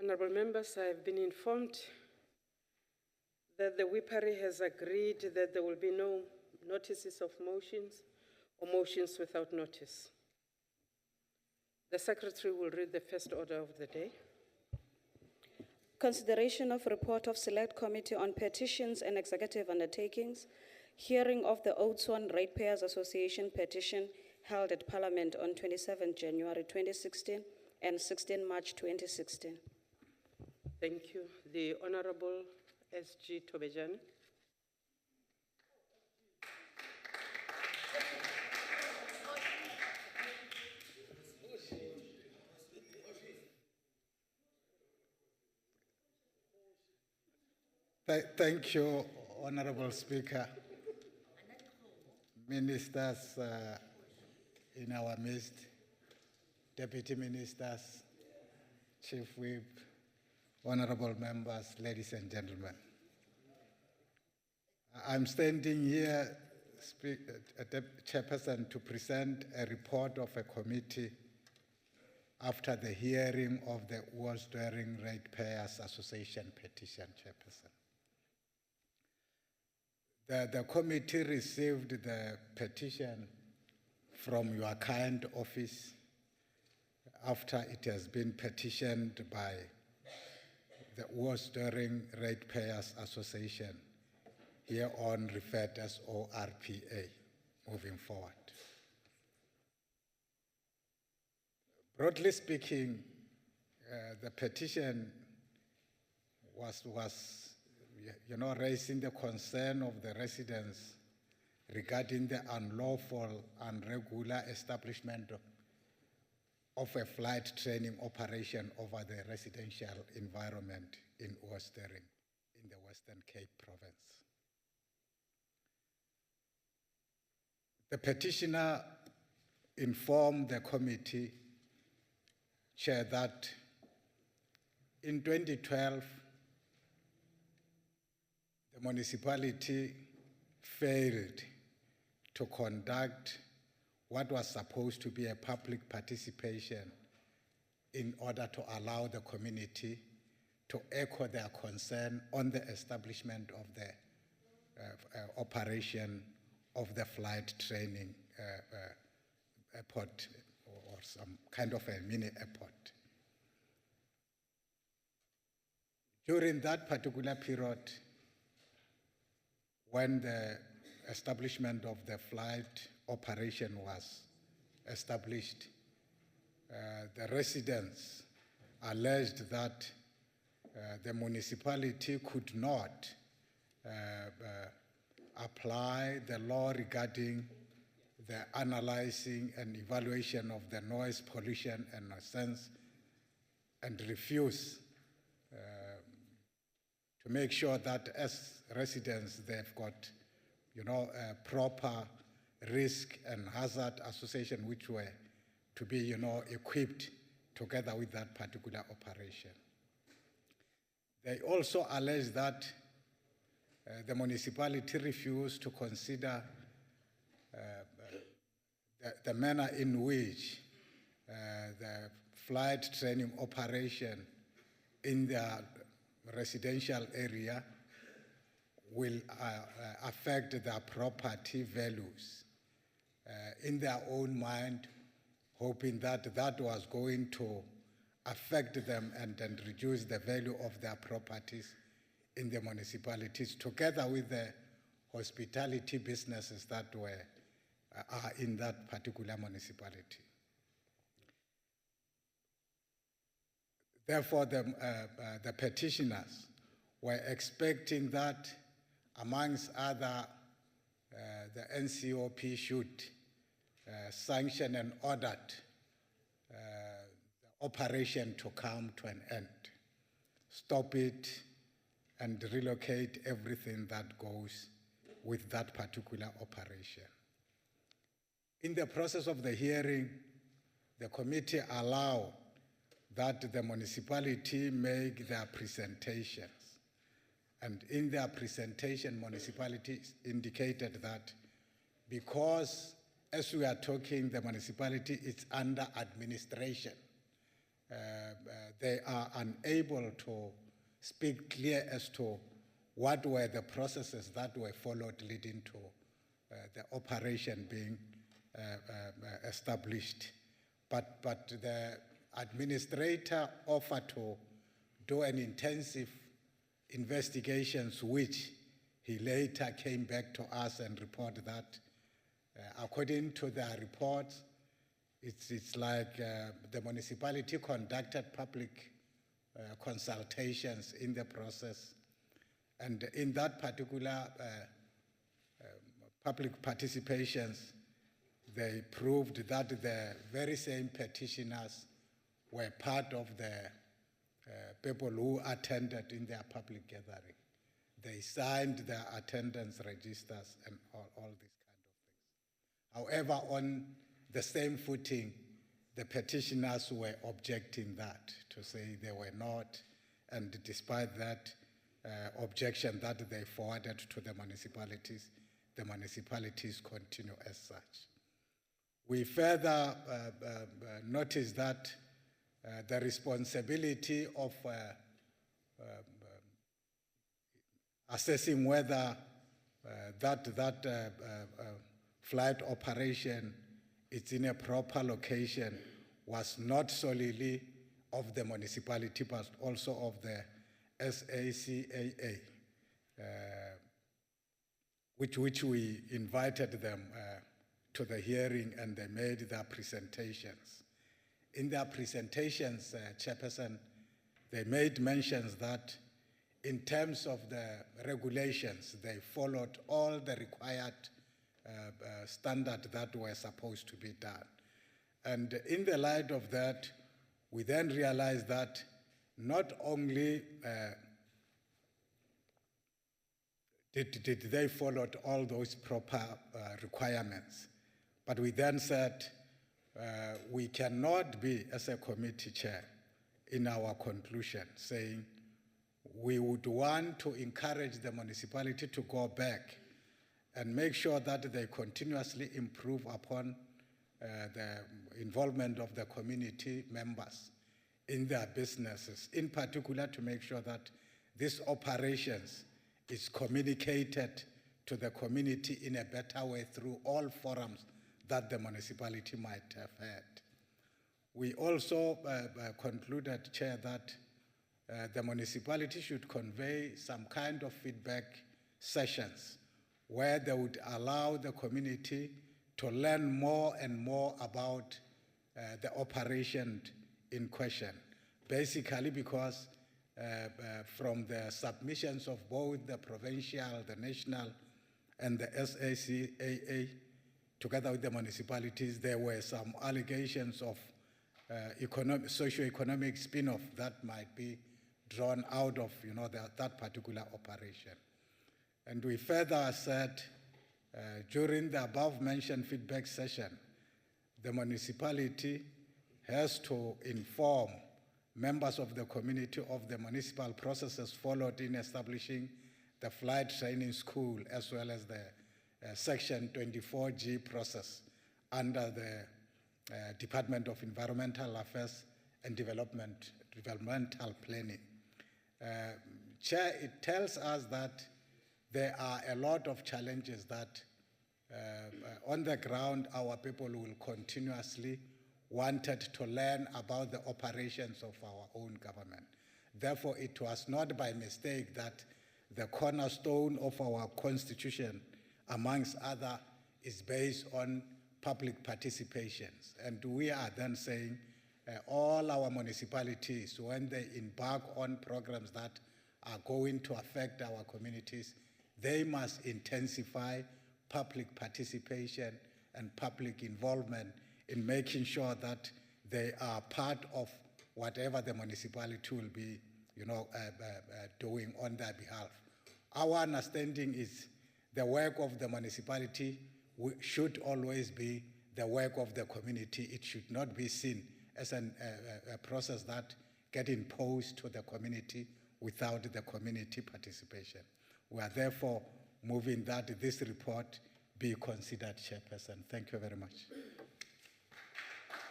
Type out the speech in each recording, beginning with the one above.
Honourable members, I have been informed that the whippery has agreed that there will be no notices of motions or motions without notice. The Secretary will read the first order of the day. Consideration of report of Select Committee on Petitions and Executive Undertakings, hearing of the Oudsthoorn Ratepayers Association petition held at Parliament on 27 January 2016 and 16 March 2016. Thank you. The Honourable S.G. Tobejane. Thank you, Honourable Speaker. Ministers in our midst, Deputy Ministers, Chief Whip, Honourable members, ladies and gentlemen. I'm standing here, Chairperson, to present a report of a committee after the hearing of the Oudsthoorn Ratepayers Association petition, Chairperson. The committee received the petition from your kind office after it has been petitioned by the Oudsthoorn Ratepayers Association, hereon referred as ORPA, moving forward. Broadly speaking, the petition was raising the concern of the residents regarding the unlawful and irregular establishment of a flight training operation over the residential environment in Oudsthoorn in the Western Cape province. The petitioner informed the committee chair that in 2012, the municipality failed to conduct what was supposed to be a public participation in order to allow the community to echo their concern on the establishment of the operation of the flight training airport or some kind of a mini airport. During that particular period, when the establishment of the flight operation was established, the residents alleged that the municipality could not apply the law regarding the analyzing and evaluation of the noise pollution and nuisance, and refuse to make sure that as residents they've got, a proper risk and hazard association which were to be, equipped together with that particular operation. They also allege that the municipality refused to consider the manner in which the flight training operation in their residential area will affect their property values in their own mind, hoping that that was going to affect them and reduce the value of their properties in the municipalities, together with the hospitality businesses that are in that particular municipality. Therefore, the petitioners were expecting that, amongst other, the NCOP should sanction and order the operation to come to an end, stop it, and relocate everything that goes with that particular operation. In the process of the hearing, the committee allowed that the municipality make their presentations. And in their presentation, municipalities indicated that because, as we are talking, the municipality is under administration, they are unable to speak clear as to what were the processes that were followed leading to the operation being established. But the administrator offered to do an intensive investigations, which he later came back to us and reported that according to their reports, it's like the municipality conducted public consultations in the process. And in that particular public participations, they proved that the very same petitioners were part of the people who attended in their public gathering. They signed their attendance registers and all these kind of things. However, on the same footing, the petitioners were objecting that, to say they were not, and despite that objection that they forwarded to the municipalities continue as such. We further noticed that the responsibility of assessing whether that flight operation is in a proper location was not solely of the municipality, but also of the SACAA, which we invited them to the hearing, and they made their presentations. In their presentations, Chairperson, they made mentions that in terms of the regulations, they followed all the required standards that were supposed to be done. And in the light of that, we then realized that not only did they follow all those proper requirements, but we then said we cannot be, as a committee chair, in our conclusion, saying we would want to encourage the municipality to go back and make sure that they continuously improve upon the involvement of the community members in their businesses, in particular to make sure that these operations is communicated to the community in a better way through all forums that the municipality might have had. We also concluded, Chair, that the municipality should convey some kind of feedback sessions where they would allow the community to learn more and more about the operation in question. Basically because from the submissions of both the provincial, the national, and the SACAA, together with the municipalities, there were some allegations of socio-economic spin-off that might be drawn out of that particular operation. And we further said during the above-mentioned feedback session, the municipality has to inform members of the community of the municipal processes followed in establishing the flight training school, as well as the Section 24G process under the Department of Environmental Affairs and Developmental Planning. Chair, it tells us that there are a lot of challenges that on the ground our people will continuously wanted to learn about the operations of our own government. Therefore, it was not by mistake that the cornerstone of our constitution, amongst other, is based on public participations. And we are then saying all our municipalities, when they embark on programs that are going to affect our communities, they must intensify public participation and public involvement in making sure that they are part of whatever the municipality will be doing on their behalf. Our understanding is the work of the municipality should always be the work of the community. It should not be seen as a process that gets imposed to the community without the community participation. We are therefore moving that this report be considered, Chairperson. Thank you very much.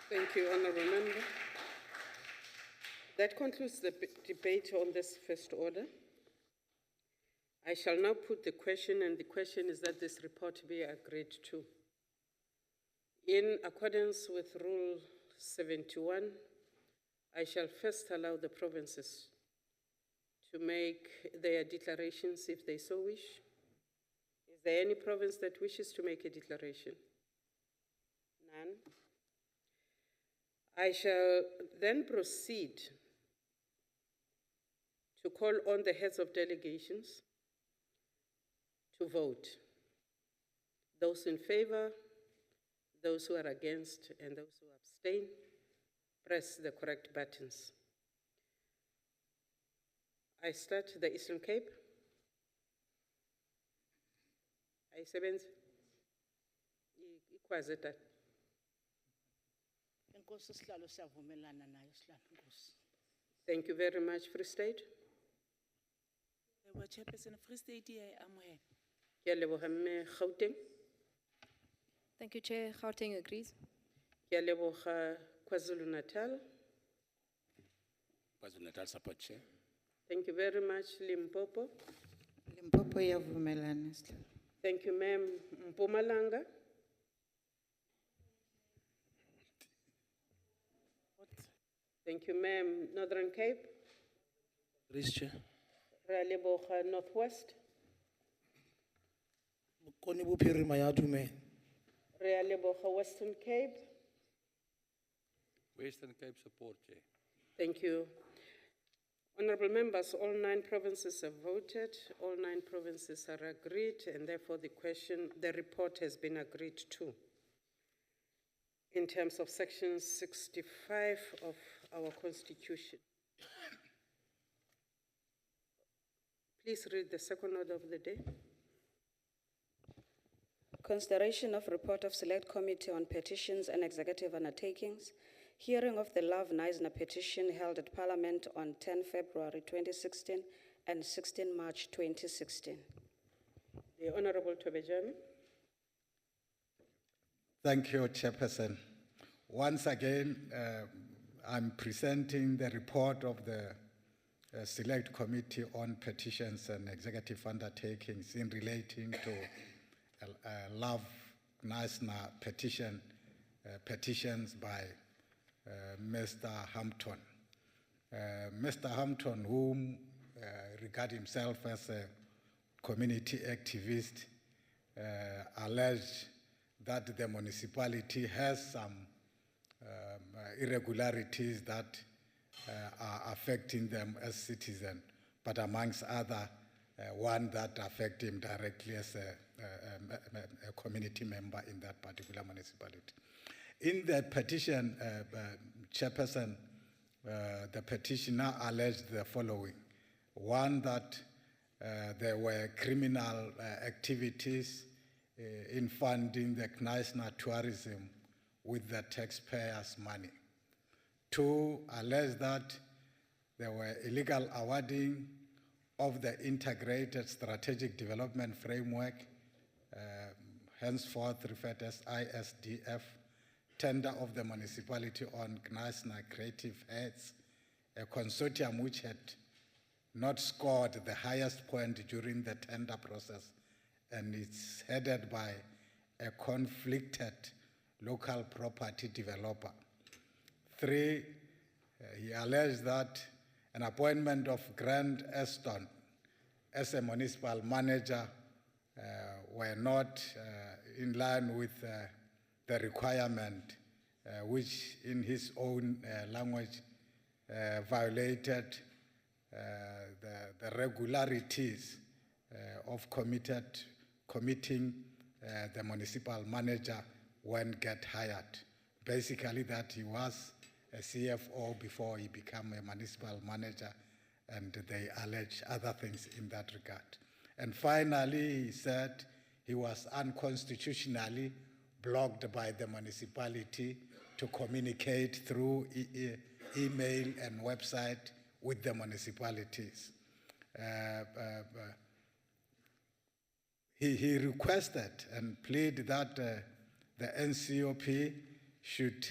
Thank you, Honourable Member. That concludes the debate on this first order. I shall now put the question, and the question is that this report be agreed to. In accordance with Rule 71, I shall first allow the provinces to make their declarations if they so wish. Is there any province that wishes to make a declaration? None. I shall then proceed to call on the heads of delegations to vote. Those in favor, those who are against, and those who abstain, press the correct buttons. I start the Eastern Cape. Ayisebenzi? Ikwazi that. Enkosi sihlalo siyavumelana nayo sihlalo Nkosi. Thank you very much, Free State. Chairperson Free State amohela. Ke a leboga mme Gauteng. Thank you, Chair. Gauteng agrees. Ke a leboga KwaZulu-Natal. KwaZulu-Natal support chair. Thank you very much, Limpopo. Limpopo iyavumelana sihlalo. Thank you, ma'am. Mpumalanga. Thank you, ma'am. Northern Cape. Please chair. Re a leboga Northwest. Koni bophirima ya dumela. Re a leboga Western Cape. Western Cape support, Chair. Thank you. Honorable members, all 9 provinces have voted, all 9 provinces are agreed, and therefore the report has been agreed to. In terms of section 65 of our constitution. Please read the second order of the day. Consideration of report of Select Committee on Petitions and Executive Undertakings. Hearing of the Love Knysna Petition held at Parliament on 10 February 2016 and 16 March 2016. The Honorable Tobejane. Thank you, Chairperson. Once again, I'm presenting the report of the Select Committee on Petitions and Executive Undertakings in relating to Love Knysna Petition, petitions by Mr. Hampton. Mr. Hampton, whom regard himself as a community activist, alleged that the municipality has some irregularities that are affecting them as citizens, but amongst other, one that affect him directly as a community member in that particular municipality. In the petition, Chairperson, the petitioner alleged the following. One, that there were criminal activities in funding the Knysna tourism with the taxpayers' money. 2, alleged that there were illegal awarding of the integrated strategic development framework, henceforth referred as ISDF, tender of the municipality on Knysna Creative Heads, a consortium which had not scored the highest point during the tender process, and it's headed by a conflicted local property developer. 3, he alleged that an appointment of Grant Oudsthoorn as a municipal manager were not in line with the requirement, which in his own language violated the regularities of committing the municipal manager when get hired. Basically that he was a CFO before he became a municipal manager, and they allege other things in that regard. And finally, he said he was unconstitutionally blocked by the municipality to communicate through email and website with the municipalities. He requested and pleaded that the NCOP should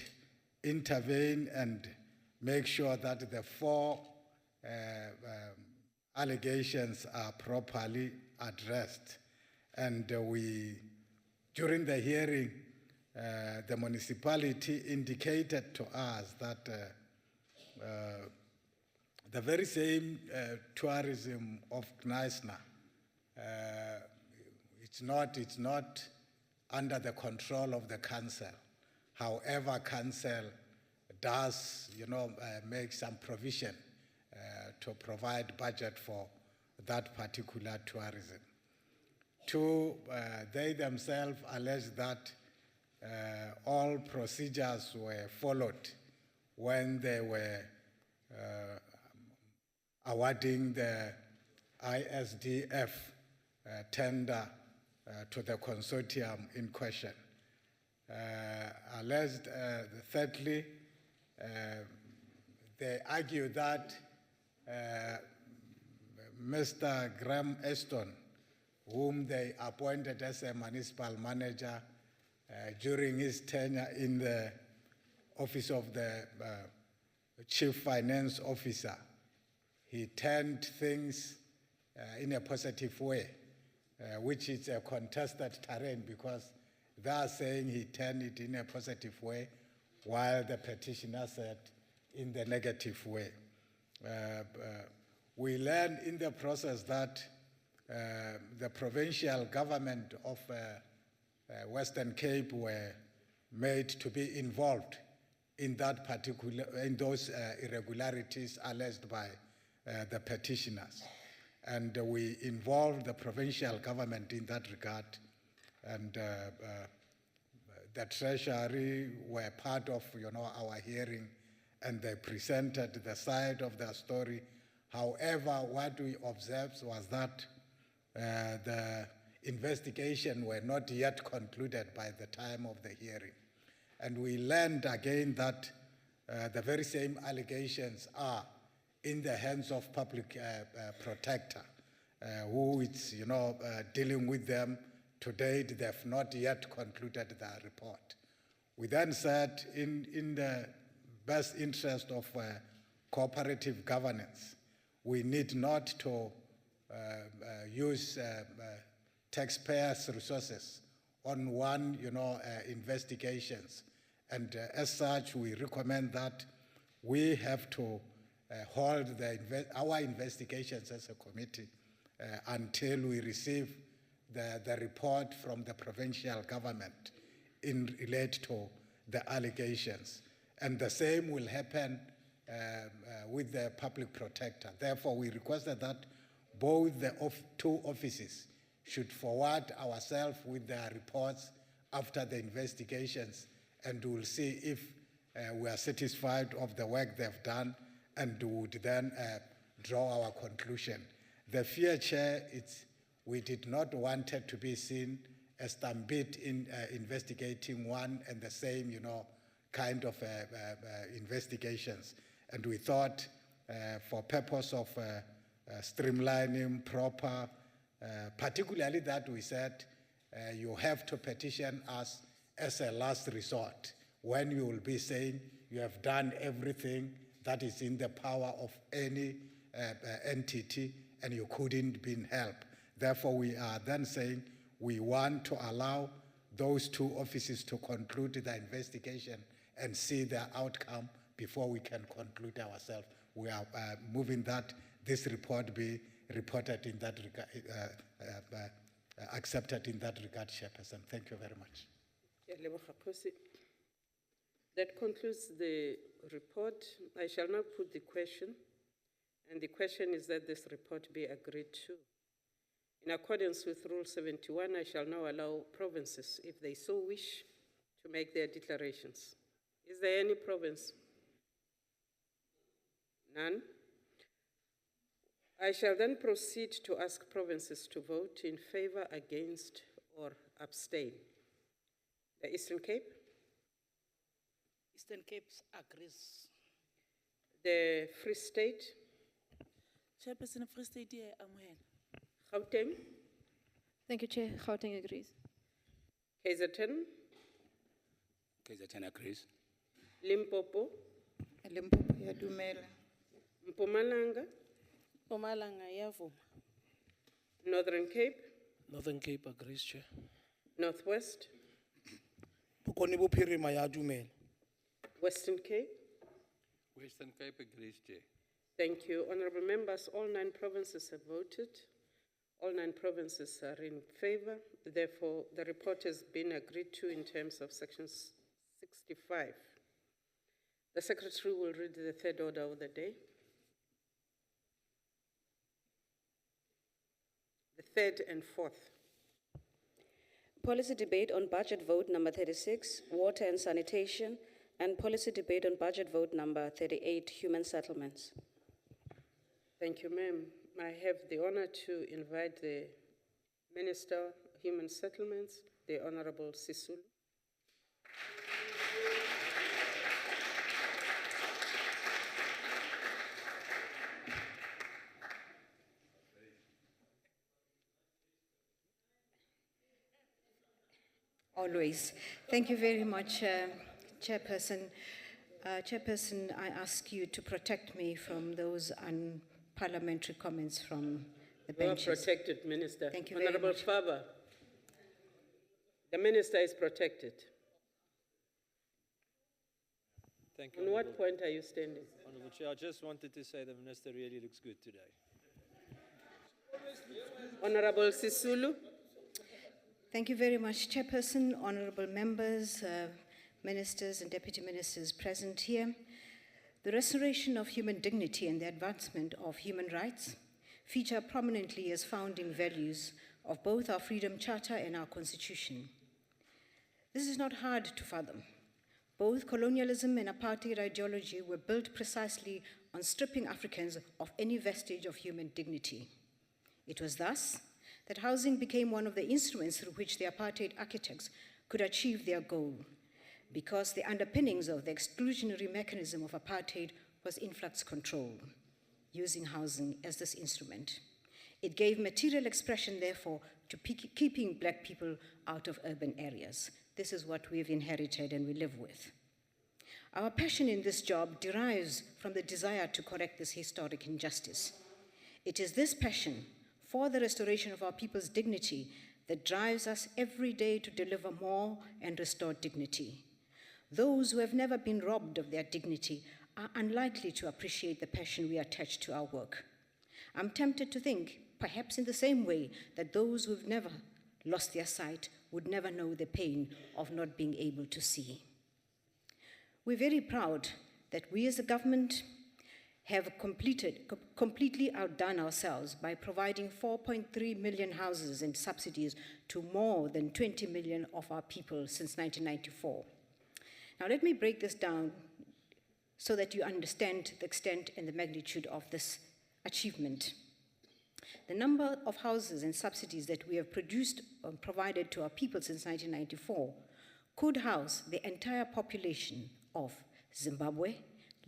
intervene and make sure that the four allegations are properly addressed. And during the hearing, the municipality indicated to us that the very same tourism of Knysna, it's not under the control of the council. However, council does, make some provision to provide budget for that particular tourism. Two, they themselves allege that all procedures were followed when they were awarding the ISDF tender to the consortium in question. Alleged, thirdly, they argue that Mr. Graham Oudsthoorn, whom they appointed as a municipal manager during his tenure in the office of the chief finance officer, he turned things in a positive way, which is a contested terrain because they are saying he turned it in a positive way while the petitioner said in the negative way. We learned in the process that the provincial government of Western Cape were made to be involved in that in those irregularities alleged by the petitioners. And we involved the provincial government in that regard, and the Treasury were part of our hearing, and they presented the side of their story. However, what we observed was that the investigation were not yet concluded by the time of the hearing. And we learned again that the very same allegations are in the hands of public protector, who is dealing with them. To date, they have not yet concluded their report. We then said, in the best interest of cooperative governance, we need not to use taxpayers' resources on one, investigations. And as such, we recommend that we have to hold our investigations as a committee until we receive the report from the provincial government in relate to the allegations. And the same will happen with the public protector. Therefore, we requested that both the two offices should forward ourselves with their reports after the investigations, and we'll see if we are satisfied of the work they've done, and would then draw our conclusion. The fear, Chair, we did not want it to be seen as stampede in investigating one and the same, kind of investigations. And we thought, for purpose of streamlining proper, particularly that we said you have to petition us as a last resort when you will be saying you have done everything that is in the power of any entity and you couldn't be helped. Therefore, we are then saying we want to allow those two offices to conclude the investigation and see their outcome before we can conclude ourselves. We are moving that this report be reported in that regard, accepted in that regard, Chairperson. Thank you very much. That concludes the report. I shall now put the question, and the question is that this report be agreed to. In accordance with Rule 71, I shall now allow provinces, if they so wish, to make their declarations. Is there any province? None? I shall then proceed to ask provinces to vote in favor, against, or abstain. The Eastern Cape? Eastern Cape agrees. The Free State? Chairperson of Free State, amohela. Gauteng? Thank you, Chair. Gauteng agrees. KZN? KZN agrees. Limpopo? Limpopo ya dumela. Mpumalanga, Mpumalanga iyavuma. Northern Cape, Northern Cape agrees, Chair. Northwest, Bokone bophirima ya dumela. Western Cape. Western Cape agrees, Chair. Thank you. Honorable members, all 9 provinces have voted. All 9 provinces are in favor. Therefore, the report has been agreed to in terms of section 65. The secretary will read the third order of the day. The third and fourth. Policy debate on budget vote number 36, water and sanitation, and policy debate on budget vote number 38, human settlements. Thank you, ma'am. I have the honor to invite the Minister of Human Settlements, the Honorable Sisulu. Always. Thank you very much, Chairperson. Chairperson, I ask you to protect me from those unparliamentary comments from the You are benches. protected, Minister. Thank you very Honorable much. Faber, the Minister is protected. Thank you, On what Honourable- point are you standing? Honourable Chair. I just wanted to say the Minister really looks good today. Honorable Sisulu. Thank you very much, Chairperson, honorable members, ministers and deputy ministers present here. The restoration of human dignity and the advancement of human rights feature prominently as founding values of both our Freedom Charter and our Constitution. This is not hard to fathom. Both colonialism and apartheid ideology were built precisely on stripping Africans of any vestige of human dignity. It was thus that housing became one of the instruments through which the apartheid architects could achieve their goal, because the underpinnings of the exclusionary mechanism of apartheid was influx control, using housing as this instrument. It gave material expression, therefore, to keeping black people out of urban areas. This is what we've inherited and we live with. Our passion in this job derives from the desire to correct this historic injustice. It is this passion for the restoration of our people's dignity that drives us every day to deliver more and restore dignity. Those who have never been robbed of their dignity are unlikely to appreciate the passion we attach to our work. I'm tempted to think, perhaps in the same way, that those who've never lost their sight would never know the pain of not being able to see. We're very proud that we as a government have completely outdone ourselves by providing 4.3 million houses and subsidies to more than 20 million of our people since 1994. Now let me break this down so that you understand the extent and the magnitude of this achievement. The number of houses and subsidies that we have produced or provided to our people since 1994 could house the entire population of Zimbabwe,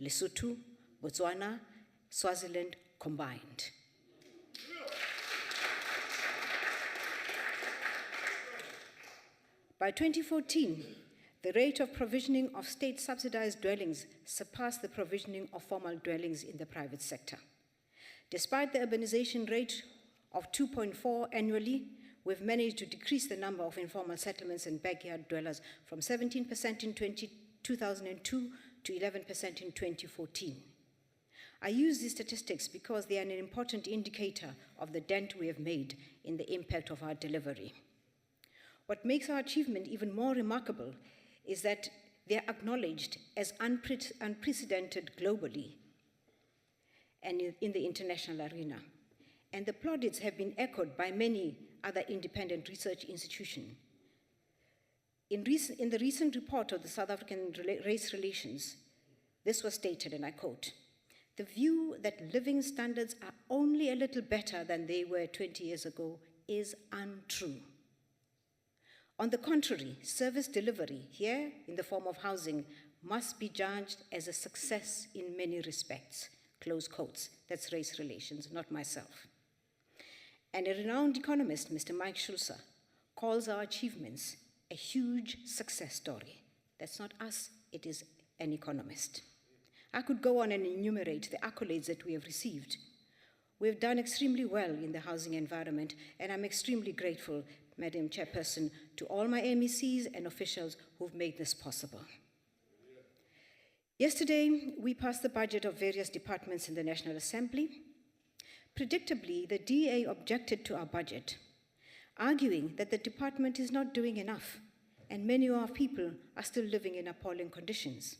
Lesotho, Botswana, Swaziland combined. By 2014, the rate of provisioning of state-subsidized dwellings surpassed the provisioning of formal dwellings in the private sector. Despite the urbanization rate of 2.4 annually, we've managed to decrease the number of informal settlements and backyard dwellers from 17% in 2002 to 11% in 2014. I use these statistics because they are an important indicator of the dent we have made in the impact of our delivery. What makes our achievement even more remarkable is that they are acknowledged as unprecedented globally and in the international arena. And the plaudits have been echoed by many other independent research institutions. In the recent report of the South African Race Relations, this was stated, and I quote, "The view that living standards are only a little better than they were 20 years ago is untrue. On the contrary, service delivery here in the form of housing must be judged as a success in many respects." Close quotes. That's Race Relations, not myself. And a renowned economist, Mr. Mike Schulzer, calls our achievements a huge success story. That's not us, it is an economist. I could go on and enumerate the accolades that we have received. We've done extremely well in the housing environment, and I'm extremely grateful, Madam Chairperson, to all my MECs and officials who've made this possible. Yesterday, we passed the budget of various departments in the National Assembly. Predictably, the DA objected to our budget, arguing that the department is not doing enough, and many of our people are still living in appalling conditions.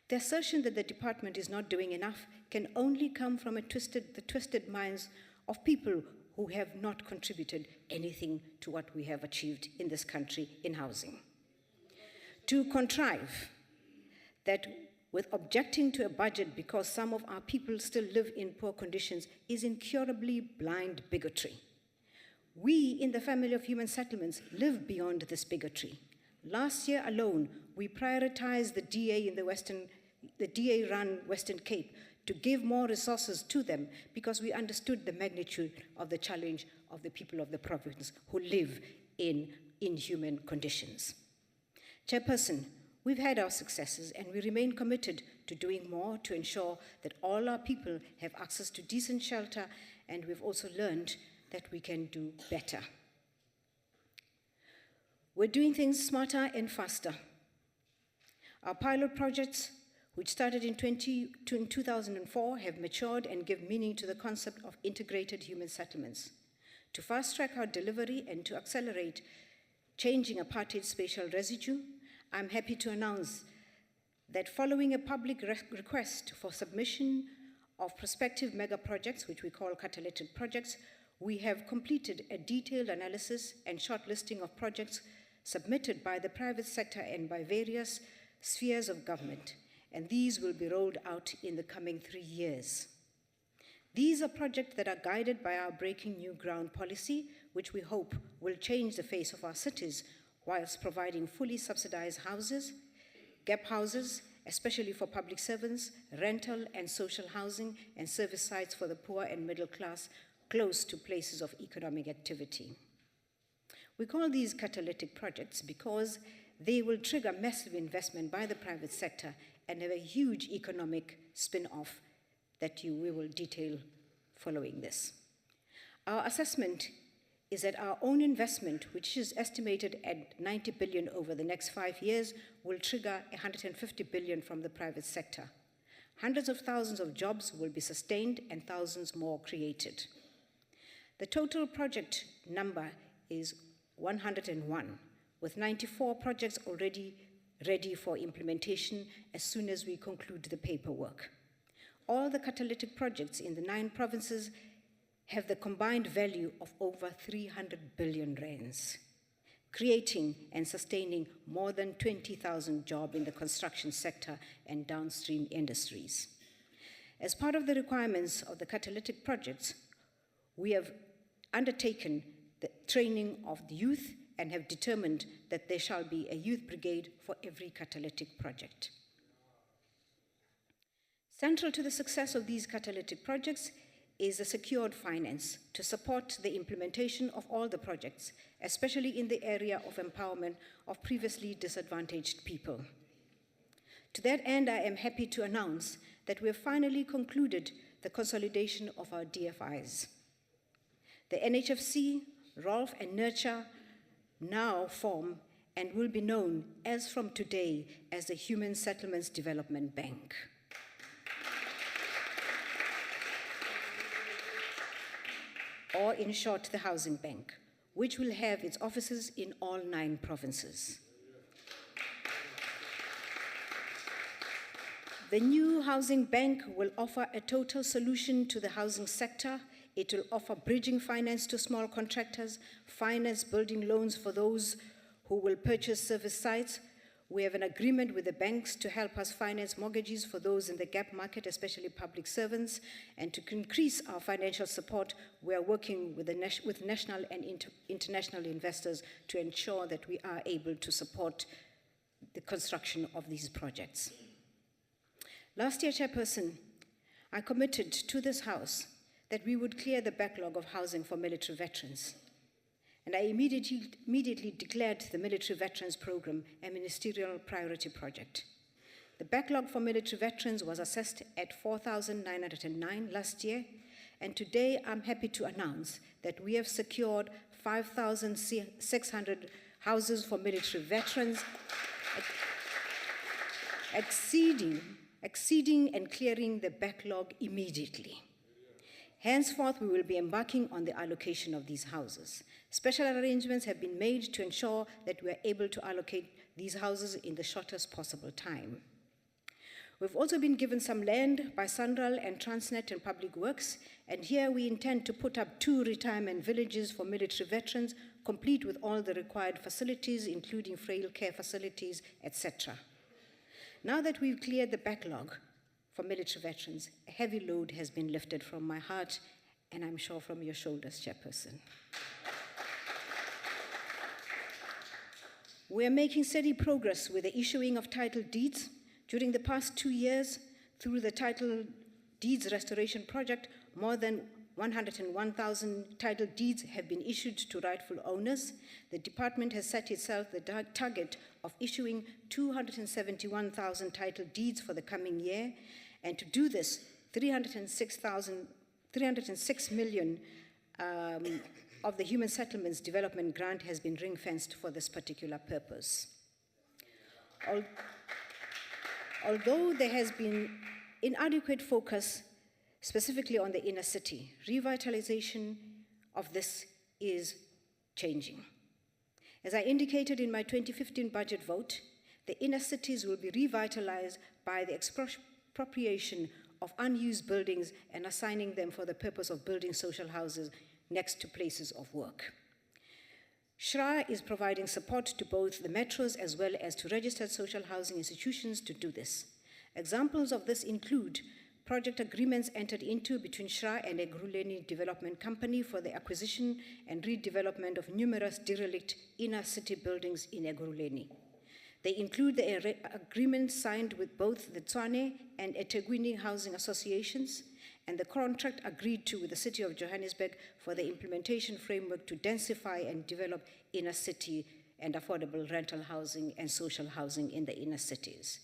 The assertion that the department is not doing enough can only come from the twisted minds of people who have not contributed anything to what we have achieved in this country in housing. To contrive that with objecting to a budget because some of our people still live in poor conditions is incurably blind bigotry. We in the family of human settlements live beyond this bigotry. Last year alone, we prioritized the DA-run Western Cape to give more resources to them because we understood the magnitude of the challenge of the people of the province who live in inhuman conditions. Chairperson, we've had our successes and we remain committed to doing more to ensure that all our people have access to decent shelter, and we've also learned that we can do better. We're doing things smarter and faster. Our pilot projects, which started in 2004, have matured and give meaning to the concept of integrated human settlements. To fast-track our delivery and to accelerate changing apartheid spatial residue, I'm happy to announce that following a public request for submission of prospective mega projects, which we call catalytic projects, we have completed a detailed analysis and shortlisting of projects submitted by the private sector and by various spheres of government, and these will be rolled out in the coming 3 years. These are projects that are guided by our Breaking New Ground policy, which we hope will change the face of our cities whilst providing fully subsidized houses, gap houses, especially for public servants, rental and social housing, and service sites for the poor and middle class close to places of economic activity. We call these catalytic projects because they will trigger massive investment by the private sector and have a huge economic spin-off that we will detail following this. Our assessment is that our own investment, which is estimated at 90 billion over the next 5 years, will trigger 150 billion from the private sector. Hundreds of thousands of jobs will be sustained and thousands more created. The total project number is 101, with 94 projects already ready for implementation as soon as we conclude the paperwork. All the catalytic projects in the 9 provinces have the combined value of over 300 billion rands, creating and sustaining more than 20,000 jobs in the construction sector and downstream industries. As part of the requirements of the catalytic projects, we have undertaken the training of the youth and have determined that there shall be a youth brigade for every catalytic project. Central to the success of these catalytic projects is a secured finance to support the implementation of all the projects, especially in the area of empowerment of previously disadvantaged people. To that end, I am happy to announce that we have finally concluded the consolidation of our DFIs. The NHFC, Rolf, and Nurture now form and will be known as from today as the Human Settlements Development Bank. Or in short, the Housing Bank, which will have its offices in all 9 provinces. The new Housing Bank will offer a total solution to the housing sector. It will offer bridging finance to small contractors, finance building loans for those who will purchase service sites. We have an agreement with the banks to help us finance mortgages for those in the gap market, especially public servants. And to increase our financial support, we are working with national and international investors to ensure that we are able to support the construction of these projects. Last year, Chairperson, I committed to this House that we would clear the backlog of housing for military veterans. And I immediately declared the Military Veterans Program a ministerial priority project. The backlog for military veterans was assessed at 4,909 last year, and today I'm happy to announce that we have secured 5,600 houses for military veterans, exceeding and clearing the backlog immediately. Henceforth, we will be embarking on the allocation of these houses. Special arrangements have been made to ensure that we are able to allocate these houses in the shortest possible time. We've also been given some land by Sanral and Transnet and Public Works, and here we intend to put up 2 retirement villages for military veterans, complete with all the required facilities, including frail care facilities, etc. Now that we've cleared the backlog for military veterans, a heavy load has been lifted from my heart, and I'm sure from your shoulders, Chairperson. We are making steady progress with the issuing of title deeds. During the past 2 years, through the Title Deeds Restoration Project, more than 101,000 title deeds have been issued to rightful owners. The department has set itself the target of issuing 271,000 title deeds for the coming year, and to do this, 306 million of the Human Settlements Development Grant has been ring-fenced for this particular purpose. Although there has been inadequate focus specifically on the inner city, revitalization of this is changing. As I indicated in my 2015 budget vote, the inner cities will be revitalized by the expropriation of unused buildings and assigning them for the purpose of building social houses next to places of work. SHRA is providing support to both the metros as well as to registered social housing institutions to do this. Examples of this include project agreements entered into between SHRA and Ekurhuleni Development Company for the acquisition and redevelopment of numerous derelict inner city buildings in Ekurhuleni. They include the agreement signed with both the Tshwane and eThekwini housing associations, and the contract agreed to with the City of Johannesburg for the implementation framework to densify and develop inner city and affordable rental housing and social housing in the inner cities.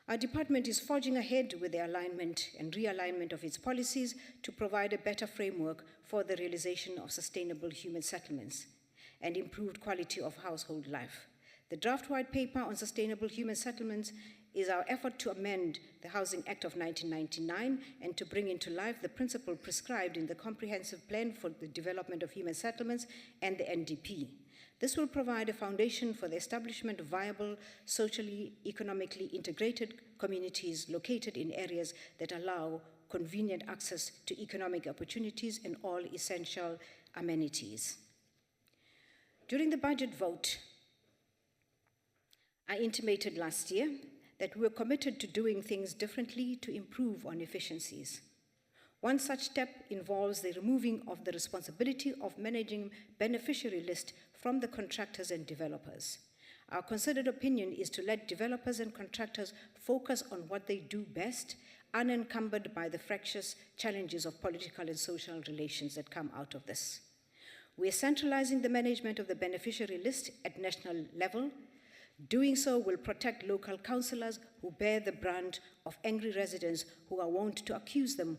Our department is forging ahead with the alignment and realignment of its policies to provide a better framework for the realization of sustainable human settlements and improved quality of household life. The draft white paper on sustainable human settlements is our effort to amend the Housing Act of 1999 and to bring into life the principle prescribed in the Comprehensive Plan for the Development of Human Settlements and the NDP. This will provide a foundation for the establishment of viable, socially, economically integrated communities located in areas that allow convenient access to economic opportunities and all essential amenities. During the budget vote, I intimated last year that we were committed to doing things differently to improve on efficiencies. One such step involves the removing of the responsibility of managing beneficiary list from the contractors and developers. Our considered opinion is to let developers and contractors focus on what they do best, unencumbered by the fractious challenges of political and social relations that come out of this. We are centralizing the management of the beneficiary list at national level. Doing so will protect local councillors who bear the brunt of angry residents who are wont to accuse them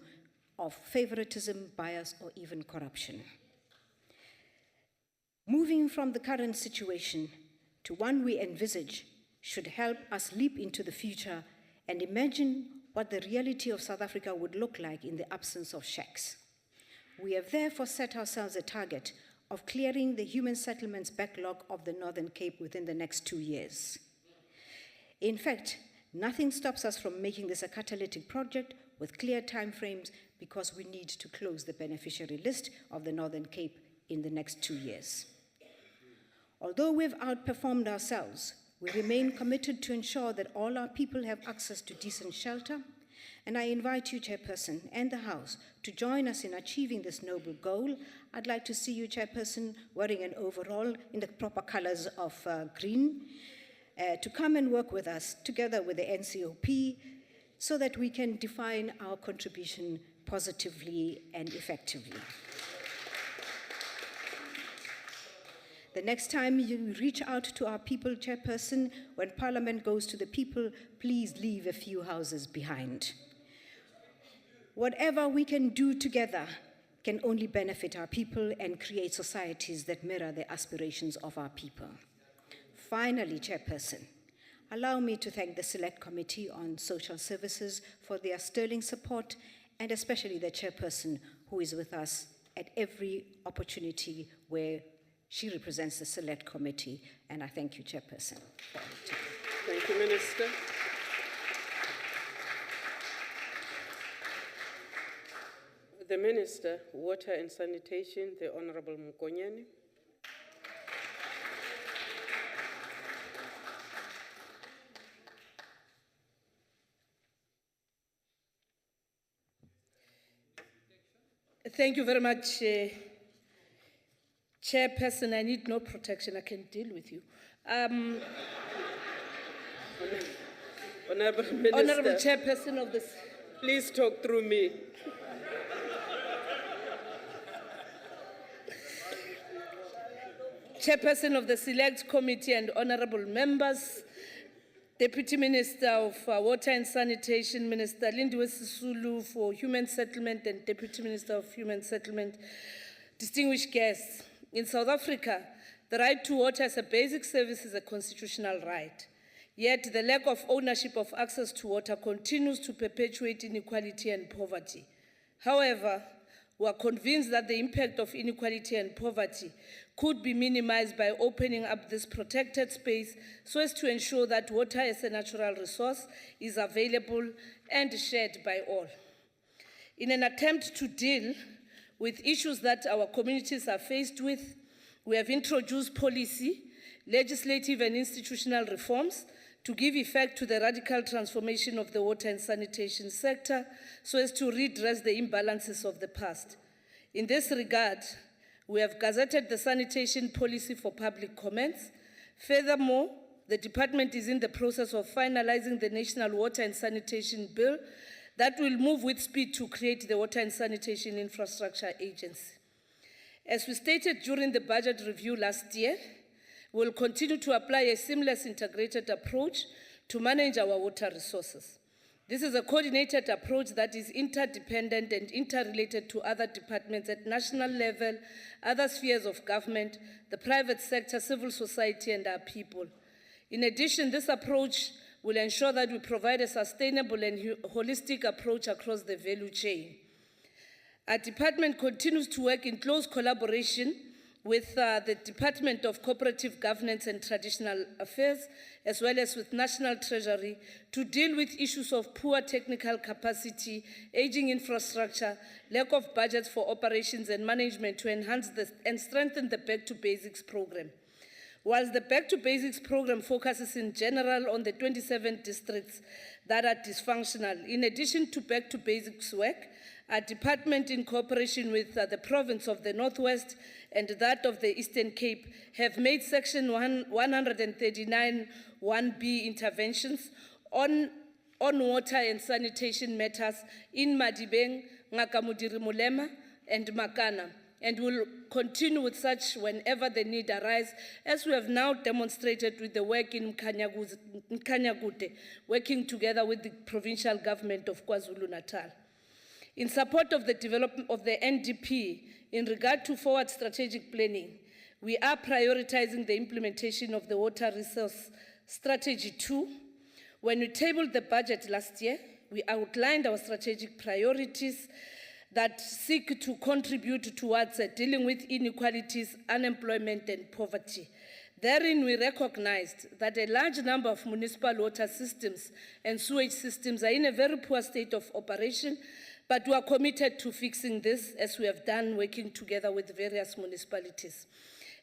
of favoritism, bias, or even corruption. Moving from the current situation to one we envisage should help us leap into the future and imagine what the reality of South Africa would look like in the absence of shacks. We have therefore set ourselves a target of clearing the human settlements backlog of the Northern Cape within the next 2 years. In fact, nothing stops us from making this a catalytic project with clear timeframes because we need to close the beneficiary list of the Northern Cape in the next 2 years. Although we've outperformed ourselves, we remain committed to ensure that all our people have access to decent shelter, and I invite you, Chairperson, and the House to join us in achieving this noble goal. I'd like to see you, Chairperson, wearing an overall in the proper colors of green, to come and work with us together with the NCOP so that we can define our contribution positively and effectively. The next time you reach out to our people, Chairperson, when Parliament goes to the people, please leave a few houses behind. Whatever we can do together can only benefit our people and create societies that mirror the aspirations of our people. Finally, Chairperson, allow me to thank the Select Committee on Social Services for their sterling support, and especially the Chairperson who is with us at every opportunity where she represents the Select Committee, and I thank you, Chairperson. Thank you, Minister. The Minister, Water and Sanitation, the Honorable Mokonyane. Thank you very much, Chairperson. I need no protection. I can deal with you. Honorable Minister, Honorable Chairperson of this. please talk through me. Chairperson of the Select Committee and honorable members, Deputy Minister of Water and Sanitation, Minister Lindiwe Sisulu for Human Settlement and Deputy Minister of Human Settlement, distinguished guests. In South Africa, the right to water as a basic service is a constitutional right. Yet the lack of ownership of access to water continues to perpetuate inequality and poverty. However, we are convinced that the impact of inequality and poverty could be minimized by opening up this protected space so as to ensure that water as a natural resource is available and shared by all. In an attempt to deal with issues that our communities are faced with, we have introduced policy, legislative and institutional reforms to give effect to the radical transformation of the water and sanitation sector so as to redress the imbalances of the past. In this regard, we have gazetted the sanitation policy for public comments. Furthermore, the department is in the process of finalizing the National Water and Sanitation Bill that will move with speed to create the Water and Sanitation Infrastructure Agency. As we stated during the budget review last year, we will continue to apply a seamless integrated approach to manage our water resources. This is a coordinated approach that is interdependent and interrelated to other departments at national level, other spheres of government, the private sector, civil society, and our people. In addition, this approach will ensure that we provide a sustainable and holistic approach across the value chain. Our department continues to work in close collaboration with the Department of Cooperative Governance and Traditional Affairs, as well as with National Treasury, to deal with issues of poor technical capacity, aging infrastructure, lack of budgets for operations and management to enhance and strengthen the Back to Basics program. Whilst the Back to Basics program focuses in general on the 27 districts that are dysfunctional, in addition to Back to Basics work, our department, in cooperation with the province of the Northwest and that of the Eastern Cape, have made Section 139 1B interventions on water and sanitation matters in Madibeng, Ngakamudiri Mulema, and Makana, and will continue with such whenever the need arises, as we have now demonstrated with the work in Nkanyagute, working together with the provincial government of KwaZulu-Natal. In support of the development of the NDP, in regard to forward strategic planning, we are prioritizing the implementation of the Water Resource Strategy 2. When we tabled the budget last year, we outlined our strategic priorities that seek to contribute towards dealing with inequalities, unemployment, and poverty. Therein, we recognized that a large number of municipal water systems and sewage systems are in a very poor state of operation, but we are committed to fixing this, as we have done working together with various municipalities.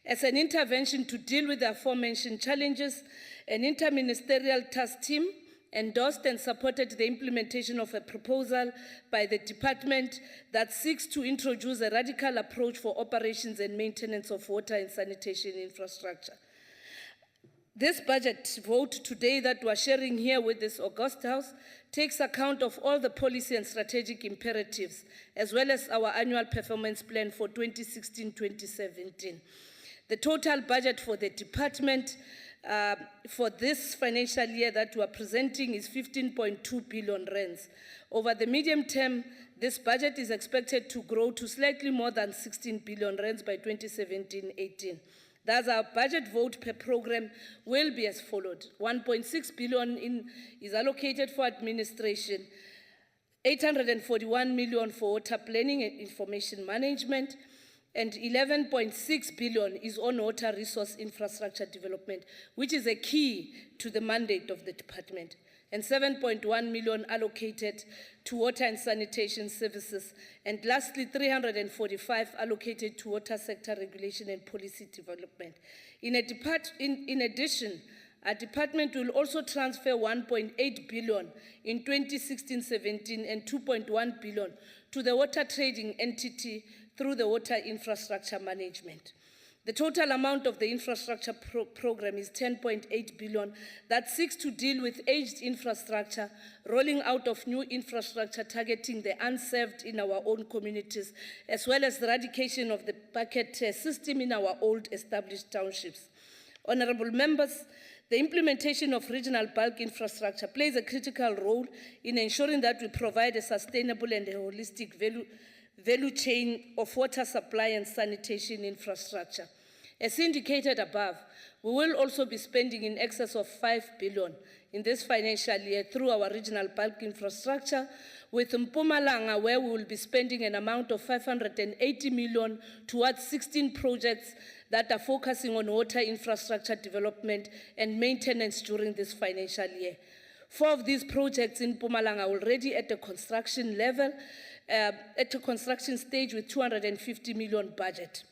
As an intervention to deal with the aforementioned challenges, an interministerial task team endorsed and supported the implementation of a proposal by the department that seeks to introduce a radical approach for operations and maintenance of water and sanitation infrastructure. This budget vote today that we're sharing here with this august House takes account of all the policy and strategic imperatives, as well as our annual performance plan for 2016-2017. The total budget for the department for this financial year that we are presenting is 15.2 billion rands. Over the medium term, this budget is expected to grow to slightly more than 16 billion rands by 2017-18. Thus, our budget vote per program will be as followed. 1.6 billion is allocated for administration, 841 million for water planning and information management, and 11.6 billion is on water resource infrastructure development, which is a key to the mandate of the department, and 7.1 million allocated to water and sanitation services, and lastly 345 allocated to water sector regulation and policy development. In addition, our department will also transfer 1.8 billion in 2016-17 and 2.1 billion to the water trading entity through the water infrastructure management. The total amount of the infrastructure program is 10.8 billion that seeks to deal with aged infrastructure, rolling out of new infrastructure targeting the unserved in our own communities, as well as the eradication of the bucket system in our old established townships. Honorable members, the implementation of regional bulk infrastructure plays a critical role in ensuring that we provide a sustainable and a holistic value chain of water supply and sanitation infrastructure. As indicated above, we will also be spending in excess of 5 billion in this financial year through our regional bulk infrastructure, with Mpumalanga, where we will be spending an amount of 580 million towards 16 projects that are focusing on water infrastructure development and maintenance during this financial year. 4 of these projects in Mpumalanga are already at the construction level, at a construction stage with 250 million budget.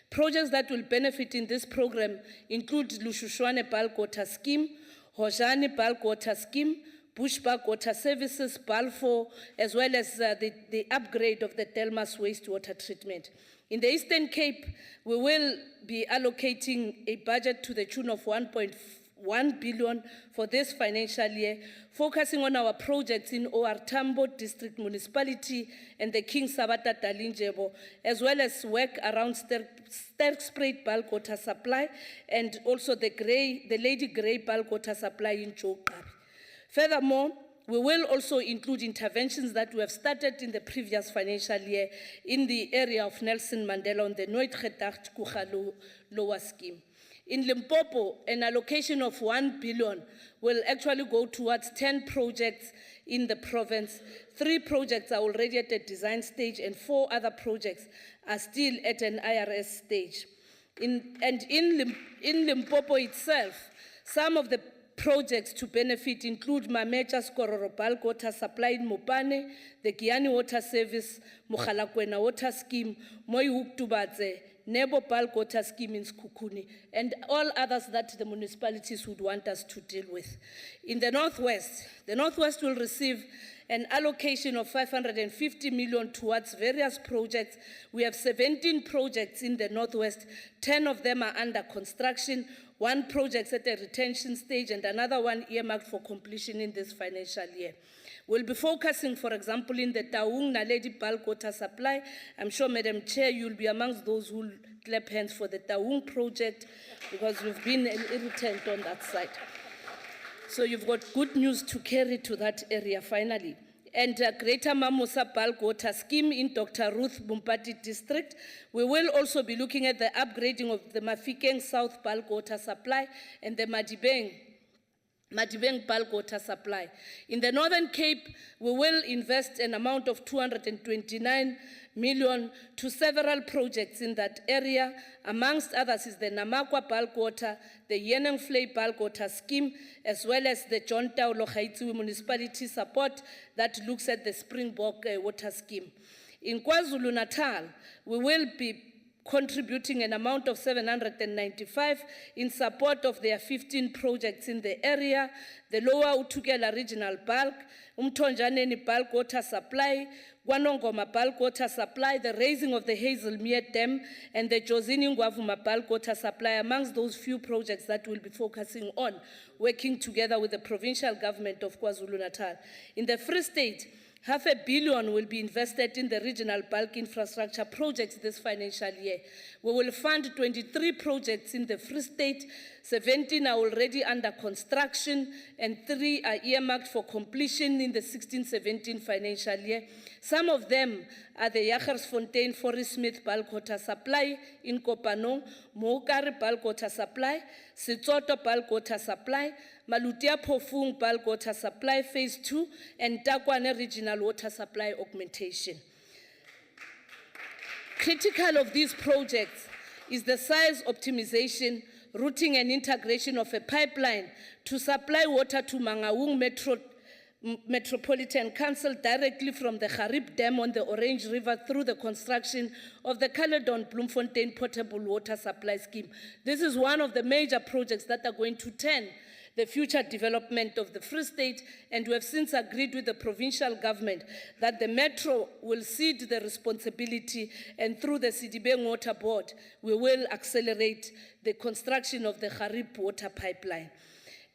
Projects that will benefit in this program include Lushushwane Bulk Water Scheme, Hojani Bulk Water Scheme, Bush Bulk Water Services, Balfour, as well as the upgrade of the Delmas wastewater treatment. In the Eastern Cape, we will be allocating a budget to the tune of 1.1 billion for this financial year, focusing on our projects in OR Tambo District Municipality and the King Sabata Dalinjebo, as well as work around Sterkspruit bulk water supply and also the Lady Grey bulk water supply in Jokabi. Furthermore, we will also include interventions that we have started in the previous financial year in the area of Nelson Mandela on the Nooitgedacht Kuchalo Lower Scheme. In Limpopo, an allocation of 1 billion will actually go towards 10 projects in the province. 3 projects are already at the design stage and 4 other projects are still at an IRS stage. In Limpopo itself, some of the projects to benefit include Mamecha's Kororo Bulk Water Supply in Mopane, the Giani Water Service, Mokhalakwena Water Scheme, Moi Oudsthoorn, Nebo Bulk Water Scheme in Skukuni, and all others that the municipalities would want us to deal with. In the Northwest will receive an allocation of 550 million towards various projects. We have 17 projects in the Northwest, 10 of them are under construction, 1 project at a retention stage and another one earmarked for completion in this financial year. We'll be focusing, for example, in the Taung Naledi bulk water supply. I'm sure, Madam Chair, you'll be amongst those who clap hands for the Taung project because we've been an irritant on that side. So you've got good news to carry to that area finally. And Greater Mamosa Bulk Water Scheme in Dr. Ruth Bumpati District. We will also be looking at the upgrading of the Mafikeng South Bulk Water Supply and the Madibeng Bulk Water Supply. In the Northern Cape, we will invest an amount of 229 million to several projects in that area. Amongst others is the Namakwa Bulk Water, the Yenengflay Bulk Water Scheme, as well as the John Tau Lohaitsu Municipality support that looks at the Springbok Water Scheme. In KwaZulu-Natal, we will be contributing an amount of 795 in support of their 15 projects in the area, the Lower Utukela Regional Bulk, Umtonjaneni Bulk Water Supply, Gwanongoma Bulk Water Supply, the raising of the Hazelmere Dam, and the Josini Ngwavuma Bulk Water Supply, amongst those few projects that we'll be focusing on, working together with the provincial government of KwaZulu-Natal. In the Free State, R500 million will be invested in the regional bulk infrastructure projects this financial year. We will fund 23 projects in the Free State, 17 are already under construction, and 3 are earmarked for completion in the 16-17 financial year. Some of them are the Jagersfontein Forest Smith bulk water supply in Kopanong, Mohokare bulk water supply, Setsoto bulk water supply, Malutia Pofung bulk water supply phase 2, and Takwane regional water supply augmentation. Critical of these projects is the size optimization, routing and integration of a pipeline to supply water to Mangaung Metropolitan Council directly from the Harib Dam on the Orange River through the construction of the Caledon Bloemfontein Potable Water Supply Scheme. This is one of the major projects that are going to turn the future development of the Free State, and we have since agreed with the provincial government that the Metro will cede the responsibility, and through the Sidibeng Water Board, we will accelerate the construction of the Harib water pipeline.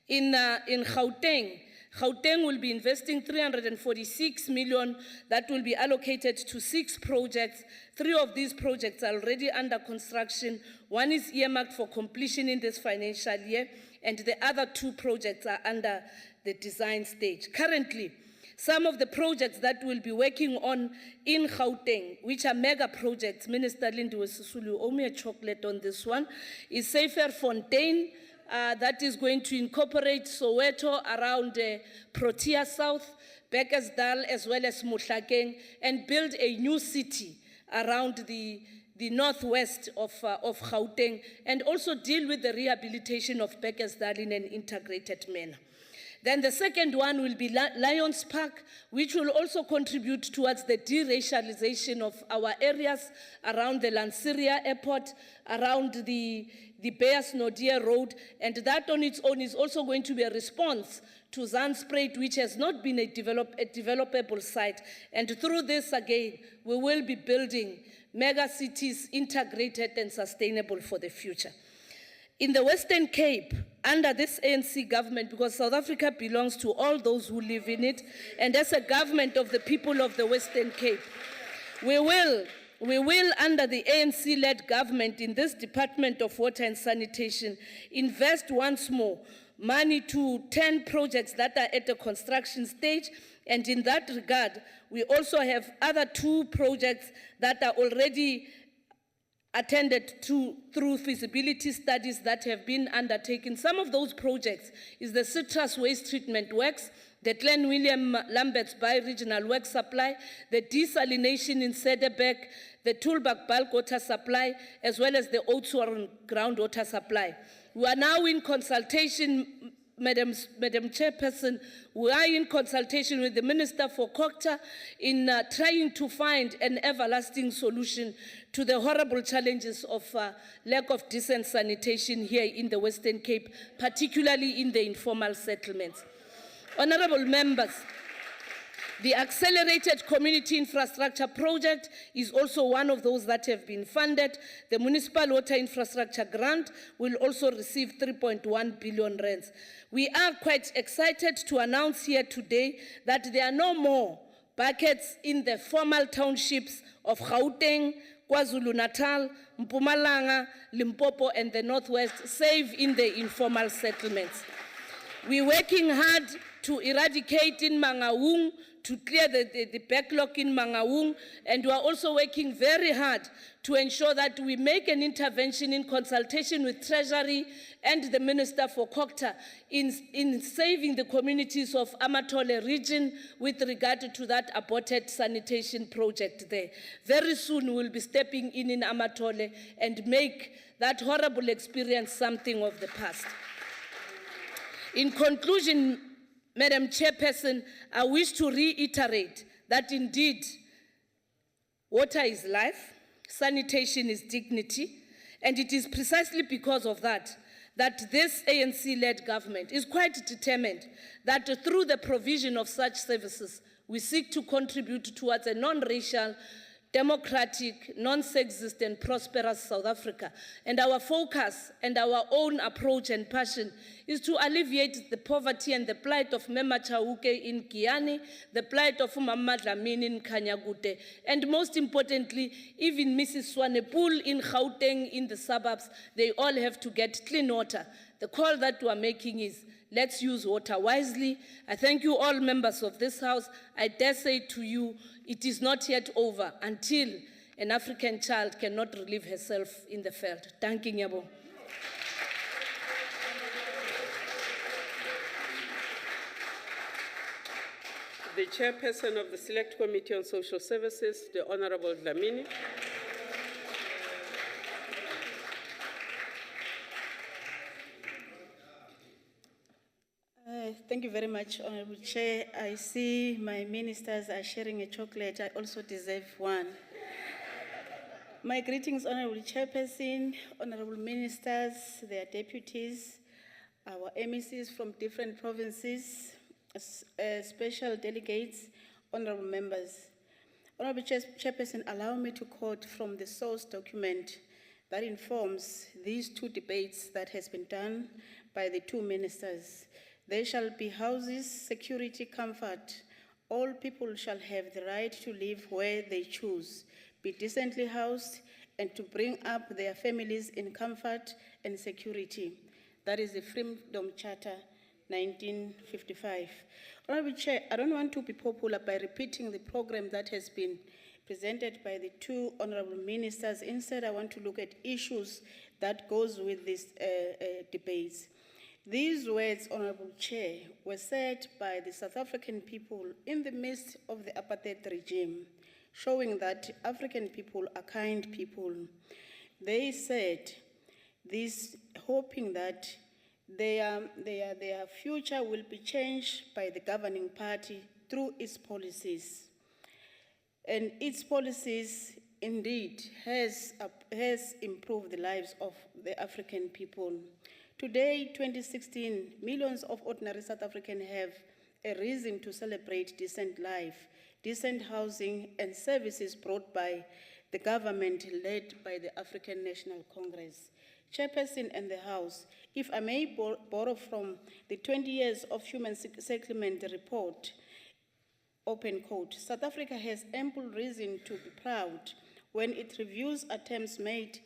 In Gauteng will be investing 346 million that will be allocated to 6 projects. 3 of these projects are already under construction. 1 is earmarked for completion in this financial year, and the other 2 projects are under the design stage. Currently, some of the projects that we'll be working on in Gauteng, which are mega projects, Minister Lindiwe Sisulu owe me a chocolate on this one, is Safer Fontaine, that is going to incorporate Soweto around Protea South, Bekkersdal, as well as Mohlakeng, and build a new city around the northwest of Gauteng, and also deal with the rehabilitation of Bekkersdal in an integrated manner. Then the second one will be Lions Park, which will also contribute towards the deracialization of our areas around the Lanseria Airport, around the Beyers-Naudé Road, and that on its own is also going to be a response to Zandspruit, which has not been a developable site. And through this, again, we will be building mega cities integrated and sustainable for the future. In the Western Cape, under this ANC government, because South Africa belongs to all those who live in it, and as a government of the people of the Western Cape, we will, under the ANC-led government in this Department of Water and Sanitation, invest once more money to 10 projects that are at the construction stage. And in that regard, we also have other 2 projects that are already attended to through feasibility studies that have been undertaken. Some of those projects is the citrus waste treatment works, the Glen William Lambert's bi-regional work supply, the desalination in Cederberg, the Tulbagh bulk water supply, as well as the Oudsthoorn groundwater supply. We are now in consultation, Madam Chairperson, we are in consultation with the Minister for Kokta in trying to find an everlasting solution to the horrible challenges of lack of decent sanitation here in the Western Cape, particularly in the informal settlements. Honorable members, the Accelerated Community Infrastructure Project is also one of those that have been funded. The Municipal Water Infrastructure Grant will also receive 3.1 billion rands. We are quite excited to announce here today that there are no more buckets in the formal townships of Gauteng, KwaZulu-Natal, Mpumalanga, Limpopo, and the Northwest, save in the informal settlements. We're working hard to eradicate in Mangaung, to clear the backlog in Mangaung, and we are also working very hard to ensure that we make an intervention in consultation with Treasury and the Minister for Kokta in saving the communities of Amatole region with regard to that aborted sanitation project there. Very soon we'll be stepping in Amatole and make that horrible experience something of the past. In conclusion, Madam Chairperson, I wish to reiterate that indeed water is life, sanitation is dignity, and it is precisely because of that this ANC-led government is quite determined that through the provision of such services, we seek to contribute towards a non-racial, democratic, non-sexist and prosperous South Africa. And our focus and our own approach and passion is to alleviate the poverty and the plight of Mema Chauke in Kiani, the plight of Mama Dlamini in Kanyagute, and most importantly, even Mrs. Swanepoel in Gauteng in the suburbs, they all have to get clean water. The call that we are making is, let's use water wisely. I thank you all members of this House. I dare say to you, it is not yet over until an African child cannot relieve herself in the field. Thank you, Nyabo. The chairperson of the Select Committee on Social Services, the Honorable Dlamini. Thank you very much, Honorable Chair. I see my ministers are sharing a chocolate. I also deserve one. My greetings, Honorable Chairperson, Honorable Ministers, their deputies, our MECs from different provinces, special delegates, Honorable members. Honorable Chairperson, allow me to quote from the source document that informs these two debates that has been done by the two ministers. There shall be houses, security, comfort. All people shall have the right to live where they choose, be decently housed, and to bring up their families in comfort and security. That is the Freedom Charter, 1955. Honorable Chair, I don't want to be popular by repeating the program that has been presented by the two honorable ministers. Instead, I want to look at issues that goes with these debates. These words, Honorable Chair, were said by the South African people in the midst of the apartheid regime, showing that African people are kind people. They said this, hoping that their future will be changed by the governing party through its policies. And its policies indeed has improved the lives of the African people. Today, 2016, millions of ordinary South Africans have a reason to celebrate decent life, decent housing, and services brought by the government led by the African National Congress. Chairperson and the House, if I may borrow from the 20 years of human settlement report, open quote, South Africa has ample reason to be proud when it reviews attempts made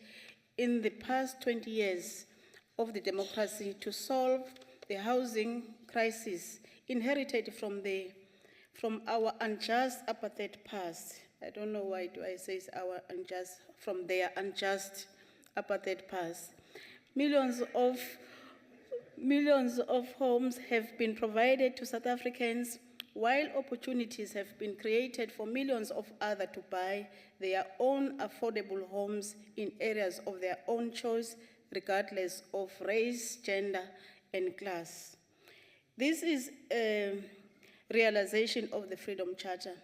in the past 20 years of the democracy to solve the housing crisis inherited from our unjust apartheid past. I don't know why do I say our unjust, from their unjust apartheid past. Millions of homes have been provided to South Africans, while opportunities have been created for millions of others to buy their own affordable homes in areas of their own choice, regardless of race, gender, and class. This is a realization of the Freedom Charter,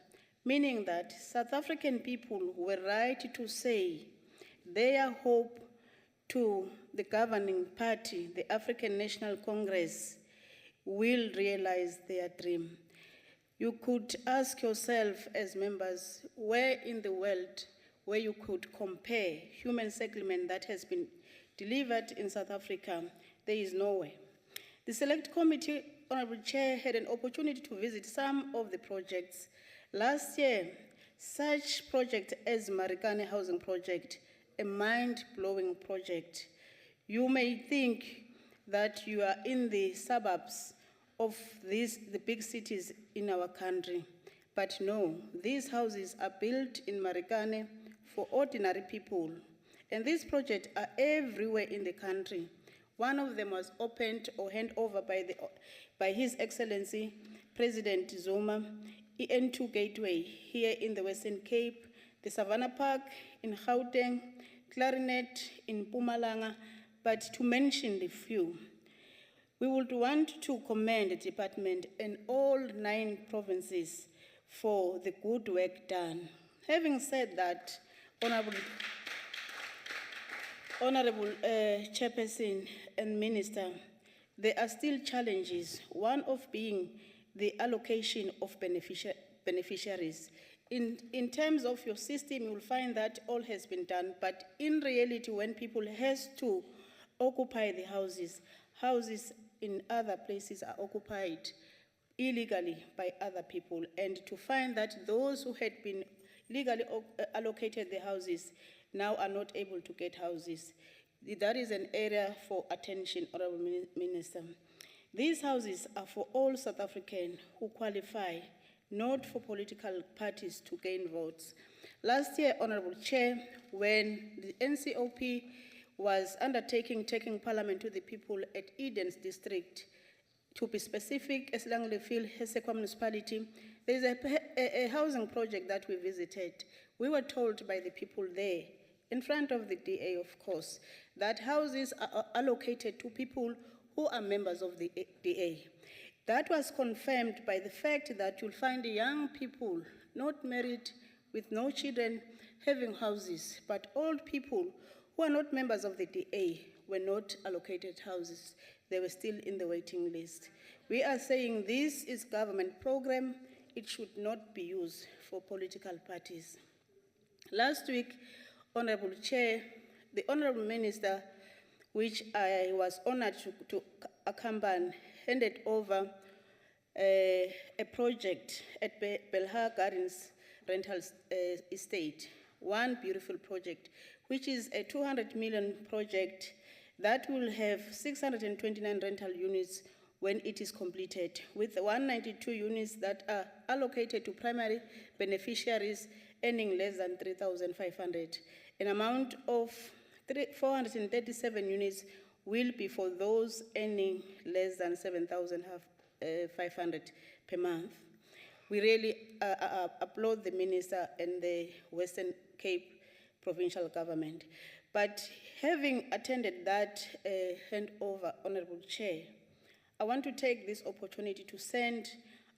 meaning that South African people were right to say their hope to the governing party, the African National Congress, will realize their dream. You could ask yourself as members, where in the world where you could compare human settlement that has been delivered in South Africa? There is nowhere. The Select Committee, Honorable Chair, had an opportunity to visit some of the projects. Last year, such project as Marikane Housing Project, a mind-blowing project. You may think that you are in the suburbs of the big cities in our country, but no, these houses are built in Marikane for ordinary people. And these projects are everywhere in the country. One of them was opened or handed over by His Excellency, President Zuma, EN2 Gateway here in the Western Cape, the Savannah Park in Gauteng, Clarinet in Mpumalanga, but to mention the few. We would want to commend the department and all 9 provinces for the good work done. Having said that, Honorable Chairperson and Minister, there are still challenges, one of being the allocation of beneficiaries. in terms of your system, you will find that all has been done. But in reality, when people has to occupy the houses, houses in other places are occupied illegally by other people. And to find that those who had been legally allocated the houses now are not able to get houses. That is an area for attention, Honorable Minister. These houses are for all South Africans who qualify, not for political parties to gain votes. Last year, Honorable Chair, when the NCOP was undertaking taking Parliament to the people at Eden's district, to be specific, as Langleyfield, Hesekwa municipality, there is a housing project that we visited. We were told by the people there, in front of the DA, of course, that houses are allocated to people who are members of the DA. That was confirmed by the fact that you'll find young people not married with no children having houses, but old people who are not members of the DA were not allocated houses. They were still in the waiting list. We are saying this is government program. It should not be used for political parties. Last week, Honorable Chair, the Honorable Minister, which I was honored to accompany, handed over a project at Belhar Gardens Rental Estate, one beautiful project, which is a 200 million project that will have 629 rental units when it is completed, with 192 units that are allocated to primary beneficiaries earning less than 3,500. An amount of 437 units will be for those earning less than 7,500 per month. We really applaud the Minister and the Western Cape Provincial Government. But having attended that handover, Honorable Chair, I want to take this opportunity to send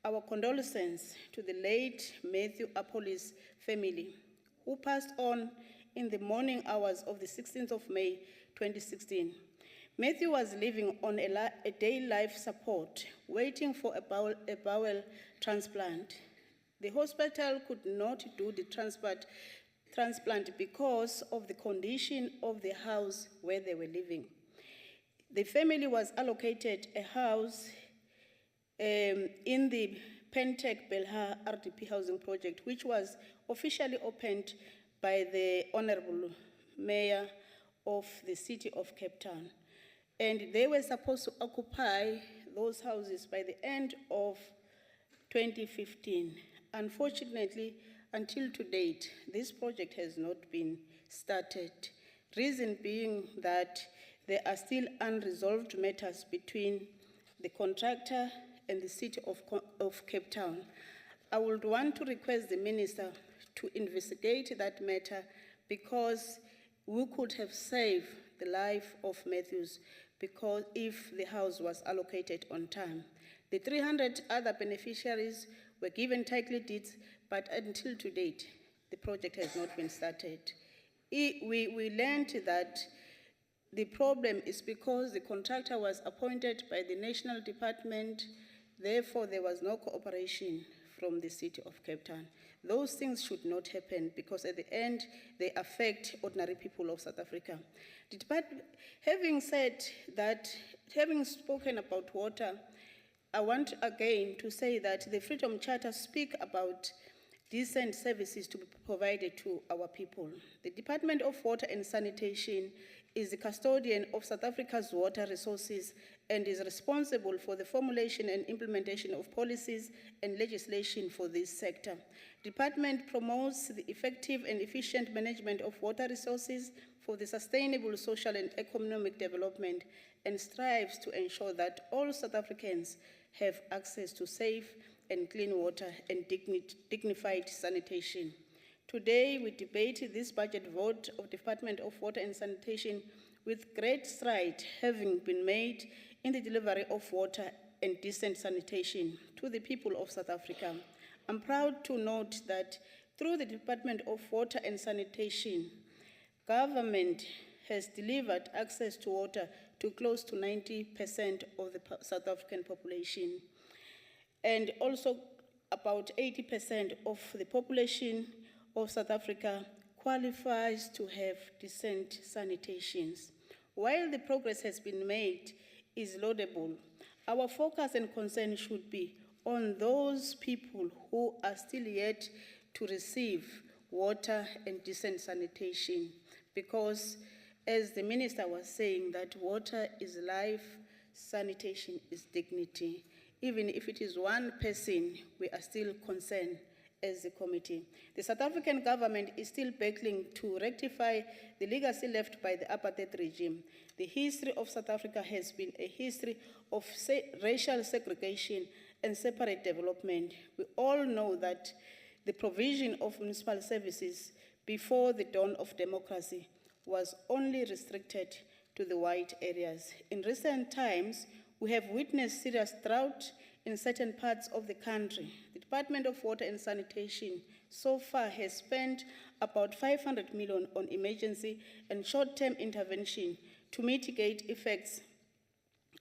our condolences to the late Matthew Apolli's family, who passed on in the morning hours of the 16th of May, 2016. Matthew was living on a day life support, waiting for a bowel transplant. The hospital could not do the transplant because of the condition of the house where they were living. The family was allocated a house in the Pentec Belhar RDP housing project, which was officially opened by the Honorable Mayor of the city of Cape Town. And they were supposed to occupy those houses by the end of 2015. Unfortunately, until to date, this project has not been started. Reason being that there are still unresolved matters between the contractor and the city of Cape Town. I would want to request the Minister to investigate that matter, because we could have saved the life of Matthews because if the house was allocated on time. The 300 other beneficiaries were given title deeds, but until to date, the project has not been started. We learned that the problem is because the contractor was appointed by the National Department, therefore there was no cooperation from the city of Cape Town. Those things should not happen because at the end, they affect ordinary people of South Africa. Having said that, having spoken about water, I want again to say that the Freedom Charter speaks about decent services to be provided to our people. The Department of Water and Sanitation is the custodian of South Africa's water resources and is responsible for the formulation and implementation of policies and legislation for this sector. The department promotes the effective and efficient management of water resources for the sustainable social and economic development and strives to ensure that all South Africans have access to safe and clean water and dignified sanitation. Today, we debate this budget vote of Department of Water and Sanitation with great stride having been made in the delivery of water and decent sanitation to the people of South Africa. I'm proud to note that through the Department of Water and Sanitation, government has delivered access to water to close to 90% of the South African population. And also about 80% of the population of South Africa qualifies to have decent sanitations. While the progress has been made is laudable, our focus and concern should be on those people who are still yet to receive water and decent sanitation, because as the minister was saying, that water is life, sanitation is dignity. Even if it is one person, we are still concerned as a committee. The South African government is still battling to rectify the legacy left by the apartheid regime. The history of South Africa has been a history of racial segregation and separate development. We all know that the provision of municipal services before the dawn of democracy was only restricted to the white areas. In recent times, we have witnessed serious drought in certain parts of the country. The Department of Water and Sanitation so far has spent about 500 million on emergency and short-term intervention to mitigate effects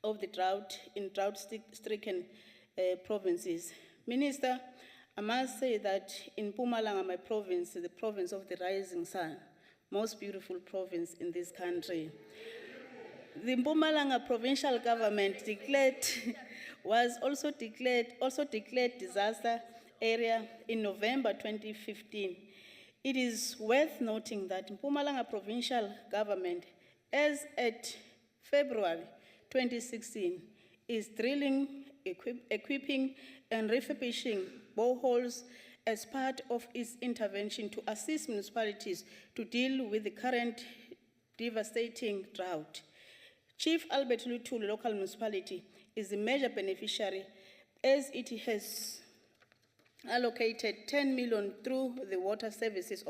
of the drought in drought-stricken provinces. Minister, I must say that in Mpumalanga, my province, the province of the rising sun, most beautiful province in this country, the Mpumalanga provincial government also declared disaster area in November 2015. It is worth noting that Mpumalanga provincial government, as at February 2016, is drilling, equipping, and refurbishing boreholes as part of its intervention to assist municipalities to deal with the current devastating drought. Chief Albert Lutul local municipality is the major beneficiary, as it has allocated 10 million through the water services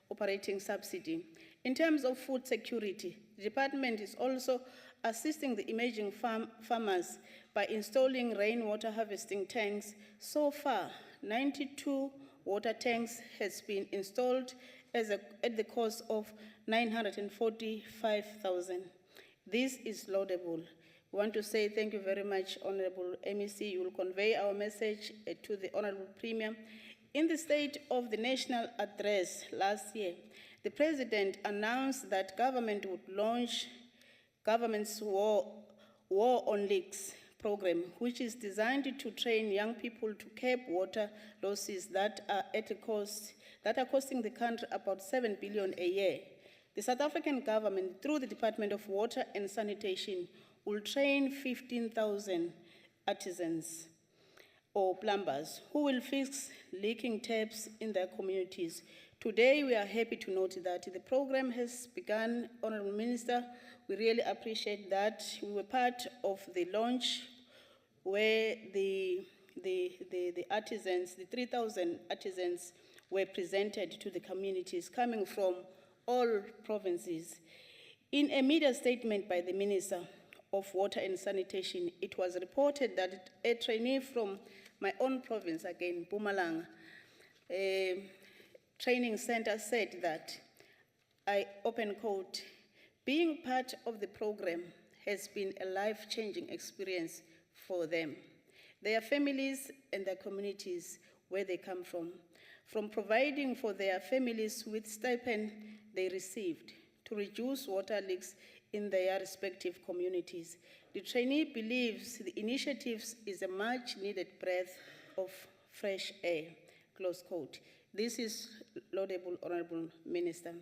operating subsidy. In terms of food security, the department is also assisting the emerging farmers by installing rainwater harvesting tanks. So far, 92 water tanks has been installed at the cost of 945,000. This is laudable. We want to say thank you very much, Honorable MEC. You will convey our message to the Honorable Premier. In the State of the National Address last year, the President announced that government would launch government's War on Leaks program, which is designed to train young people to curb water losses that are costing the country about 7 billion a year. The South African government, through the Department of Water and Sanitation, will train 15,000 artisans or plumbers who will fix leaking taps in their communities. Today, we are happy to note that the program has begun. Honorable Minister, we really appreciate that. We were part of the launch where the artisans, the 3,000 artisans were presented to the communities coming from all provinces. In a media statement by the Minister of Water and Sanitation, it was reported that a trainee from my own province, again, Mpumalanga, training center said that, I open quote, being part of the program has been a life-changing experience for them, their families and their communities where they come from providing for their families with stipend they received to reduce water leaks in their respective communities. The trainee believes the initiatives is a much-needed breath of fresh air, close quote. This is laudable, Honorable Minister.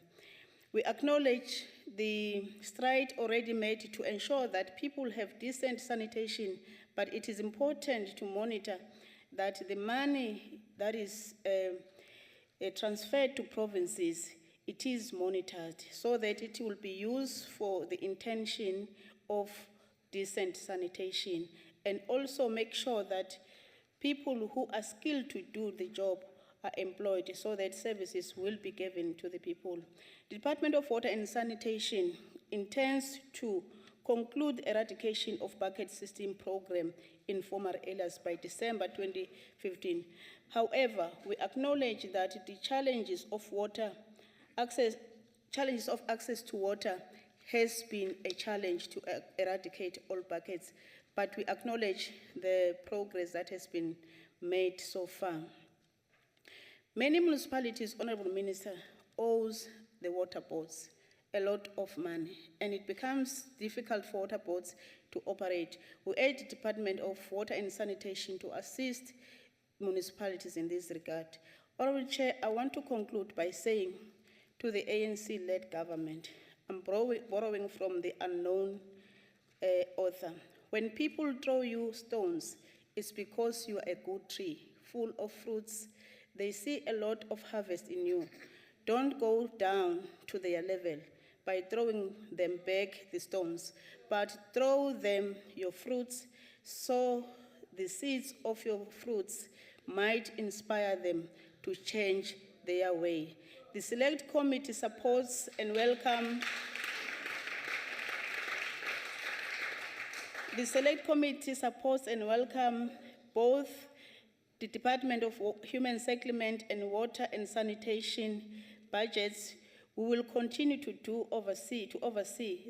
We acknowledge the stride already made to ensure that people have decent sanitation, but it is important to monitor that the money that is transferred to provinces, it is monitored so that it will be used for the intention of decent sanitation, and also make sure that people who are skilled to do the job are employed so that services will be given to the people. The Department of Water and Sanitation intends to conclude eradication of bucket system program in former areas by December 2015. However, we acknowledge that the challenges of access to water has been a challenge to eradicate all buckets, but we acknowledge the progress that has been made so far. Many municipalities, Honorable Minister, owes the water boards a lot of money, and it becomes difficult for water boards to operate. We urge the Department of Water and Sanitation to assist municipalities in this regard. Honorable Chair, I want to conclude by saying to the ANC-led government, I'm borrowing from the unknown author, when people throw you stones, it's because you are a good tree, full of fruits. They see a lot of harvest in you. Don't go down to their level by throwing them back the stones, but throw them your fruits so the seeds of your fruits might inspire them to change their way. The Select Committee supports and welcomes both the Department of Human Settlement and Water and Sanitation budgets. We will continue to oversee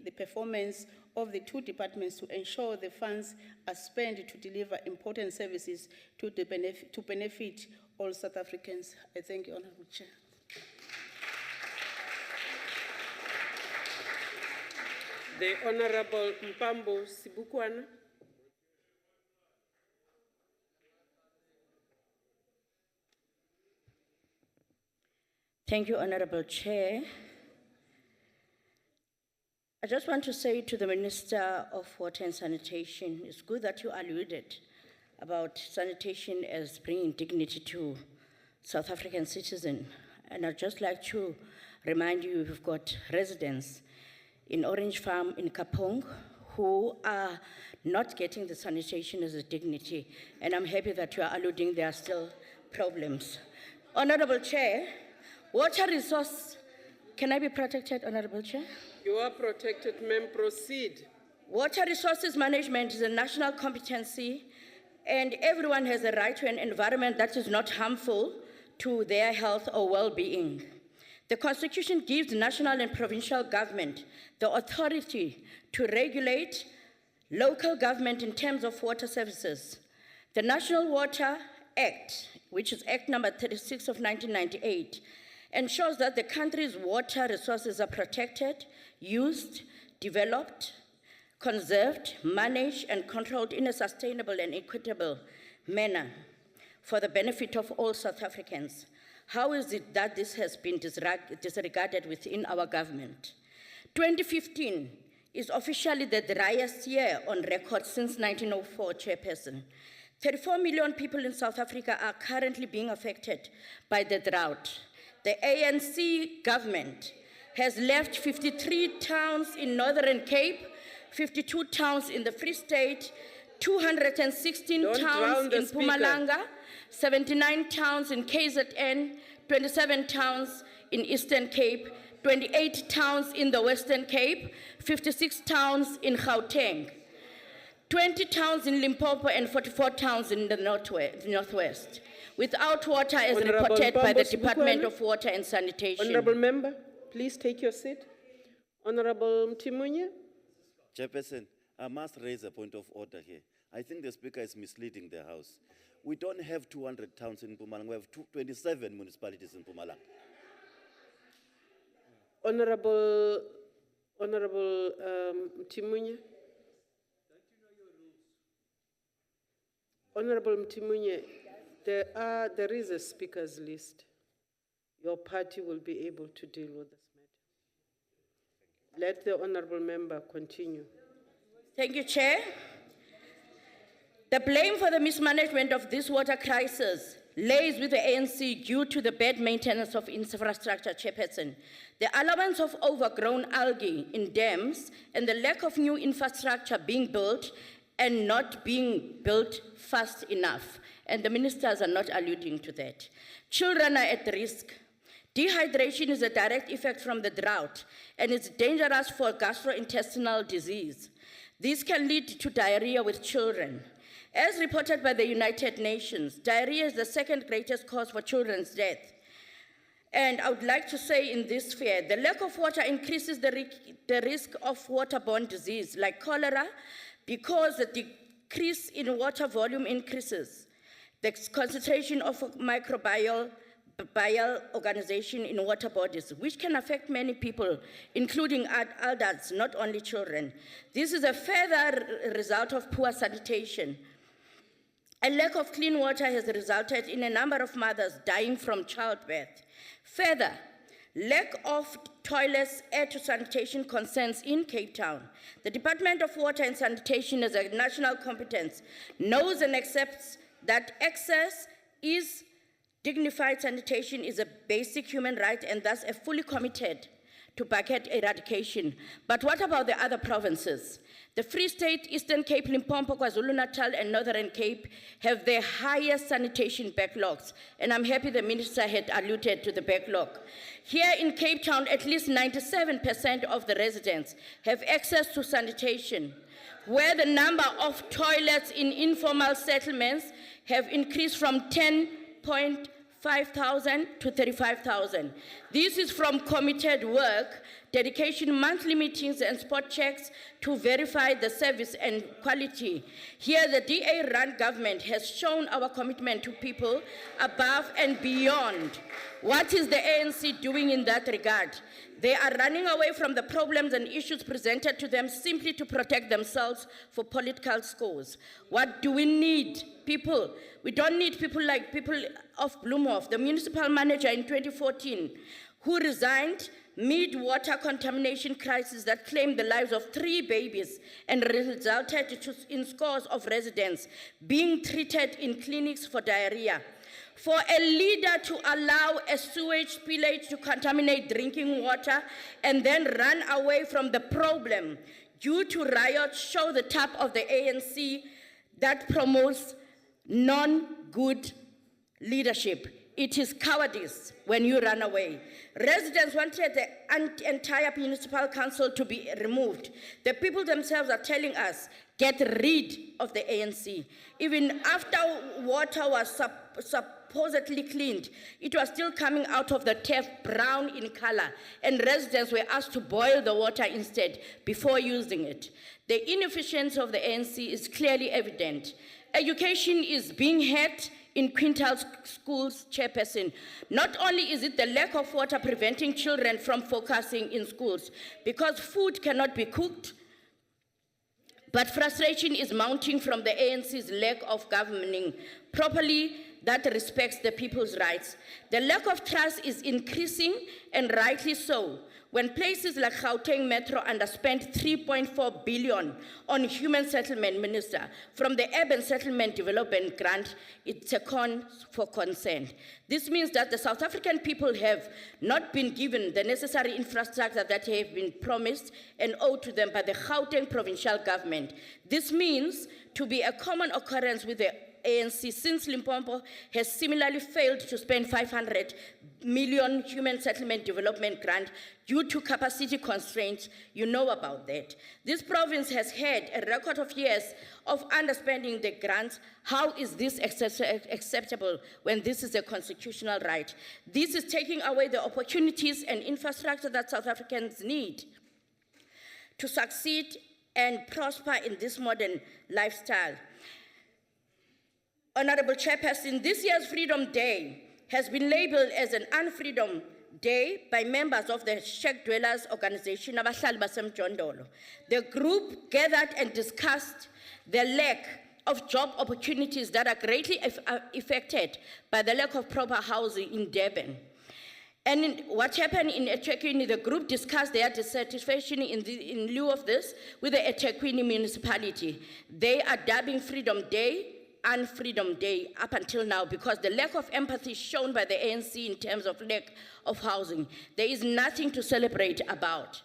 the performance of the two departments to ensure the funds are spent to deliver important services to benefit all South Africans. I thank you, Honorable Chair. The Honorable Mpambo Sibukwana. Thank you, Honorable Chair. I just want to say to the Minister of Water and Sanitation, it's good that you alluded about sanitation as bringing dignity to South African citizens. And I'd just like to remind you, we've got residents in Orange Farm in Kapong who are not getting the sanitation as a dignity. And I'm happy that you are alluding there are still problems. Honorable Chair, water resource, can I be protected, Honorable Chair? You are protected, ma'am, proceed. Water resources management is a national competency, and everyone has a right to an environment that is not harmful to their health or well-being. The Constitution gives national and provincial government the authority to regulate local government in terms of water services. The National Water Act, which is Act number 36 of 1998, ensures that the country's water resources are protected, used, developed, conserved, managed, and controlled in a sustainable and equitable manner for the benefit of all South Africans. How is it that this has been disregarded within our government? 2015 is officially the driest year on record since 1904, Chairperson. 34 million people in South Africa are currently being affected by the drought. The ANC government has left 53 towns in Northern Cape, 52 towns in the Free State, 216 towns in Mpumalanga, 79 towns in KZN, 27 towns in Eastern Cape, 28 towns in the Western Cape, 56 towns in Gauteng, 20 towns in Limpopo, and 44 towns in the Northwest. Without water as reported by the Department of Water and Sanitation. Honorable Member, please take your seat. Honorable Mtimunye. Chairperson, I must raise a point of order here. I think the Speaker is misleading the House. We don't have 200 towns in Mpumalanga. We have 27 municipalities in Mpumalanga. Honorable Mtimunye. Honorable Mtimunye, there is a speaker's list. Your party will be able to deal with this matter. Let the honorable member continue. Thank you, Chair. The blame for the mismanagement of this water crisis lays with the ANC due to the bad maintenance of infrastructure, Chairperson. The allowance of overgrown algae in dams and the lack of new infrastructure being built and not being built fast enough. And the ministers are not alluding to that. Children are at risk. Dehydration is a direct effect from the drought, and it's dangerous for gastrointestinal disease. This can lead to diarrhea with children. As reported by the United Nations, diarrhea is the second greatest cause for children's death. And I would like to say in this sphere, the lack of water increases the risk of waterborne disease like cholera because the decrease in water volume increases. the concentration of microbial organization in water bodies, which can affect many people, including adults, not only children. This is a further result of poor sanitation. A lack of clean water has resulted in a number of mothers dying from childbirth. Further, lack of toilets add to sanitation concerns in Cape Town. The Department of Water and Sanitation, as a national competence, knows and accepts that access is dignified sanitation is a basic human right and thus a fully committed to bucket eradication. But what about the other provinces? The Free State, Eastern Cape, Limpopo, KwaZulu-Natal, and Northern Cape have the highest sanitation backlogs, and I'm happy the minister had alluded to the backlog. Here in Cape Town, at least 97% of the residents have access to sanitation, where the number of toilets in informal settlements have increased from 10,500 to 35,000. This is from committed work, dedication, monthly meetings, and spot checks to verify the service and quality. Here, the DA-run government has shown our commitment to people above and beyond. What is the ANC doing in that regard? They are running away from the problems and issues presented to them simply to protect themselves for political scores. What do we need? People. We don't need people like people of Bloemhof, the municipal manager in 2014, who resigned mid water contamination crisis that claimed the lives of 3 babies and resulted in scores of residents being treated in clinics for diarrhea. For a leader to allow a sewage spillage to contaminate drinking water and then run away from the problem due to riots show the type of the ANC that promotes non-good leadership. It is cowardice when you run away. Residents wanted the entire municipal council to be removed. The people themselves are telling us, get rid of the ANC. Even after water was supposedly cleaned, it was still coming out of the tap brown in color, and residents were asked to boil the water instead before using it. The inefficiency of the ANC is clearly evident. Education is being had in quintal schools, Chairperson. Not only is it the lack of water preventing children from focusing in schools, because food cannot be cooked, but frustration is mounting from the ANC's lack of governing properly that respects the people's rights. The lack of trust is increasing, and rightly so, when places like Gauteng Metro underspent 3.4 billion on human settlement, Minister, from the Urban Settlement Development Grant, it's a cause for concern. This means that the South African people have not been given the necessary infrastructure that have been promised and owed to them by the Gauteng Provincial government. This means to be a common occurrence with the ANC, since Limpopo has similarly failed to spend 500 million human settlement development grant due to capacity constraints. You know about that. This province has had a record of years of underspending the grants. How is this acceptable when this is a constitutional right? This is taking away the opportunities and infrastructure that South Africans need to succeed and prosper in this modern lifestyle. Honorable Chairperson, this year's Freedom Day has been labeled as an unfreedom day by members of the Shack Dwellers organization, Abahlali baseMjondolo. The group gathered and discussed the lack of job opportunities that are greatly affected by the lack of proper housing in Durban. And what happened in eThekwini, the group discussed their dissatisfaction in lieu of this with the eThekwini municipality. They are dubbing Freedom Day Unfreedom Day up until now because the lack of empathy shown by the ANC in terms of lack of housing. There is nothing to celebrate about.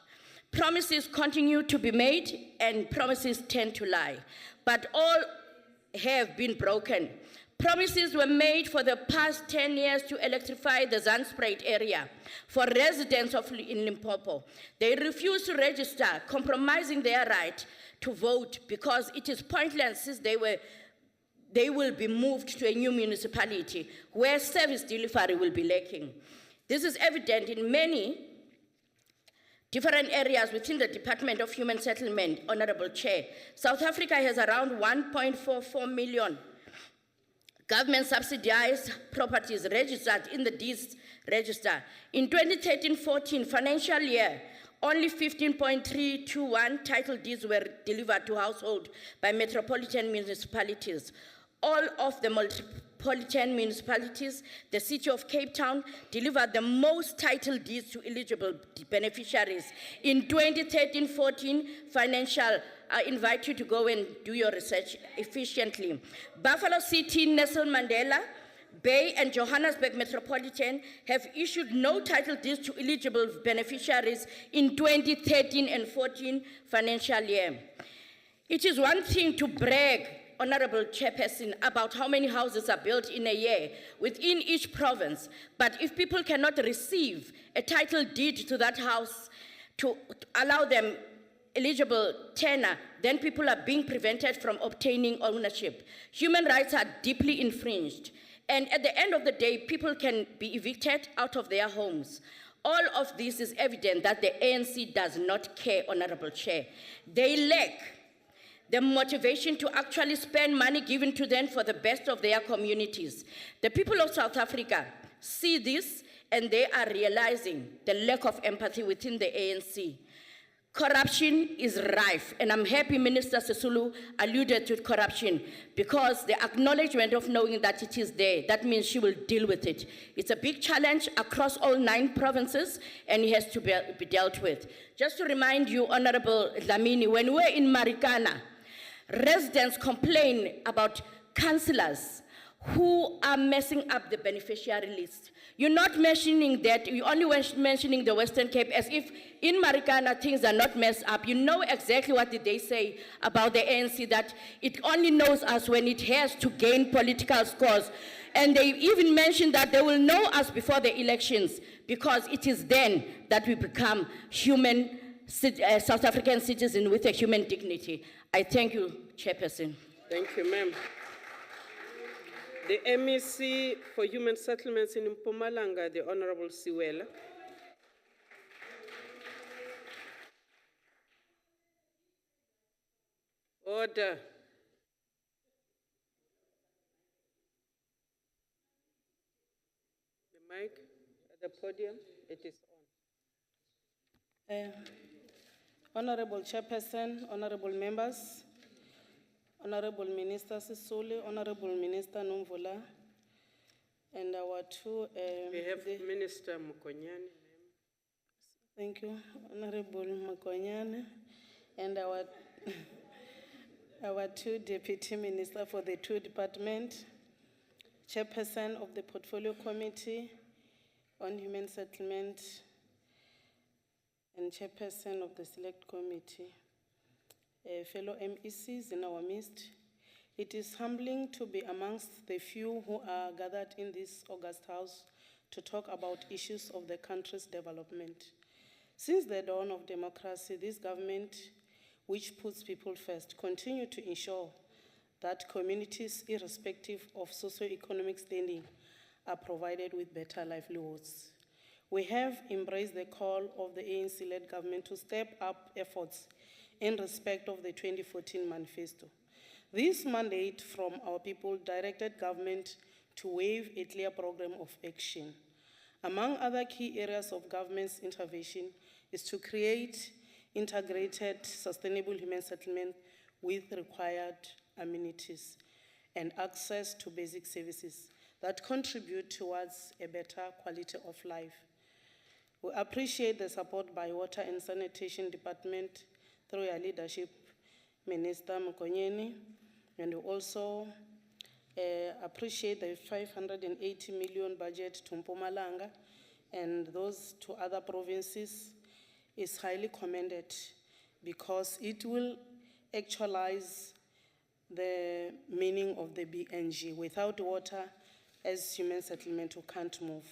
Promises continue to be made and promises tend to lie, but all have been broken. Promises were made for the past 10 years to electrify the Zandspruit area for residents in Limpopo. They refuse to register, compromising their right to vote because it is pointless since they will be moved to a new municipality where service delivery will be lacking. This is evident in many different areas within the Department of Human Settlement, Honorable Chair. South Africa has around 1.44 million government subsidized properties registered in the deeds register. In 2013-14 financial year, only 15.321 title deeds were delivered to households by metropolitan municipalities. All of the metropolitan municipalities, the city of Cape Town, delivered the most title deeds to eligible beneficiaries. In 2013-14 financial, I invite you to go and do your research efficiently. Buffalo City, Nelson Mandela Bay and Johannesburg Metropolitan have issued no title deeds to eligible beneficiaries in 2013 and 14 financial year. It is one thing to brag, Honorable Chairperson, about how many houses are built in a year within each province, but if people cannot receive a title deed to that house to allow them eligible tenure, then people are being prevented from obtaining ownership. Human rights are deeply infringed. And at the end of the day, people can be evicted out of their homes. All of this is evident that the ANC does not care, Honorable Chair. They lack the motivation to actually spend money given to them for the best of their communities. The people of South Africa see this and they are realizing the lack of empathy within the ANC. Corruption is rife, and I'm happy Minister Sisulu alluded to corruption because the acknowledgement of knowing that it is there, that means she will deal with it. It's a big challenge across all 9 provinces, and it has to be dealt with. Just to remind you, Honorable Dlamini, when we're in Marikana, residents complain about councillors who are messing up the beneficiary list. You're not mentioning that, you're only mentioning the Western Cape as if in Marikana things are not messed up. You know exactly what did they say about the ANC, that it only knows us when it has to gain political scores. And they even mentioned that they will know us before the elections because it is then that we become human South African citizens with a human dignity. I thank you, Chairperson. Thank you, ma'am. The MEC for Human Settlements in Mpumalanga, the Honorable Siwela. Order. The mic at the podium, it is on. Honorable Chairperson, honorable members, Honorable Minister Sisulu, Honorable Minister Nomvula, and our two... we have Minister Mukonyane. Thank you, Honorable Mukonyane, and our, our two Deputy Minister for the 2 departments, Chairperson of the Portfolio Committee on Human Settlement, and Chairperson of the Select Committee. Fellow MECs in our midst, it is humbling to be amongst the few who are gathered in this august house to talk about issues of the country's development. Since the dawn of democracy, this government, which puts people first, continue to ensure that communities, irrespective of socio-economic standing, are provided with better livelihoods. We have embraced the call of the ANC-led government to step up efforts in respect of the 2014 manifesto. This mandate from our people directed government to wave a clear program of action. Among other key areas of government's intervention is to create integrated, sustainable human settlement with required amenities and access to basic services that contribute towards a better quality of life. We appreciate the support by Water and Sanitation Department through your leadership, Minister Mukonyane, and we also appreciate the 580 million budget to Mpumalanga and those 2 other provinces is highly commended because it will actualize the meaning of the BNG. Without water, as human settlement, we can't move.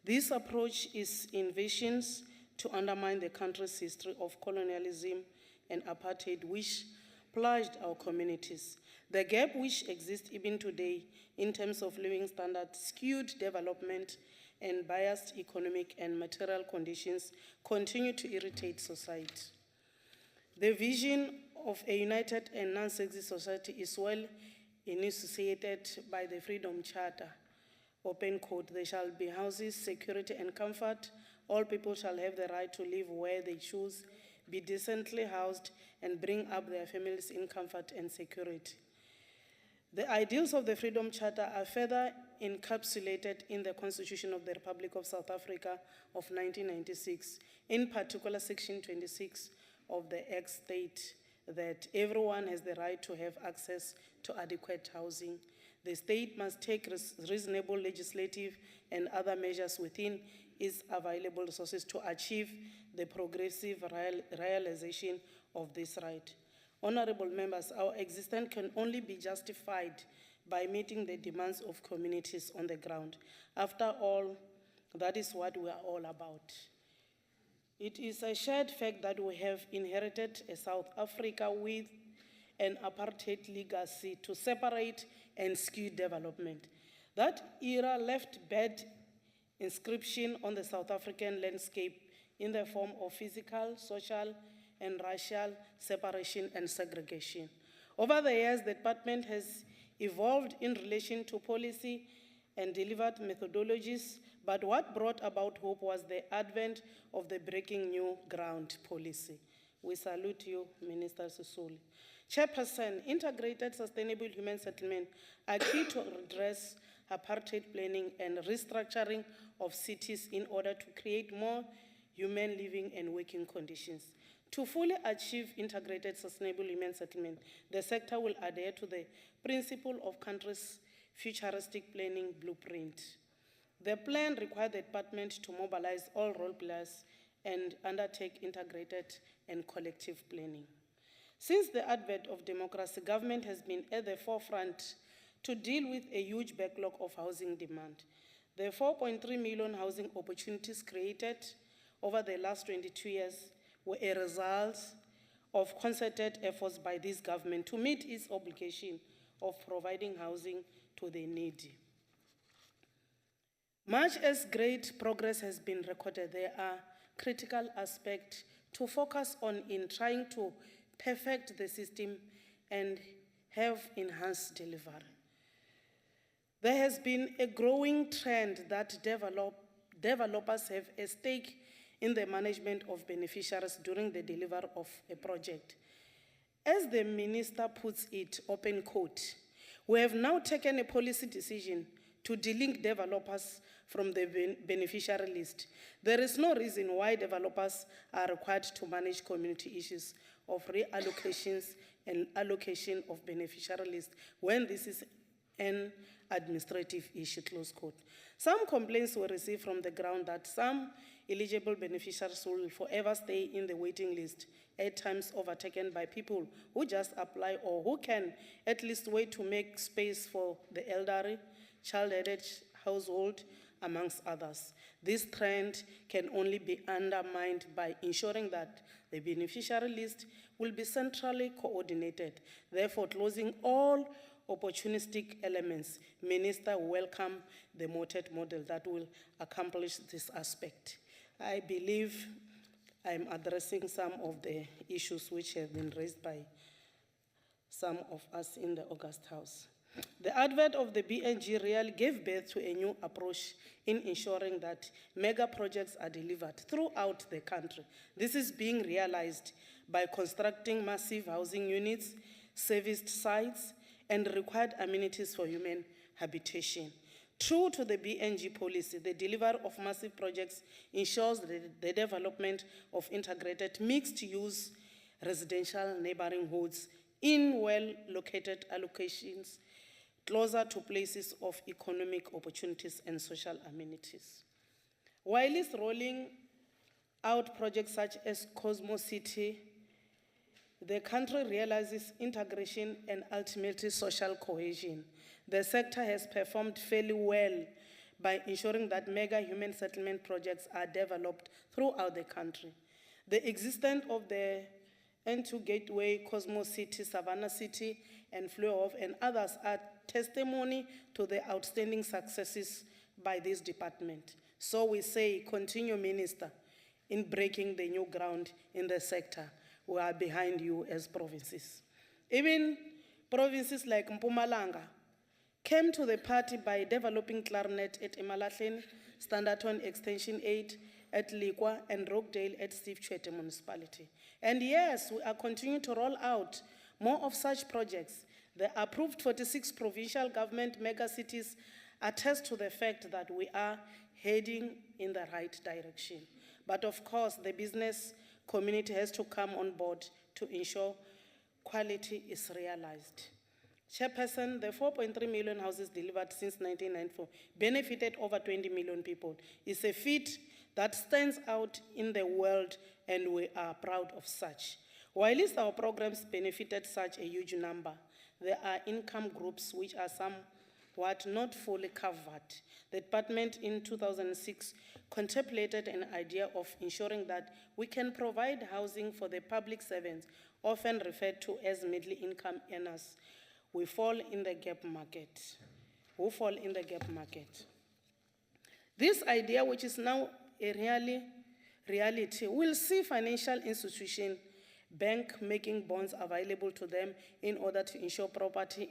This approach is envisions to undermine the country's history of colonialism and apartheid, which plunged our communities. The gap which exists even today in terms of living standards, skewed development, and biased economic and material conditions continue to irritate society. The vision of a united and non-sexist society is well initiated by the Freedom Charter. Open quote, there shall be houses, security and comfort. All people shall have the right to live where they choose, be decently housed, and bring up their families in comfort and security. The ideals of the Freedom Charter are further encapsulated in the Constitution of the Republic of South Africa of 1996. In particular, Section 26 of the Act states that everyone has the right to have access to adequate housing. The state must take reasonable legislative and other measures within its available resources to achieve the progressive realization of this right. Honorable members, our existence can only be justified by meeting the demands of communities on the ground. After all, that is what we are all about. It is a shared fact that we have inherited a South Africa with an apartheid legacy to separate and skew development. That era left bad inscription on the South African landscape in the form of physical, social, and racial separation and segregation. Over the years, the department has evolved in relation to policy and delivered methodologies, but what brought about hope was the advent of the Breaking New Ground policy. We salute you, Minister Sisulu. Chairperson, integrated sustainable human settlement are key to address apartheid planning and restructuring of cities in order to create more human living and working conditions. To fully achieve integrated sustainable human settlement, the sector will adhere to the principle of country's futuristic planning blueprint. The plan requires the department to mobilize all role players and undertake integrated and collective planning. Since the advent of democracy, government has been at the forefront to deal with a huge backlog of housing demand. The 4.3 million housing opportunities created over the last 22 years were a result of concerted efforts by this government to meet its obligation of providing housing to the needy. Much as great progress has been recorded, there are critical aspects to focus on in trying to perfect the system and have enhanced delivery. There has been a growing trend that developers have a stake in the management of beneficiaries during the delivery of a project. As the minister puts it, open quote, we have now taken a policy decision to delink developers from the beneficiary list. There is no reason why developers are required to manage community issues of reallocations and allocation of beneficiary list when this is an administrative issue, close quote. Some complaints were received from the ground that some eligible beneficiaries will forever stay in the waiting list, at times overtaken by people who just apply or who can at least wait to make space for the elderly, child-headed household, amongst others. This trend can only be undermined by ensuring that the beneficiary list will be centrally coordinated, therefore closing all opportunistic elements. Minister welcome the mooted model that will accomplish this aspect. I believe I'm addressing some of the issues which have been raised by some of us in the August House. The advent of the BNG really gave birth to a new approach in ensuring that mega projects are delivered throughout the country. This is being realized by constructing massive housing units, serviced sites, and required amenities for human habitation. True to the BNG policy, the delivery of massive projects ensures the development of integrated mixed-use residential neighborhoods in well-located allocations closer to places of economic opportunities and social amenities. While it's rolling out projects such as Cosmo City, the country realizes integration and ultimately social cohesion. The sector has performed fairly well by ensuring that mega human settlement projects are developed throughout the country. The existence of the N2 Gateway, Cosmo City, Savannah City, and Fleurhof and others are testimony to the outstanding successes by this department. So we say, continue, Minister, in breaking the new ground in the sector. We are behind you as provinces. Even provinces like Mpumalanga came to the party by developing Clarinet at Emalahleni, Standerton Extension 8 at Likwa, and Rockdale at Steve Tshwete Municipality. And yes, we are continuing to roll out more of such projects. The approved 46 provincial government megacities attest to the fact that we are heading in the right direction. But of course, the business community has to come on board to ensure quality is realized. Chairperson, the 4.3 million houses delivered since 1994 benefited over 20 million people. It's a feat that stands out in the world, and we are proud of such. While our programs benefited such a huge number, there are income groups which are somewhat not fully covered. The department in 2006 contemplated an idea of ensuring that we can provide housing for the public servants, often referred to as middle income earners. We fall in the gap market. Who fall in the gap market? This idea, which is now a reality, will see financial institutions, bank making bonds available to them in order to ensure property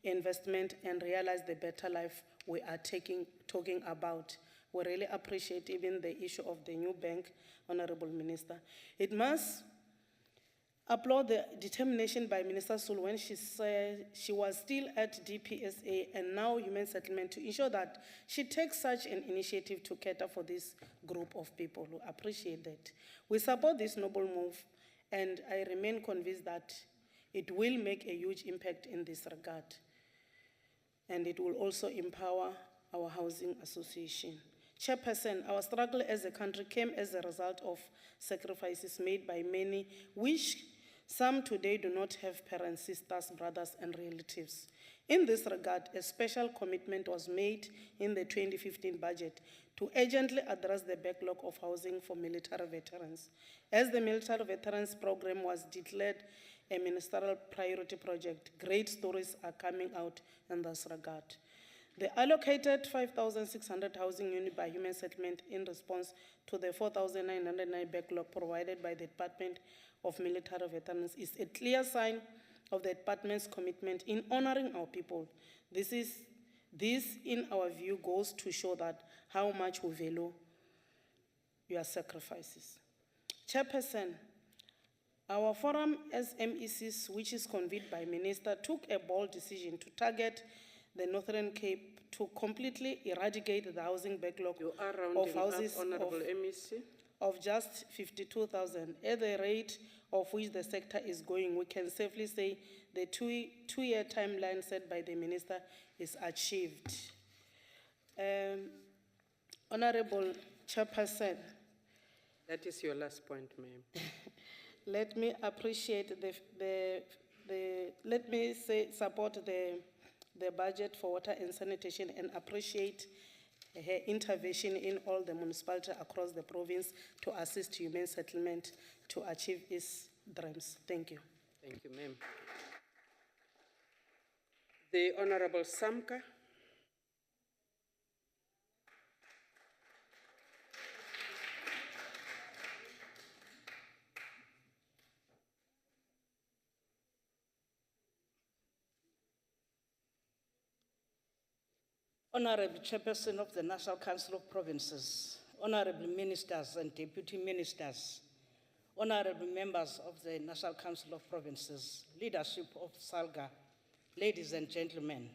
investment and realize the better life we are talking about. We really appreciate even the issue of the new bank, Honorable Minister. It must applaud the determination by Minister Sulu when she said she was still at DPSA and now Human Settlement to ensure that she takes such an initiative to cater for this group of people. We appreciate that. We support this noble move, and I remain convinced that it will make a huge impact in this regard. And it will also empower our housing association. Chairperson, our struggle as a country came as a result of sacrifices made by many, which some today do not have parents, sisters, brothers, and relatives. In this regard, a special commitment was made in the 2015 budget to urgently address the backlog of housing for military veterans. As the military veterans program was declared a ministerial priority project, great stories are coming out in this regard. The allocated 5,600 housing units by Human Settlement in response to the 4,909 backlog provided by the Department of Military Veterans is a clear sign of the department's commitment in honoring our people. This, in our view, goes to show that how much we value your sacrifices. Chairperson, our forum as MECs, which is convened by Minister, took a bold decision to target the Northern Cape to completely eradicate the housing backlog of houses of just 52,000. At the rate of which the sector is going, we can safely say the two-year timeline set by the Minister is achieved. Honorable Chairperson. That is your last point, ma'am. Let me appreciate support the budget for water and sanitation and appreciate her intervention in all the municipalities across the province to assist Human Settlement to achieve its dreams. Thank you. Thank you, ma'am. The Honorable Samka. Honorable Chairperson of the National Council of Provinces, Honorable Ministers and Deputy Ministers, Honorable Members of the National Council of Provinces, leadership of SALGA, ladies and gentlemen.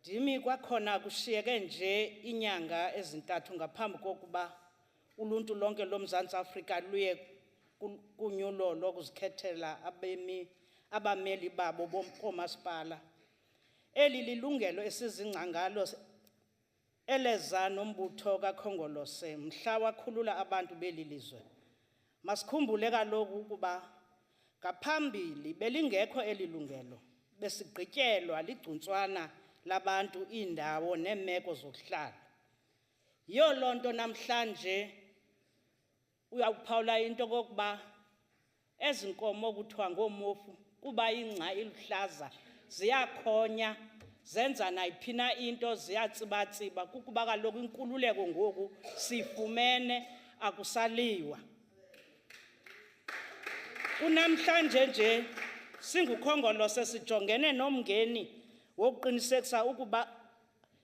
Dimi kwakhona kushiyeke nje inyanga ezintathu ngaphambi kokuba uluntu lonke loMzantsi Afrika luye kunyulo lokuzikhethela abameli babo bomasipala. Eli lilungelo esizingca ngalo eleza nombutho kaKhongolose mhla wakhulula abantu beli lizwe. Masikhumbule kaloku ukuba ngaphambili belingekho eli lungelo, besigqityelwa ligcuntswana labantu indawo neemeko zokuhlala. Yiyo loo nto namhlanje uyawuphawula into kokuba ezi nkomo kuthiwa ngoomofu kuba ingca iluhlaza ziyakhonya zenza nayiphi na into ziyatsibatsiba kukuba kaloku inkululeko ngoku sifumene akusaliwa. Kunamhlanje nje singukhongolose sijongene nomngeni wokuqinisekisa ukuba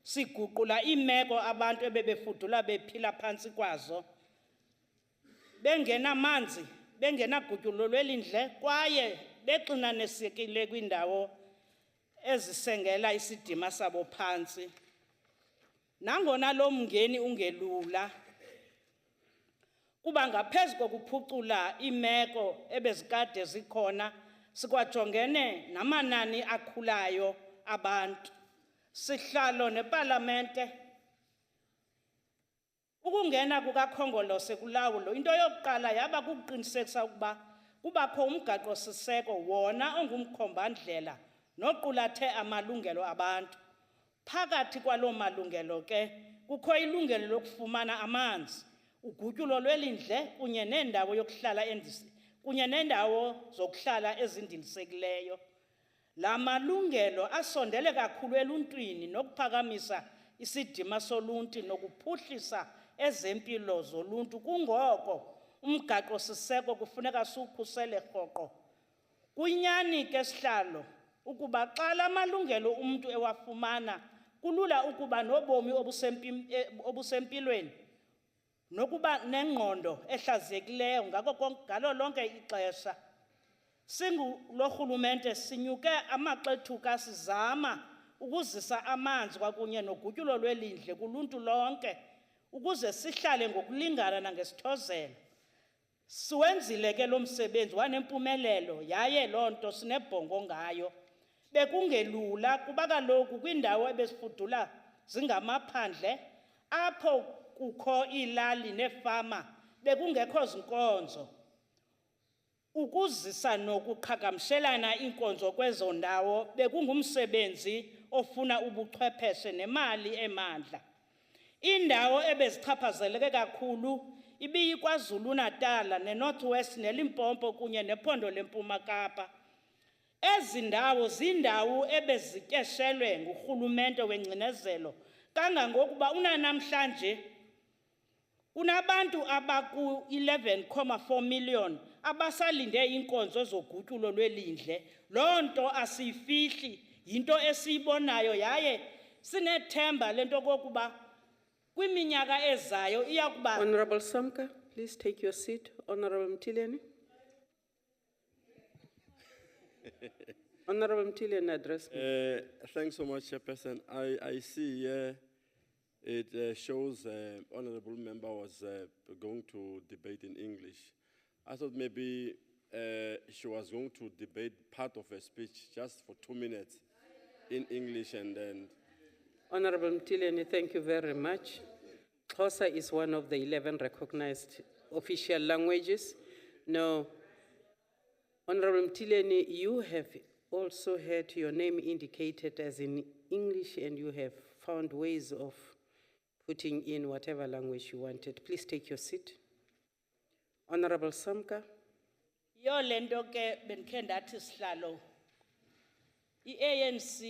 siguqula imeko abantu ebebefudula bephila phantsi kwazo bengenamanzi bengenagutyulo lwelindle kwaye bexinanesekile kwindawo ezisengela isidima sabo phantsi. Nangona lo mngeni ungelula kuba ngaphezu kokuphucula imeko ebezikade zikhona sikwajongene namanani akhulayo abantu. Sihlalo nepalamente ukungena kukakhongolose kulawulo into yokuqala yaba kukuqinisekisa ukuba kubakho umgaqo siseko wona ongumkhombandlela noqulathe amalungelo abantu. Phakathi kwaloo malungelo ke kukho ilungelo lokufumana amanzi, ugutyulo lwelindle kunye nendawo yokuhlala kunye nendawo zokuhlala ezindilisekileyo. La malungelo asondele kakhulu eluntwini nokuphakamisa isidima soluntu nokuphuhlisa ezempilo zoluntu. Kungoko umgaqo siseko kufuneka siwukhusele rhoqo. Kunyani ke sihlalo ukuba xa la malungelo umuntu ewafumana kulula ukuba nobomi obusempilweni nokuba nengqondo ehlaziyekileyo ngalo lonke ixesha. Singulorhulumente sinyuke amaxethuka sizama ukuzisa amanzi kwakunye nogutyulo lwelindle kuluntu lonke ukuze sihlale ngokulingana nangesithozelo. Siwenzile ke lo msebenzi wanempumelelo yaye loo nto sinebhongo ngayo. Bekungelula kuba kaloku kwindawo ebesifudula zingamaphandle apho kukho iilali neefama bekungekho zinkonzo. Ukuzisa nokuqhagamshelana iinkonzo kwezo ndawo bekungumsebenzi ofuna ubuchwepheshe nemali emandla. Indawo ebezichaphazeleke kakhulu ibiyiKwaZulu Natal neNorthwest neLimpopo kunye nephondo leMpuma Kapa. Ezi ndawo zindawo ebezityeshelwe ngurhulumente wengcinezelo kangangokuba unanamhlanje kunabantu abaku-11.4 million abasalinde iinkonzo zogutyulo lwelindle. Loo nto asiyifihli, yinto esiyibonayo yaye sinethemba lento kokuba kwiminyaka ezayo iyakuba. Honorable Samka, please take your seat. Honorable Mtileni. Honorable Mtileni, address me. Thanks so much, Chairperson. I see it shows honorable member was going to debate in English. I thought maybe she was going to debate part of her speech just for 2 minutes in English and then. Honorable Mtileni, thank you very much. Xhosa is one of the 11 recognized official languages. Now, Honorable Mtileni, you have also had your name indicated as in English and you have found ways of putting in whatever language you wanted. Please take your seat. Honorable Samka. Yo lento ke benkhe ndathi sihlalo. I-ANC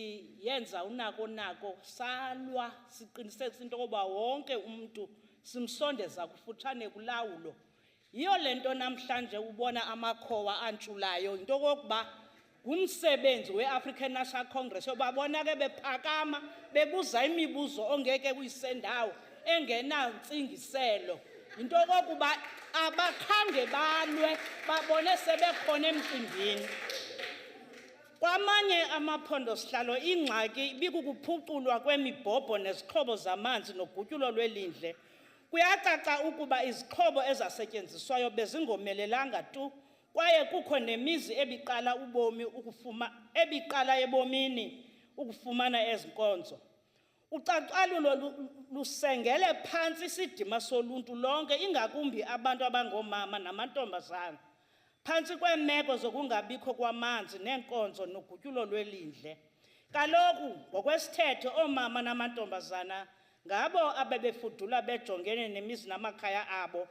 yenza unako salwa siqinisekisa into yokuba wonke umuntu simsondeza kufutshane kulawulo. Yiyo lento namhlanje ubona amakhowa antshulayo into yokuba ngumsebenzi we-African National Congress yobabona ke bephakama bebuza imibuzo ongeke kuyisendawo engenantsingiselo. Into yokuba abakhange balwe babone sebekhona emcimbini. Kwamanye amaphondo sihlalo ingxaki bikukuphuculwa kwemibhobho nezixhobo zamanzi nogutyulo lwelindle. Kuyacaca ukuba izixhobo ezasetyenziswayo bezingomelelanga tu kwaye kukho nemizi ebiqala ebomini ukufumana ezinkonzo. Ucacalulo lusengele phantsi isidima soluntu lonke ingakumbi abantu abangoomama namantombazana. Phantsi kweemeko zokungabikho kwamanzi neenkonzo nogutyulo lwelindle. Kaloku ngokwesithethe oomama namantombazana ngabo abebefudula bejongene nemizi namakhaya abo.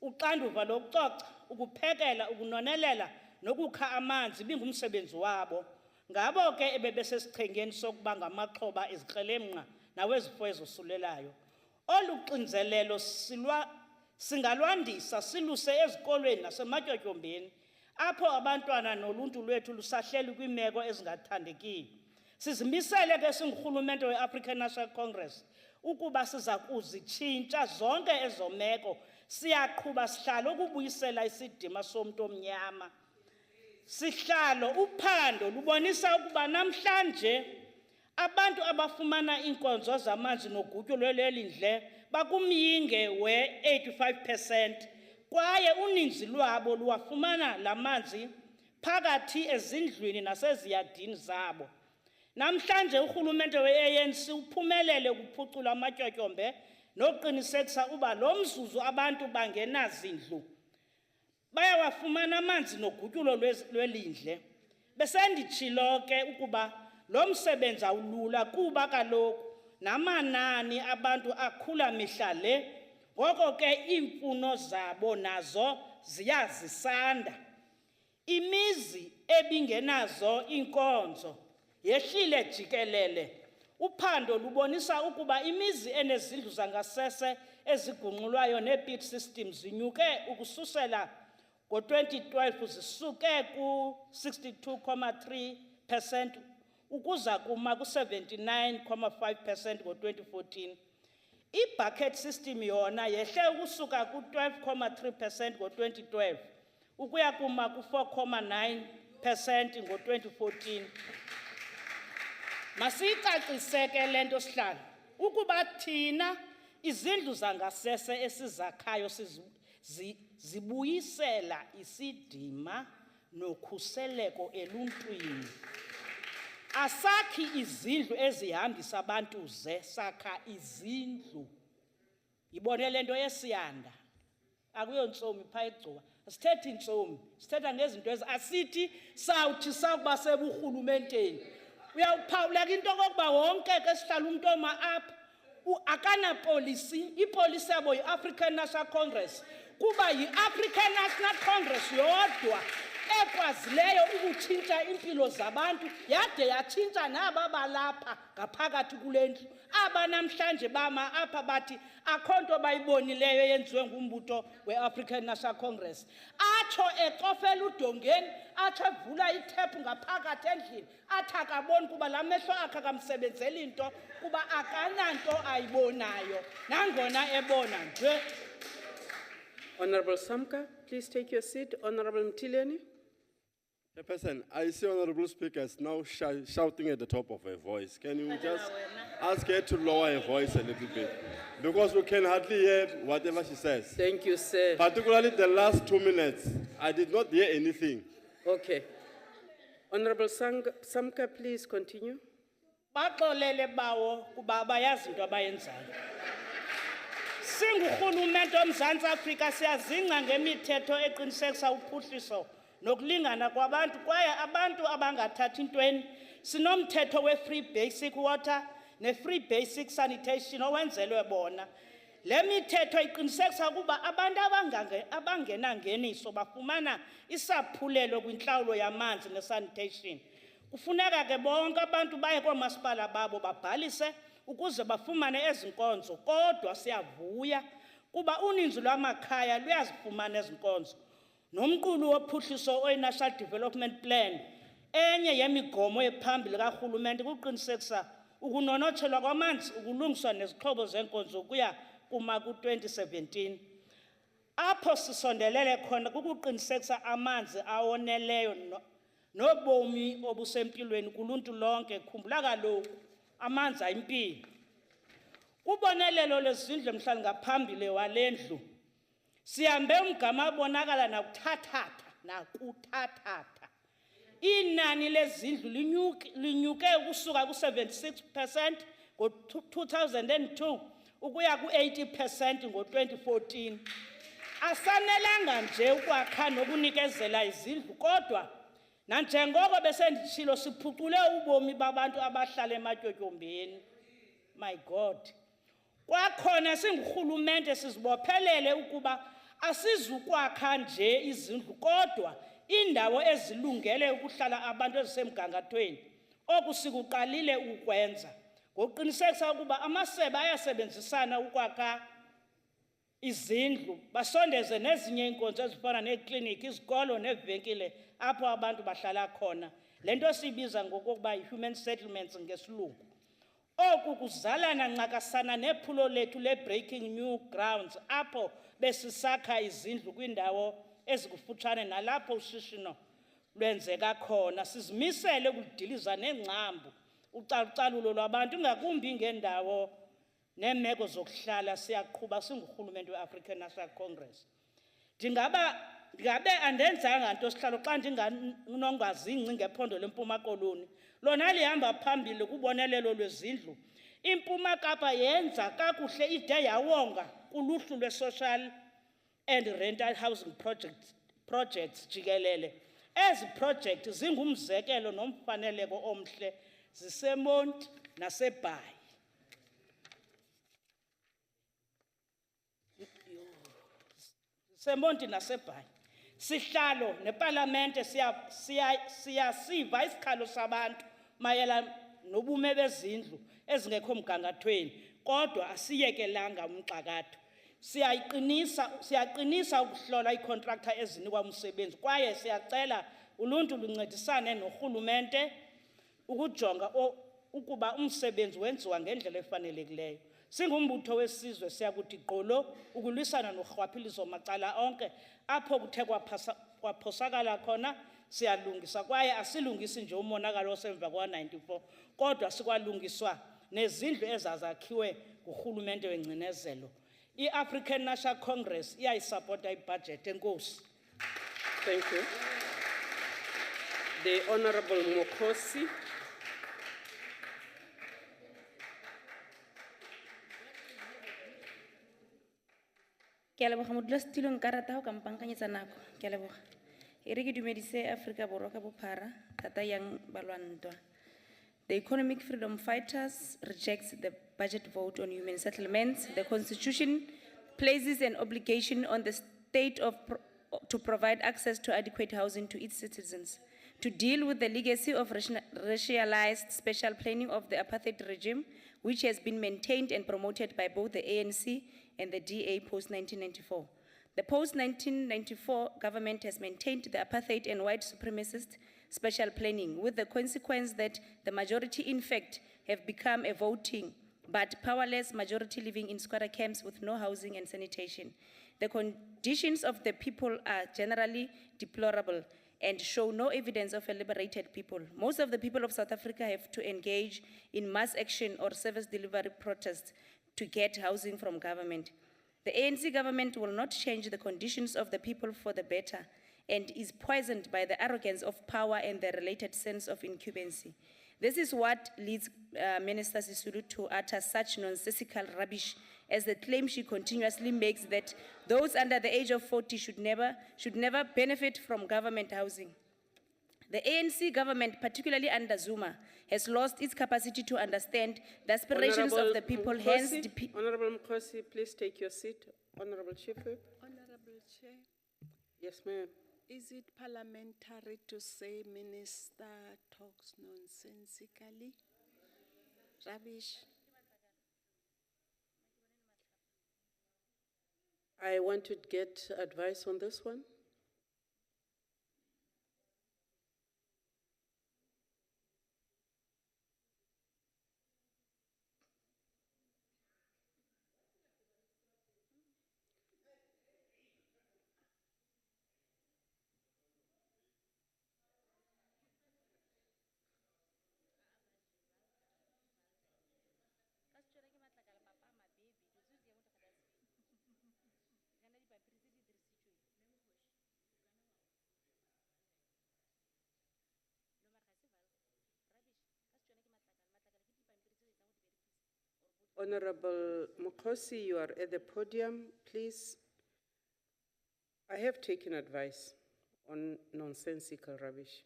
Uxanduva lokucoca, ukuphekela, ukunonelela nokukha amanzi bingumsebenzi wabo. Ngabo ke ebebesesichengeni sokuba ngamaxhoba ezikrelemnqa nawezifo ezosulelayo. Olu xinzelelo singalwandisa siluse ezikolweni nasematyotyombe. apho abantwana noluntu lwethu lusahleli kwimeko ezingathandekiyo. Sizimisele ke singurhulumente we-African National Congress ukuba siza kuzitshintsha zonke ezo meko, siyaqhuba sihlalo ukubuyisela isidima somntu omnyama. Sihlalo uphando lubonisa ukuba namhlanje abantu abafumana iinkonzo zamanzi nogutyulo lwelindle bakumyinge we-85%, kwaye uninzi lwabo luwafumana la manzi phakathi ezindlwini naseziyadini zabo. Namhlanje urhulumente we-ANC uphumelele ukuphucula amatyotyombe noqinisekisa uba lo mzuzu abantu bangenazindlu bayawafumana amanzi nogutyulo lwelindle. Besenditshilo ke ukuba lo msebenzi awulula kuba kaloku namanani abantu akhula mihla le, ngoko ke iimfuno zabo nazo ziyazisanda. Imizi ebingenazo inkonzo yehlile jikelele. Uphando lubonisa ukuba imizi enezindlu zangasese ezigunqulwayo ne-pit systems zinyuke ukususela ngo-2012 zisuke ku-62.3% ukuza kuma ku-79.5% ngo-2014. I-bucket system yona yehle ukusuka ku-12.3% ngo-2012 ukuya kuma ku-4.9% ngo-2014. Masiyicaciseke le nto sihlalo ukuba thina izindlu zangasese esizakhayo zibuyisela isidima nokhuseleko eluntwini. Asakhi izindlu ezihambisa abantu ze, sakha izindlu. Yibone le nto yesiyanda. Akuyontsomi phaa egcuwa. Asithethi intsomi, sithetha ngezinto asithi sawuthi sakuba seburhulumenteni. Uyawuphawuleka into kokuba wonke ke sihlala umntu oma apha akanapolisi. Ipolisi yabo yi-African National Congress, kuba yi-African National Congress yodwa ekwazileyo ukutshintsha impilo zabantu, yade yatshintsha naba balapha ngaphakathi kule ndlu. Aba namhlanje bama apha bathi akho nto bayibonileyo eyenziwe ngumbutho we-African National Congress. Atsho ecofela udongeni, atsho evula ithephu ngaphakathi endlini, athi akaboni kuba la mehlo akhe akamsebenzeli into, kuba akananto ayibonayo nangona ebona nje. Honorable Samka, please take your seat. Honorable Mtileni. Chairperson, I see honorable speakers now shouting at the top of her voice. Can you just ask her to lower her voice a little bit? Because we can hardly hear whatever she says. Thank you, sir. Particularly the last 2 minutes. I did not hear anything. Okay. Honorable Samka, please continue. Baxolele bawo kuba bayazi into abayenzayo. Singurhulumente oMzantsi Afrika siyazingca ngemithetho eqinisekisa uphuhliso nokulingana kwabantu, kwaye abantu abangathathi ntweni. Sinomthetho we-free basic water ne-free basic sanitation owenzelwe bona. Le mithetho iqinisekisa ukuba abantu abangenangeniso bafumana isaphulelo kwintlawulo yamanzi ne-sanitation. Kufuneka ke bonke abantu baye koomasipala babo babhalise ukuze bafumane ezi nkonzo, kodwa siyavuya kuba uninzi lwamakhaya luyazifumana ezi nkonzo. Nomqulu wophuhliso oyi-National Development Plan, enye yemigomo ephambili karhulumente kuqinisekisa ukunonotshelwa kwamanzi, ukulungiswa nezixhobo zenkonzo ukuya kuma ku-2017. Apho sisondelele khona kukuqinisekisa amanzi awoneleyo nobomi obusempilweni kuluntu lonke. Khumbula kaloku amanzi ayimpilo. Kubonelelo lezindlu mhlali ngaphambili wale ndlu sihambe umgama obonakala nakuthathatha. Inani lezindlu linyuke ukusuka ku-76% ngo-2002 ukuya ku-80% ngo-2014. Asanelanga nje ukwakha nokunikezela izindlu, kodwa nanjengoko besenditshilo siphucule ubomi babantu abahlala ematyotyombeni. My God. Kwakhona singurhulumente sizibophelele ukuba asizukwakha nje izindlu, kodwa indawo ezilungele ukuhlala abantu ezisemgangathweni. Oku sikuqalile ukwenza ngokuqinisekisa ukuba amasebe ayasebenzisana ukwakha izindlu basondeze nezinye inkonzo ezifana neekliniki izikolo neevenkile apho abantu bahlala khona lento sibiza ngokuba yi-human settlements ngesilungu. Oku kuzalana ncakasana nephulo lethu le-breaking new grounds apho besisakha izindlu kwiindawo ezikufutshane nalapho ushishino lwenzeka khona. Sizimisele ukudiliza neengcambu ucalucalulo lwabantu ngakumbi ngendawo neemeko zokuhlala siyaqhuba singurhulumente we-African National Congress. Ndingabe andenzanga nto sihlalo xa ndinganongazingci ngephondo leMpuma Koloni. Lona lihamba phambili kubonelelo lwezindlu. IMpuma Kapa yenza kakuhle ide yawonga kuluhlu lwe-social and rental housing projects jikelele. Ezi project zingumzekelo nomfaneleko omhle ziseMonti naseBhayi. Semonti naseBhayi. Sihlalo neparlamente siyasiva isikhalo sabantu mayelana nobume bezindlu ezingekho mgangathweni kodwa asiyekelanga umxakatho. Siyaqinisa ukuhlola iicontractor ezinikwa umsebenzi kwaye siyacela uluntu luncedisane norhulumente ukujonga ukuba umsebenzi wenziwa ngendlela efanelekileyo. Singumbutho wesizwe siyakuthi gqolo ukulwisana norhwaphilizo macala onke apho kuthe kwaphosakala khona siyalungisa kwaye asilungisi nje umonakalo osemva kwa-94 kodwa sikwalungiswa nezindlu ezazakhiwe ngurhulumente wengcinezelo. I-African National Congress iyayisapota ibudget. Enkosi. Thank you. The Honorable Mokosi. Ke a leboga modulasetulo nka rata go ka mpankanyetsa nako. Ke a leboga. E re ke dumedise Afrika Borwa ka bophara thata yang balwantwa. The economic freedom fighters rejects the budget vote on human settlements. The Constitution places an obligation on the state to provide access to adequate housing to its citizens, to deal with the legacy of racialized special planning of the apartheid regime, which has been maintained and promoted by both the ANC and the DA post-1994. The post-1994 government has maintained the apartheid and white supremacist special planning, with the consequence that the majority, in fact, have become a voting but powerless majority living in squatter camps with no housing and sanitation. The conditions of the people are generally deplorable and show no evidence of a liberated people. Most of the people of South Africa have to engage in mass action or service delivery protests to get housing from government. The ANC government will not change the conditions of the people for the better and is poisoned by the arrogance of power and the related sense of incumbency. This is what leads Minister Sisulu to utter such nonsensical rubbish as the claim she continuously makes that those under the age of 40 should never benefit from government housing. The ANC government, particularly under Zuma, has lost its capacity to understand the aspirations of the people, hence... Honorable Mkosi, please take your seat. Honorable Chief Whip. Honorable Chair. Yes, ma'am. Is it parliamentary to say minister talks nonsensically? Rubbish. I want to get advice on this one. Honorable Mokosi, you are at the podium. Please, I have taken advice on nonsensical rubbish.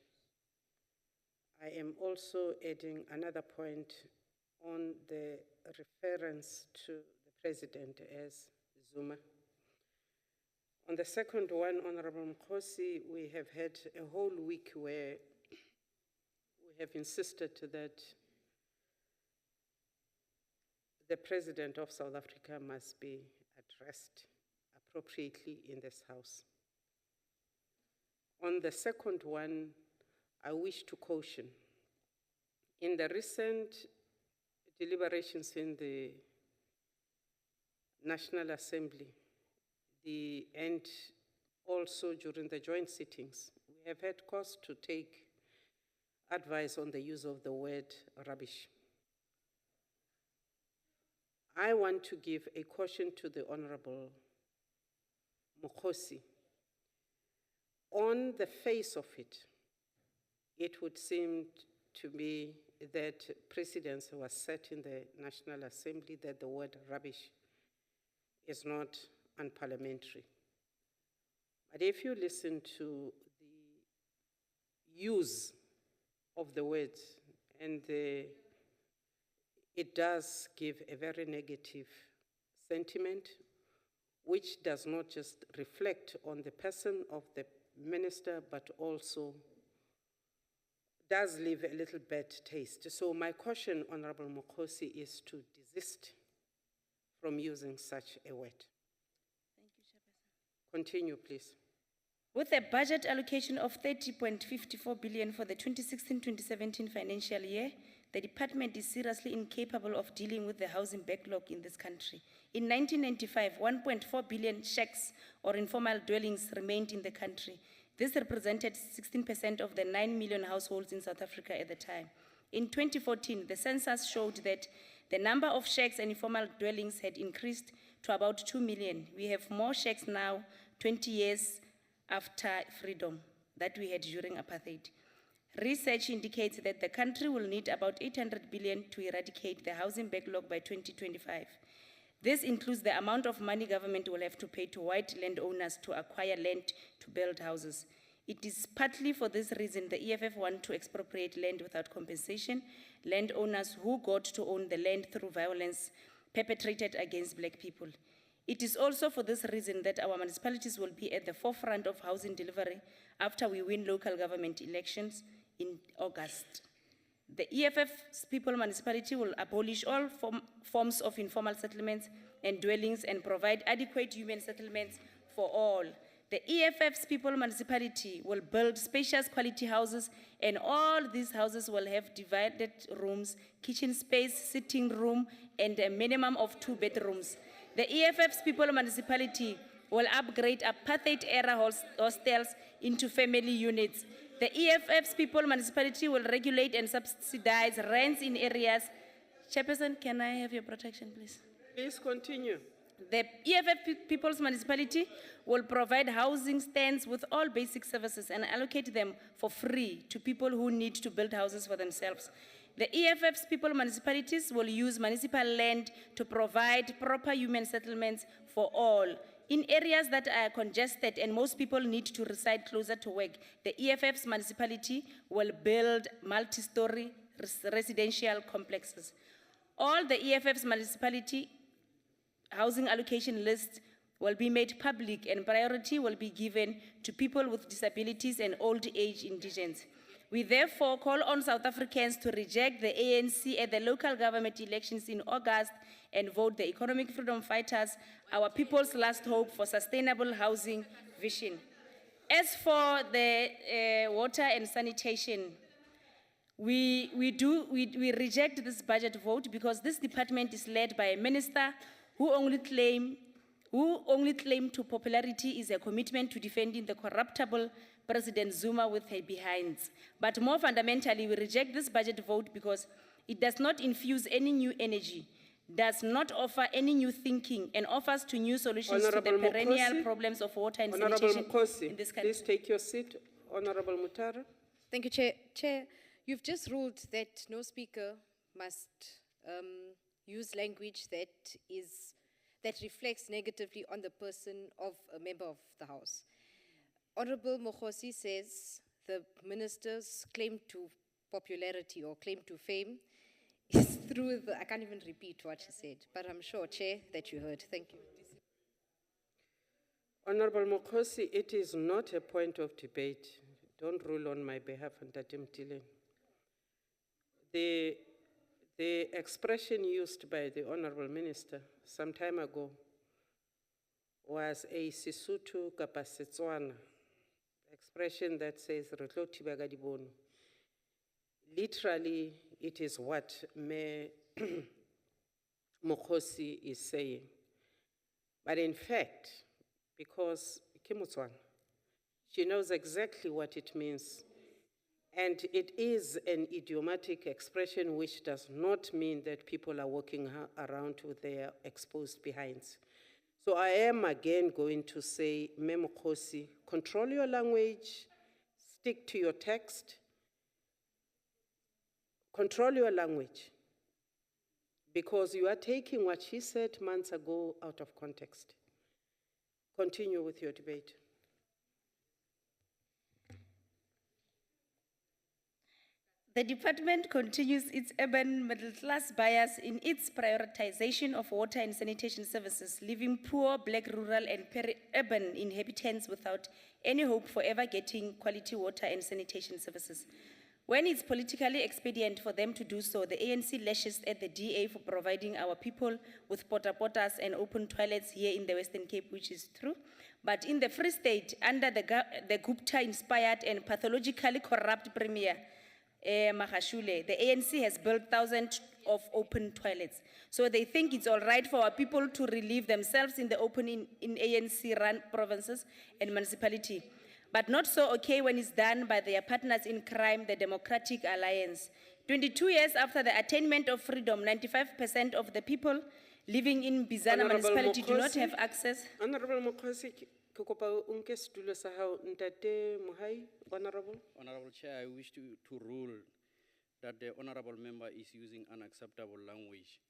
I am also adding another point on the reference to the president as Zuma. On the second one, Honorable Mokosi, we have had a whole week where we have insisted that the president of South Africa must be addressed appropriately in this House. On the second one, I wish to caution. In the recent deliberations in the National Assembly, and also during the joint sittings, we have had cause to take advice on the use of the word rubbish. I want to give a caution to the Honorable Mokhosi. On the face of it, it would seem to me that precedence was set in the National Assembly that the word rubbish is not unparliamentary. But if you listen to the use of the words, and it does give a very negative sentiment, which does not just reflect on the person of the minister, but also does leave a little bad taste. So my caution, Honorable Mokhosi, is to desist from using such a word. Thank you, Chairperson. Continue, please. With a budget allocation of 30.54 billion for the 2016-2017 financial year, the department is seriously incapable of dealing with the housing backlog in this country. In 1995, 1.4 billion shacks or informal dwellings remained in the country. This represented 16% of the 9 million households in South Africa at the time. In 2014, the census showed that the number of shacks and informal dwellings had increased to about 2 million. We have more shacks now, 20 years after freedom, that we had during apartheid. Research indicates that the country will need about 800 billion to eradicate the housing backlog by 2025. This includes the amount of money government will have to pay to white landowners to acquire land to build houses. It is partly for this reason the EFF want to expropriate land without compensation, landowners who got to own the land through violence perpetrated against black people. It is also for this reason that our municipalities will be at the forefront of housing delivery after we win local government elections in August. The EFF's People Municipality will abolish all forms of informal settlements and dwellings and provide adequate human settlements for all. The EFF's People Municipality will build spacious quality houses, and all these houses will have divided rooms, kitchen space, sitting room, and a minimum of 2 bedrooms. The EFF's People Municipality will upgrade apartheid-era hostels into family units. The EFF's People Municipality will regulate and subsidize rents in areas. Chairperson, can I have your protection, please? Please continue. The EFF People's Municipality will provide housing stands with all basic services and allocate them for free to people who need to build houses for themselves. The EFF's People Municipalities will use municipal land to provide proper human settlements for all. In areas that are congested and most people need to reside closer to work, the EFF's municipality will build multi-story residential complexes. All the EFF's municipality housing allocation lists will be made public and priority will be given to people with disabilities and old age indigents. We therefore call on South Africans to reject the ANC at the local government elections in August and vote the economic freedom fighters, our people's last hope for sustainable housing vision. As for the water and sanitation, we reject this budget vote because this department is led by a minister who only claim to popularity is a commitment to defending the corruptible President Zuma with her behinds. But more fundamentally, we reject this budget vote because it does not infuse any new energy, does not offer any new thinking, and offers to new solutions to the perennial problems of water and sanitation in this country. Please take your seat. Honorable Mutara. Thank you, Chair. Chair, you've just ruled that no speaker must use language that reflects negatively on the person of a member of the House. Honorable Mokhosi says the minister's claim to popularity or claim to fame is through I can't even repeat what she said, but I'm sure, Chair, that you heard. Thank you. Honorable Mokhosi, it is not a point of debate. Don't rule on my behalf, Ntatim Tilling. The expression used by the Honorable Minister some time ago was a Sesotho kapa Setswana expression that says "Re tlo thiba ka dibono." Literally, it is what Me Mokhosi is saying. But in fact, because ke Motswana, she knows exactly what it means. And it is an idiomatic expression which does not mean that people are walking around with their exposed behinds. So I am again going to say, Mokhosi, control your language, stick to your text, control your language, because you are taking what she said months ago out of context. Continue with your debate. The department continues its urban middle-class bias in its prioritization of water and sanitation services, leaving poor Black rural and peri-urban inhabitants without any hope for ever getting quality water and sanitation services. When it's politically expedient for them to do so, the ANC lashes at the DA for providing our people with porta-pottas and open toilets here in the Western Cape, which is true. But in the Free State, under the Gupta-inspired and pathologically corrupt Premier, Mahashule, the ANC has built thousands of open toilets. So they think it's all right for our people to relieve themselves in the open in ANC-run provinces and municipality. But not so okay when it's done by their partners in crime, the Democratic Alliance. 22 years after the attainment of freedom, 95% of the people living in Bizana municipality do not have access. Honorable Mokhosi, ke kopa o nke setulo sa hao. Ntate Mohai, Honorable. Honorable Chair, I wish to rule that the honorable member is using unacceptable language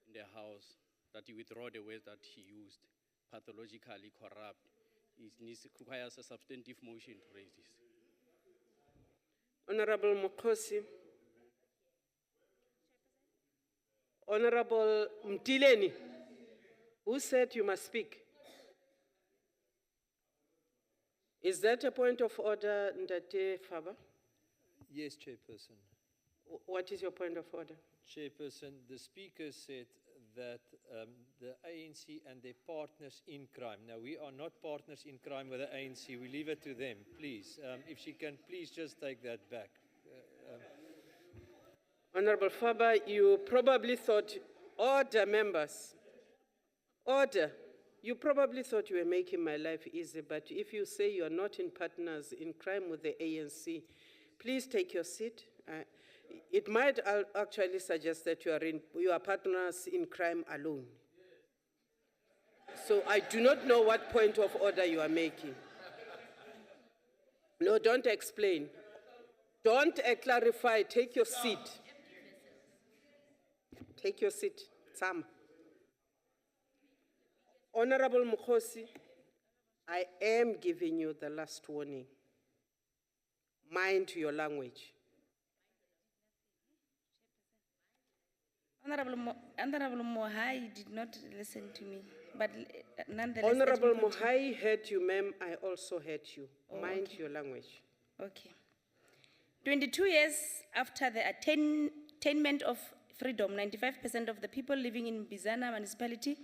in the House, that he withdraw the words that he used, pathologically corrupt. It requires a substantive motion to raise this. Honorable Mokhosi. Honorable Mtileni, who said you must speak? Is that a point of order, Ndate Faba? Yes, Chairperson. What is your point of order? Chairperson, the Speaker said that the ANC and their partners in crime. Now, we are not partners in crime with the ANC. We leave it to them, please. If she can please just take that back. Honorable Faba, you probably thought, order members, order. You probably thought you were making my life easy, but if you say you are not in partners in crime with the ANC, please take your seat. It might actually suggest that you are partners in crime alone. So I do not know what point of order you are making. No, don't explain. Don't clarify. Take your seat. Take your seat. Sam. Honorable Mokhosi, I am giving you the last warning. Mind your language. Honorable Mohai did not listen to me, but nonetheless. Honorable Mohai heard you, ma'am. I also heard you. Mind your language. Okay. 22 years after the attainment of freedom, 95% of the people living in Bizana municipality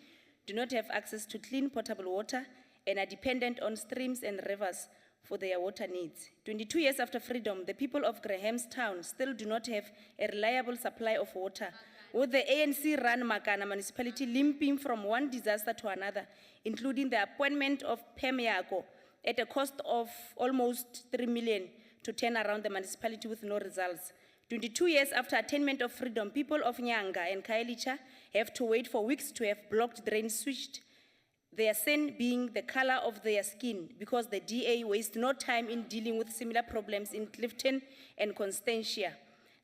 do not have access to clean potable water and are dependent on streams and rivers for their water needs. 22 years after freedom, the people of Grahamstown still do not have a reliable supply of water, with the ANC-run Makana municipality limping from one disaster to another, including the appointment of Pemiako at a cost of almost 3 million to turn around the municipality with no results. 22 years after attainment of freedom, people of Nyanga and Kaelicha have to wait for weeks to have blocked drains switched, their sin being the color of their skin, because the DA wastes no time in dealing with similar problems in Clifton and Constantia.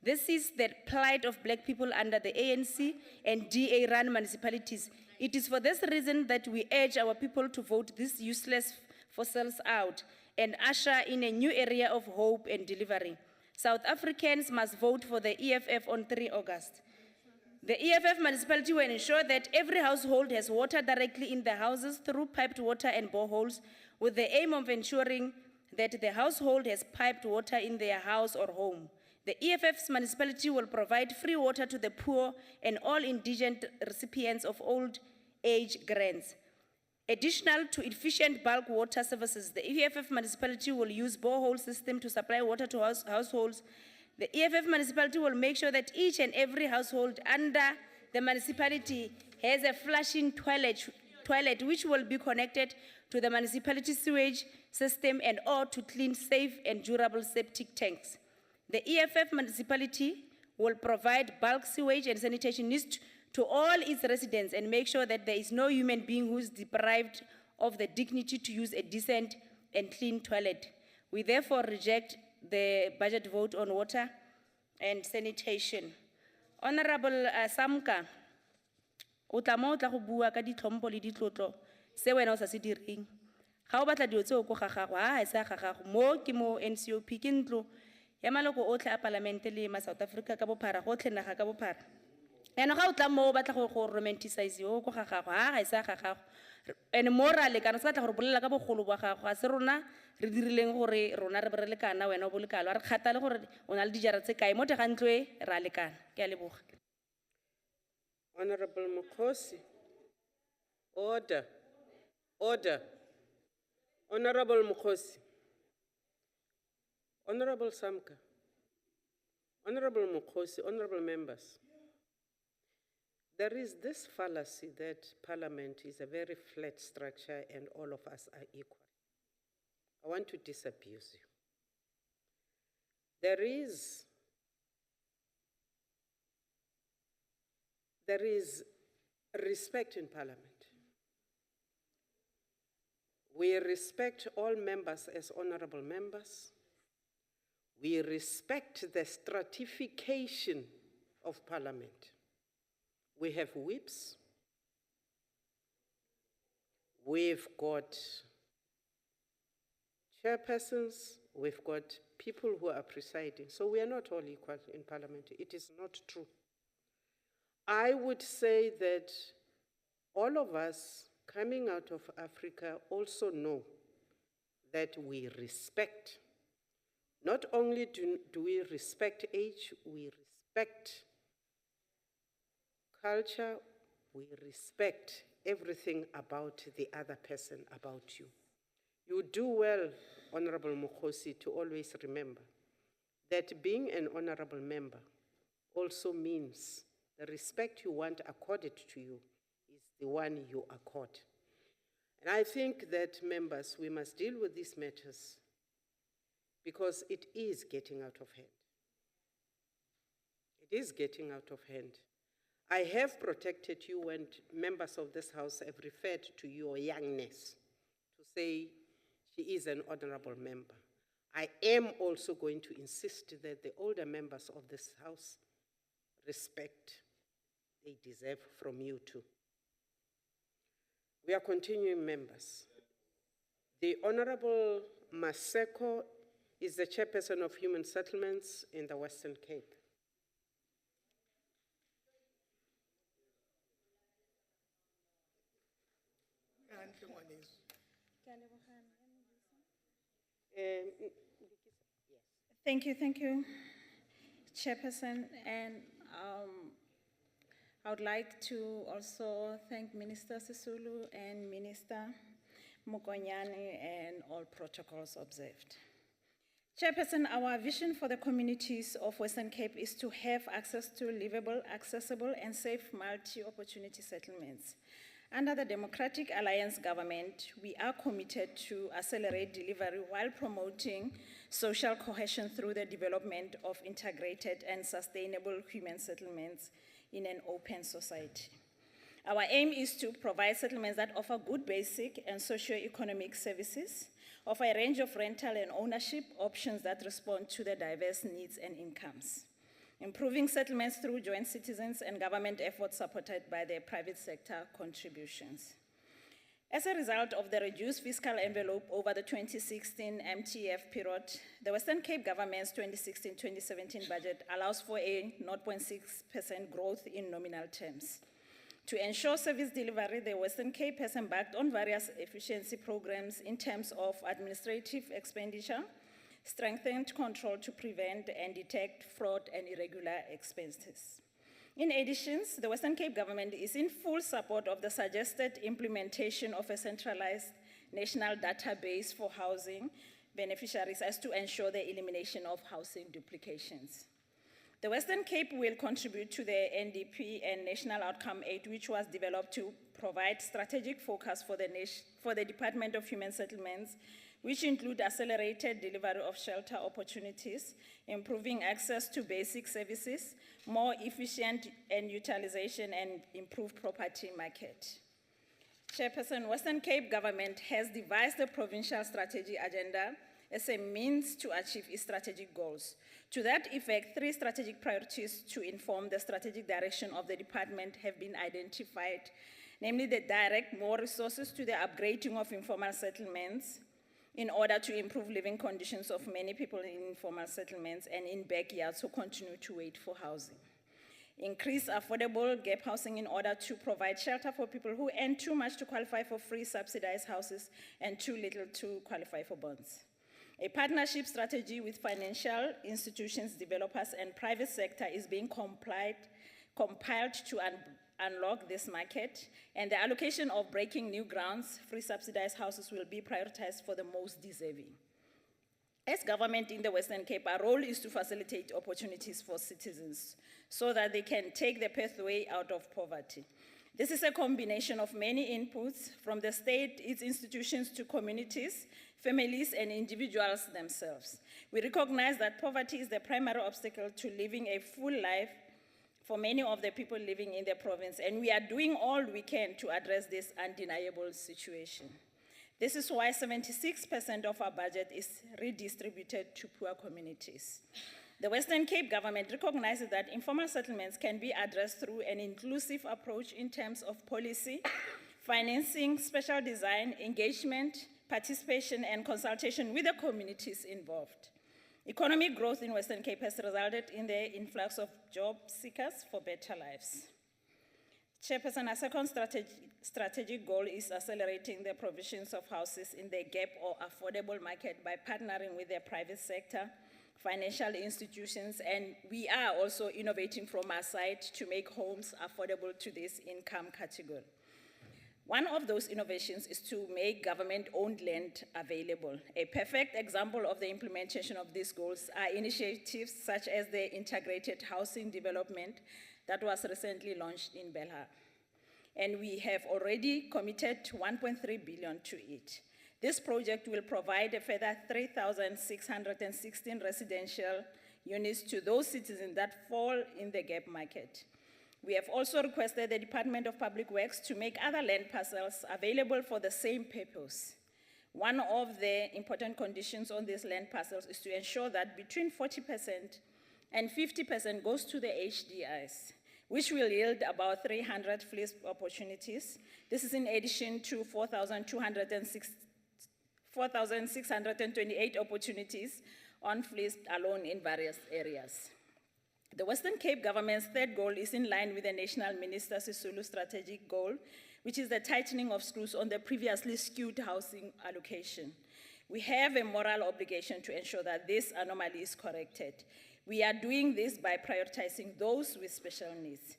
This is the plight of Black people under the ANC and DA-run municipalities. It is for this reason that we urge our people to vote these useless fossils out and usher in a new era of hope and delivery. South Africans must vote for the EFF on 3 August. The EFF municipality will ensure that every household has water directly in their houses through piped water and boreholes, with the aim of ensuring that the household has piped water in their house or home. The EFF's municipality will provide free water to the poor and all indigent recipients of old age grants. Additional to efficient bulk water services, the EFF municipality will use borehole system to supply water to households. The EFF municipality will make sure that each and every household under the municipality has a flushing toilet which will be connected to the municipality sewage system and or to clean, safe and durable septic tanks. The EFF municipality will provide bulk sewage and sanitation needs to all its residents and make sure that there is no human being who is deprived of the dignity to use a decent and clean toilet. We therefore reject the budget vote on water and sanitation. Honorable Samka, o tla mo o tla go bua ka ditlhompho le ditlotlo se wena o sa se direng. Ga o batla dilo tse o go ga gago, ha se ga gago mo ke mo NCOP ke ntlo ya maloko otlhe a parlamente le ma South Africa ka bophara go tlhenaga ka bophara. Eno ga o tla mo o batla go romanticize o go ga gago, ha se ga gago. And morale kana se batla go bolela ka bogolo ba gago, ga se rona re dirileng gore rona re berele kana wena o bolekalo re kgatale gore o na le dijara tse kae mo te ga ntlo e ra lekana. Ke a leboga. Honorable Mukhosi. Order. Order. Honorable Mukhosi. Honorable Samka. Honorable Mukhosi, honorable members. There is this fallacy that Parliament is a very flat structure and all of us are equal. I want to disabuse you. There is respect in Parliament. We respect all members as honorable members. We respect the stratification of Parliament. We have whips. We've got chairpersons. We've got people who are presiding. So we are not all equal in Parliament. It is not true. I would say that all of us coming out of Africa also know that we respect. Not only do we respect age, we respect culture, we respect everything about the other person, about you. You do well, Honorable Mukhosi, to always remember that being an honorable member also means the respect you want accorded to you is the one you accord. And I think that, members, we must deal with these matters because it is getting out of hand. It is getting out of hand. I have protected you when members of this House have referred to your youngness to say she is an honorable member. I am also going to insist that the older members of this House respect they deserve from you too. We are continuing, members. The Honorable Maseko is the chairperson of Human Settlements in the Western Cape. Thank you, Chairperson. And I would like to also thank Minister Sisulu and Minister Mokonyane and all protocols observed. Chairperson, our vision for the communities of Western Cape is to have access to livable, accessible, and safe multi-opportunity settlements. Under the Democratic Alliance government, we are committed to accelerate delivery while promoting social cohesion through the development of integrated and sustainable human settlements in an open society. Our aim is to provide settlements that offer good basic and socio-economic services, offer a range of rental and ownership options that respond to the diverse needs and incomes, improving settlements through joint citizens and government efforts supported by the private sector contributions. As a result of the reduced fiscal envelope over the 2016 MTF period, the Western Cape government's 2016-2017 budget allows for a 0.6% growth in nominal terms. To ensure service delivery, the Western Cape has embarked on various efficiency programs in terms of administrative expenditure, strengthened control to prevent and detect fraud and irregular expenses. In addition, the Western Cape government is in full support of the suggested implementation of a centralized national database for housing beneficiaries as to ensure the elimination of housing duplications. The Western Cape will contribute to the NDP and National Outcome Aid, which was developed to provide strategic focus for the Department of Human Settlements, which include accelerated delivery of shelter opportunities, improving access to basic services, more efficient and utilization, and improved property market. Chairperson, Western Cape government has devised a provincial strategy agenda as a means to achieve its strategic goals. To that effect, 3 strategic priorities to inform the strategic direction of the department have been identified, namely the direct more resources to the upgrading of informal settlements in order to improve living conditions of many people in informal settlements and in backyards who continue to wait for housing. Increase affordable gap housing in order to provide shelter for people who earn too much to qualify for free subsidized houses and too little to qualify for bonds. A partnership strategy with financial institutions, developers, and private sector is being compiled to unlock this market, and the allocation of breaking new grounds, free subsidized houses will be prioritized for the most deserving. As government in the Western Cape, our role is to facilitate opportunities for citizens so that they can take the pathway out of poverty. This is a combination of many inputs from the state, its institutions, to communities, families, and individuals themselves. We recognize that poverty is the primary obstacle to living a full life for many of the people living in the province, and we are doing all we can to address this undeniable situation. This is why 76% of our budget is redistributed to poor communities. The Western Cape government recognizes that informal settlements can be addressed through an inclusive approach in terms of policy, financing, special design, engagement, participation, and consultation with the communities involved. Economic growth in Western Cape has resulted in the influx of job seekers for better lives. Chairperson, our second strategic goal is accelerating the provisions of houses in the gap or affordable market by partnering with the private sector, financial institutions, and we are also innovating from our side to make homes affordable to this income category. One of those innovations is to make government-owned land available. A perfect example of the implementation of these goals are initiatives such as the integrated housing development that was recently launched in Belhar. And we have already committed 1.3 billion to it. This project will provide a further 3,616 residential units to those citizens that fall in the gap market. We have also requested the Department of Public Works to make other land parcels available for the same purpose. One of the important conditions on these land parcels is to ensure that between 40% and 50% goes to the HDIs, which will yield about 300 fleece opportunities. This is in addition to 4,628 opportunities on fleece alone in various areas. The Western Cape government's third goal is in line with the National Minister Sisulu's strategic goal, which is the tightening of screws on the previously skewed housing allocation. We have a moral obligation to ensure that this anomaly is corrected. We are doing this by prioritizing those with special needs.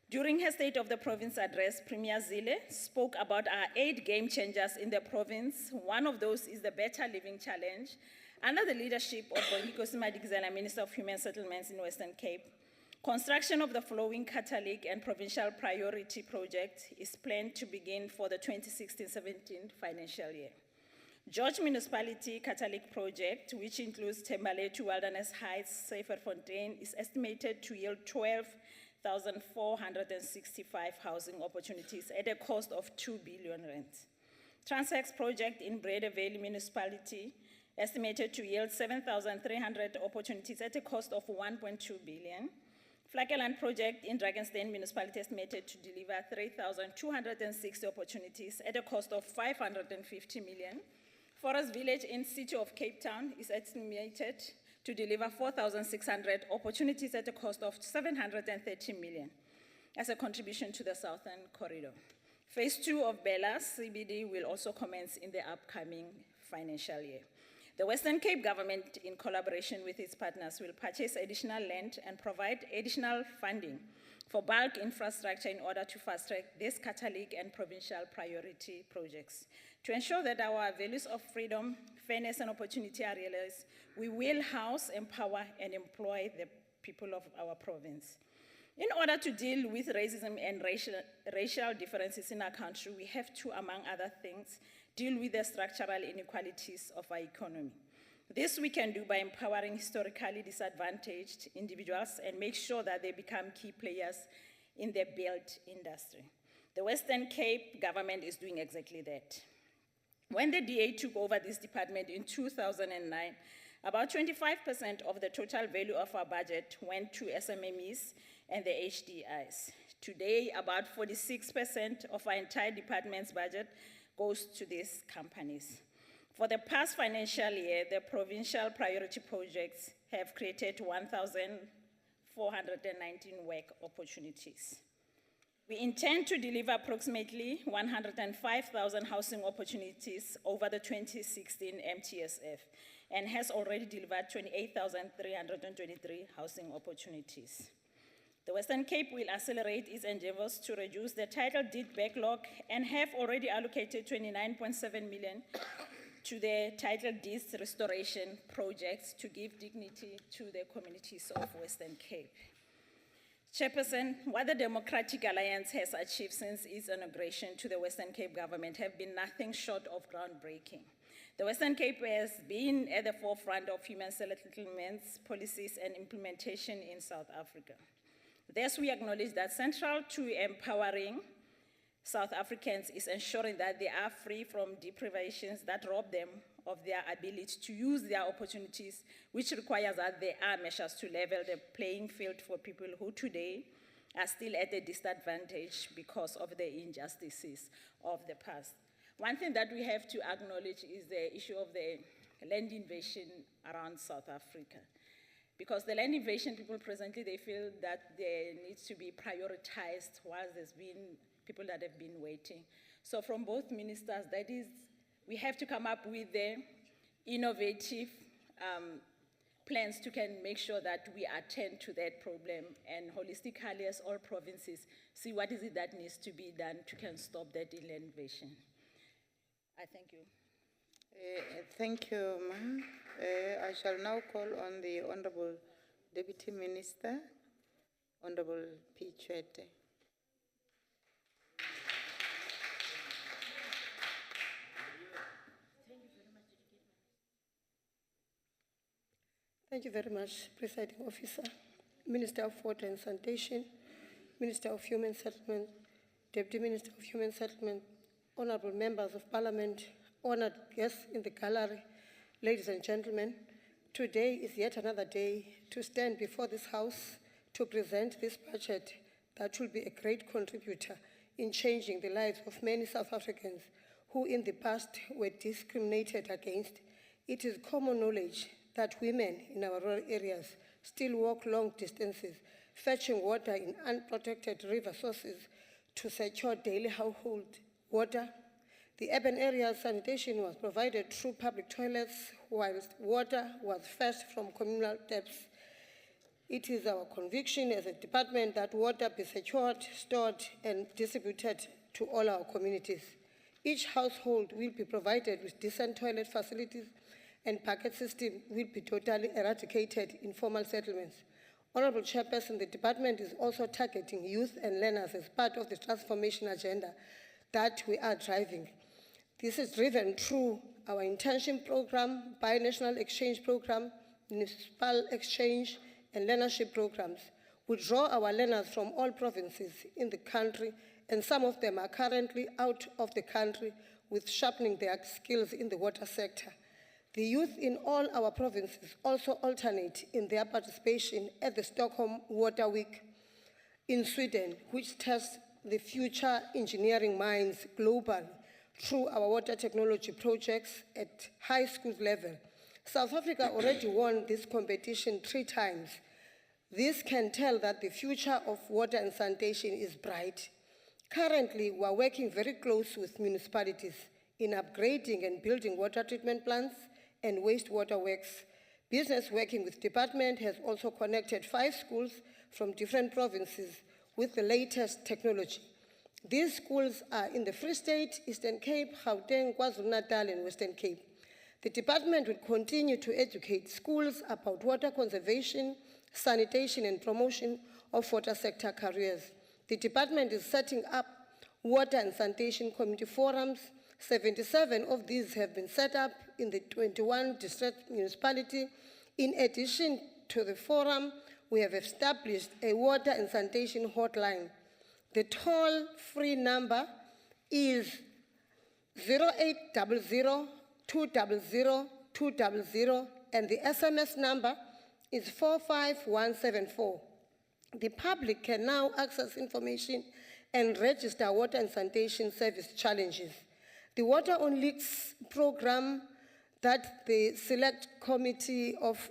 During her State of the Province address, Premier Zille spoke about our 8 game changers in the province. One of those is the Better Living Challenge. Under the leadership of Bongicosi Madikizela, Minister of Human Settlements in Western Cape, construction of the following Catholic and provincial priority project is planned to begin for the 2016-17 financial year. George Municipality Catholic project, which includes Tembaletu, Wilderness Heights, Saferfontein, is estimated to yield 12,465 housing opportunities at a cost of 2 billion rand. Transhex project in Breda Valley Municipality, estimated to yield 7,300 opportunities at a cost of 1.2 billion. Flakeland project in Drakenstein Municipality, estimated to deliver 3,260 opportunities at a cost of 550 million. Forest Village in City of Cape Town is estimated to deliver 4,600 opportunities at a cost of 730 million as a contribution to the Southern Corridor. Phase 2 of Bella CBD will also commence in the upcoming financial year. The Western Cape government, in collaboration with its partners, will purchase additional land and provide additional funding for bulk infrastructure in order to fast-track these Catholic and provincial priority projects. To ensure that our values of freedom, fairness, and opportunity are realized, we will house, empower, and employ the people of our province. In order to deal with racism and racial differences in our country, we have to, among other things, deal with the structural inequalities of our economy. This we can do by empowering historically disadvantaged individuals and make sure that they become key players in the built industry. The Western Cape government is doing exactly that. When the DA took over this department in 2009, about 25% of the total value of our budget went to SMMEs and the HDIs. Today, about 46% of our entire department's budget goes to these companies. For the past financial year, the provincial priority projects have created 1,419 work opportunities. We intend to deliver approximately 105,000 housing opportunities over the 2016 MTSF and has already delivered 28,323 housing opportunities. The Western Cape will accelerate its endeavors to reduce the title deed backlog and have already allocated 29.7 million to the title deeds restoration projects to give dignity to the communities of Western Cape. Chairperson, what the Democratic Alliance has achieved since its inauguration to the Western Cape government have been nothing short of groundbreaking. The Western Cape has been at the forefront of human settlements, policies, and implementation in South Africa. Thus, we acknowledge that central to empowering South Africans is ensuring that they are free from deprivations that rob them of their ability to use their opportunities, which requires that there are measures to level the playing field for people who today are still at a disadvantage because of the injustices of the past. One thing that we have to acknowledge is the issue of the land invasion around South Africa. Because the land invasion people presently, they feel that there needs to be prioritized while there's been people that have been waiting. So from both ministers, that is, we have to come up with the innovative plans to can make sure that we attend to that problem and holistically as all provinces see what is it that needs to be done to can stop that land invasion. I thank you. Thank you, ma'am. I shall now call on the Honorable Deputy Minister, Honorable P. Chwete. Thank you very much, Presiding Officer, Minister of Water and Sanitation, Minister of Human Settlement, Deputy Minister of Human Settlement, honorable members of Parliament, honored guests in the gallery, ladies and gentlemen. Today is yet another day to stand before this House to present this budget that will be a great contributor in changing the lives of many South Africans who in the past were discriminated against. It is common knowledge that women in our rural areas still walk long distances, fetching water in unprotected river sources to secure daily household water. The urban area sanitation was provided through public toilets, whilst water was fetched from communal taps. It is our conviction as a department that water be secured, stored, and distributed to all our communities. Each household will be provided with decent toilet facilities, and packet system will be totally eradicated in formal settlements. Honorable Chairperson, the department is also targeting youth and learners as part of the transformation agenda that we are driving. This is driven through our internship program, binational exchange program, municipal exchange, and learnership programs. We draw our learners from all provinces in the country, and some of them are currently out of the country with sharpening their skills in the water sector. The youth in all our provinces also alternate in their participation at the Stockholm Water Week in Sweden, which tests the future engineering minds globally through our water technology projects at high school level. South Africa already won this competition 3 times. This can tell that the future of water and sanitation is bright. Currently, we are working very close with municipalities in upgrading and building water treatment plants and wastewater works. Business working with department has also connected 5 schools from different provinces with the latest technology. These schools are in the Free State, Eastern Cape, Gauteng, KwaZulu-Natal, and Western Cape. The department will continue to educate schools about water conservation, sanitation, and promotion of water sector careers. The department is setting up water and sanitation community forums. 77 of these have been set up in the 21 district municipality. In addition to the forum, we have established a water and sanitation hotline. The toll-free number is 0800 200 200, and the SMS number is 45174. The public can now access information and register water and sanitation service challenges. The Water on Leaks program that the Select Committee of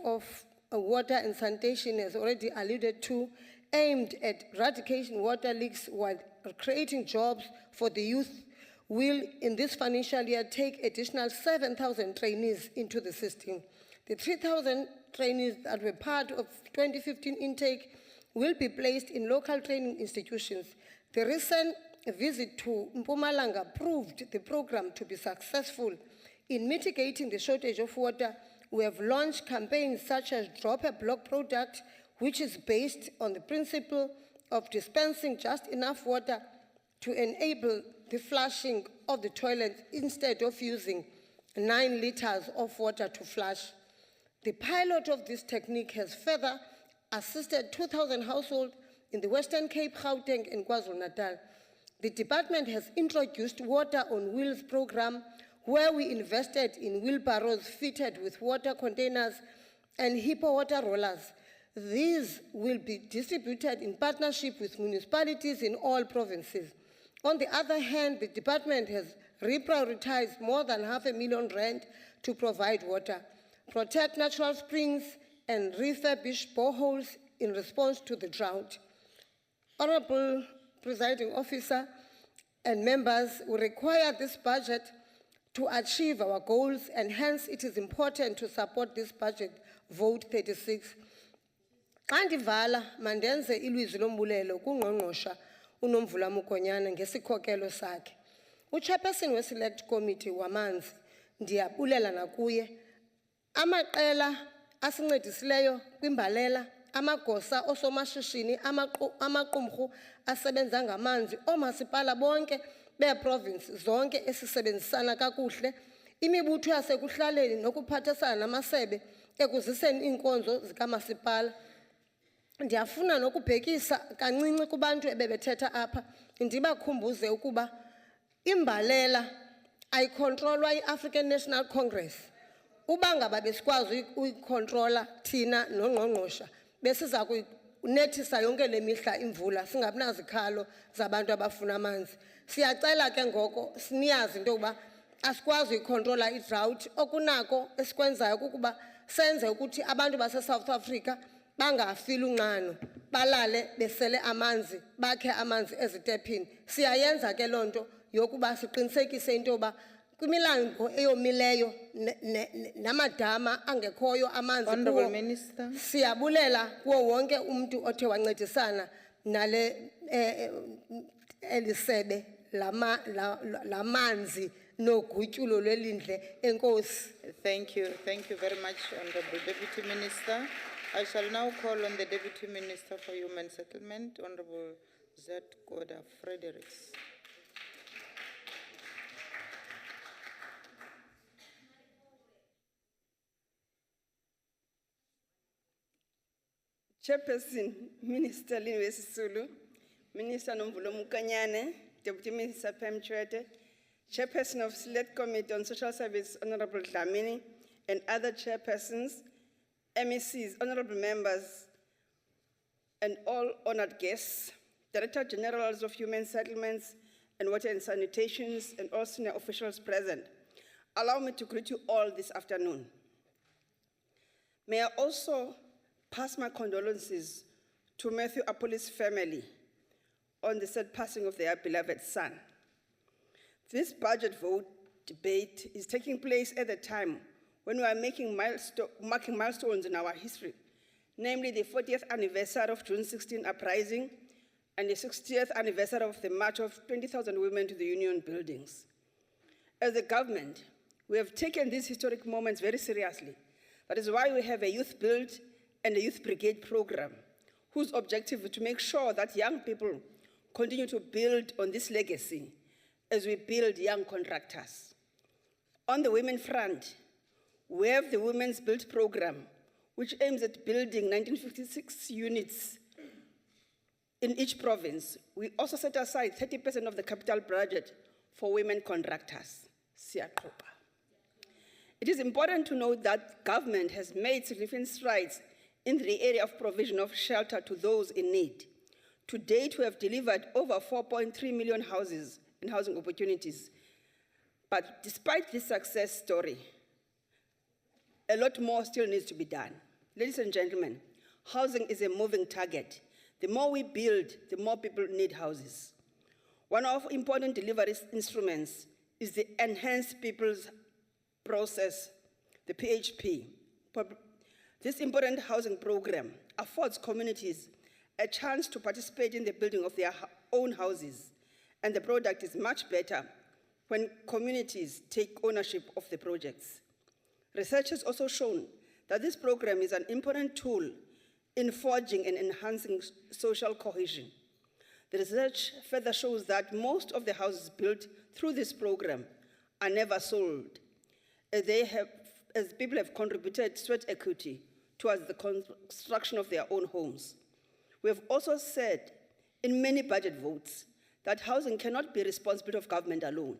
Water and Sanitation has already alluded to, aimed at eradicating water leaks while creating jobs for the youth, will in this financial year take additional 7,000 trainees into the system. The 3,000 trainees that were part of 2015 intake will be placed in local training institutions. The recent visit to Mpumalanga proved the program to be successful. In mitigating the shortage of water, we have launched campaigns such as Drop a Block product, which is based on the principle of dispensing just enough water to enable the flushing of the toilet instead of using 9 liters of water to flush. The pilot of this technique has further assisted 2,000 households in the Western Cape, Gauteng, and KwaZulu-Natal. The department has introduced Water on Wheels program, where we invested in wheelbarrows fitted with water containers and HIPPO water rollers. These will be distributed in partnership with municipalities in all provinces. On the other hand, the department has reprioritized more than R500,000 rand to provide water, protect natural springs, and refurbish boreholes in response to the drought. Honorable Presiding Officer and members, we require this budget to achieve our goals, and hence it is important to support this budget, vote 36. Xa ndivala mandenze ilizwi lombulelo kungqongqosha uNomvula Mokonyane ngesikhokelo sakhe. Uchairperson we-Select Committee wamanzi, ndiyabulela nakuye. Amaqela asincedisileyo kwimbalela, amagosa osomashishini, amaqumrhu asebenza ngamanzi, oomasipala bonke beeprovince zonke esisebenzisana kakuhle, imibutho yasekuhlaleni nokuphathisana namasebe ekuziseni iinkonzo zikamasipala. Ndiyafuna nokubhekisa kancinci kubantu ebebethetha apha, ndibakhumbuze ukuba imbalela ayikontrolwa yi-African National Congress. Uba ngaba besikwazi uyikontrola thina nongqongqosha, besiza kunethisa yonke le mihla imvula, singabinazikhalo zabantu abafuna amanzi. Siyacela ke ngoko siniyazi into yokuba asikwazi uyikontrola i-drought. Okunako esikwenzayo kukuba senze ukuthi abantu base-South Africa bangafili unqano, balale besele amanzi, bakhe amanzi ezitephini. Siyayenza ke loo nto yokuba siqinisekise into yoba kwimilambo eyomileyo namadama angekhoyo amanzi kuwo. Siyabulela kuwo wonke umuntu othe wancedisana nale elisebe lamanzi nogutyulo lwelindle. Enkosi. Thank you very much, Honorable Deputy Minister. I shall now call on the Deputy Minister for Human Settlement, Honorable Z. Goda Fredericks. Chairperson, Minister Lindiwe Sisulu, Minister Nomvula Mokonyane, Deputy Minister Pam Chwete, Chairperson of Select Committee on Social Service, Honorable Dlamini, and other chairpersons, MECs, honorable members, and all honored guests, Director Generals of Human Settlements and Water and Sanitations, and all senior officials present. Allow me to greet you all this afternoon. May I also pass my condolences to Matthew Apoli's family on the sad passing of their beloved son. This budget vote debate is taking place at a time when we are marking milestones in our history, namely the 40th anniversary of June 16 uprising and the 60th anniversary of the march of 20,000 women to the Union buildings. As a government, we have taken these historic moments very seriously. That is why we have a youth build and a youth brigade program, whose objective is to make sure that young people continue to build on this legacy as we build young contractors. On the women front, we have the Women's Build program, which aims at building 1956 units in each province. We also set aside 30% of the capital budget for women contractors. Siyaxoxa. It is important to note that government has made significant strides in the area of provision of shelter to those in need. To date, we have delivered over 4.3 million houses and housing opportunities. But despite this success story, a lot more still needs to be done. Ladies and gentlemen, housing is a moving target. The more we build, the more people need houses. One of our important delivery instruments is the Enhanced People's Process, the PHP. This important housing program affords communities a chance to participate in the building of their own houses, and the product is much better when communities take ownership of the projects. Research has also shown that this program is an important tool in forging and enhancing social cohesion. The research further shows that most of the houses built through this program are never sold, as people have contributed sweat equity towards the construction of their own homes. We have also said in many budget votes that housing cannot be responsibility of government alone.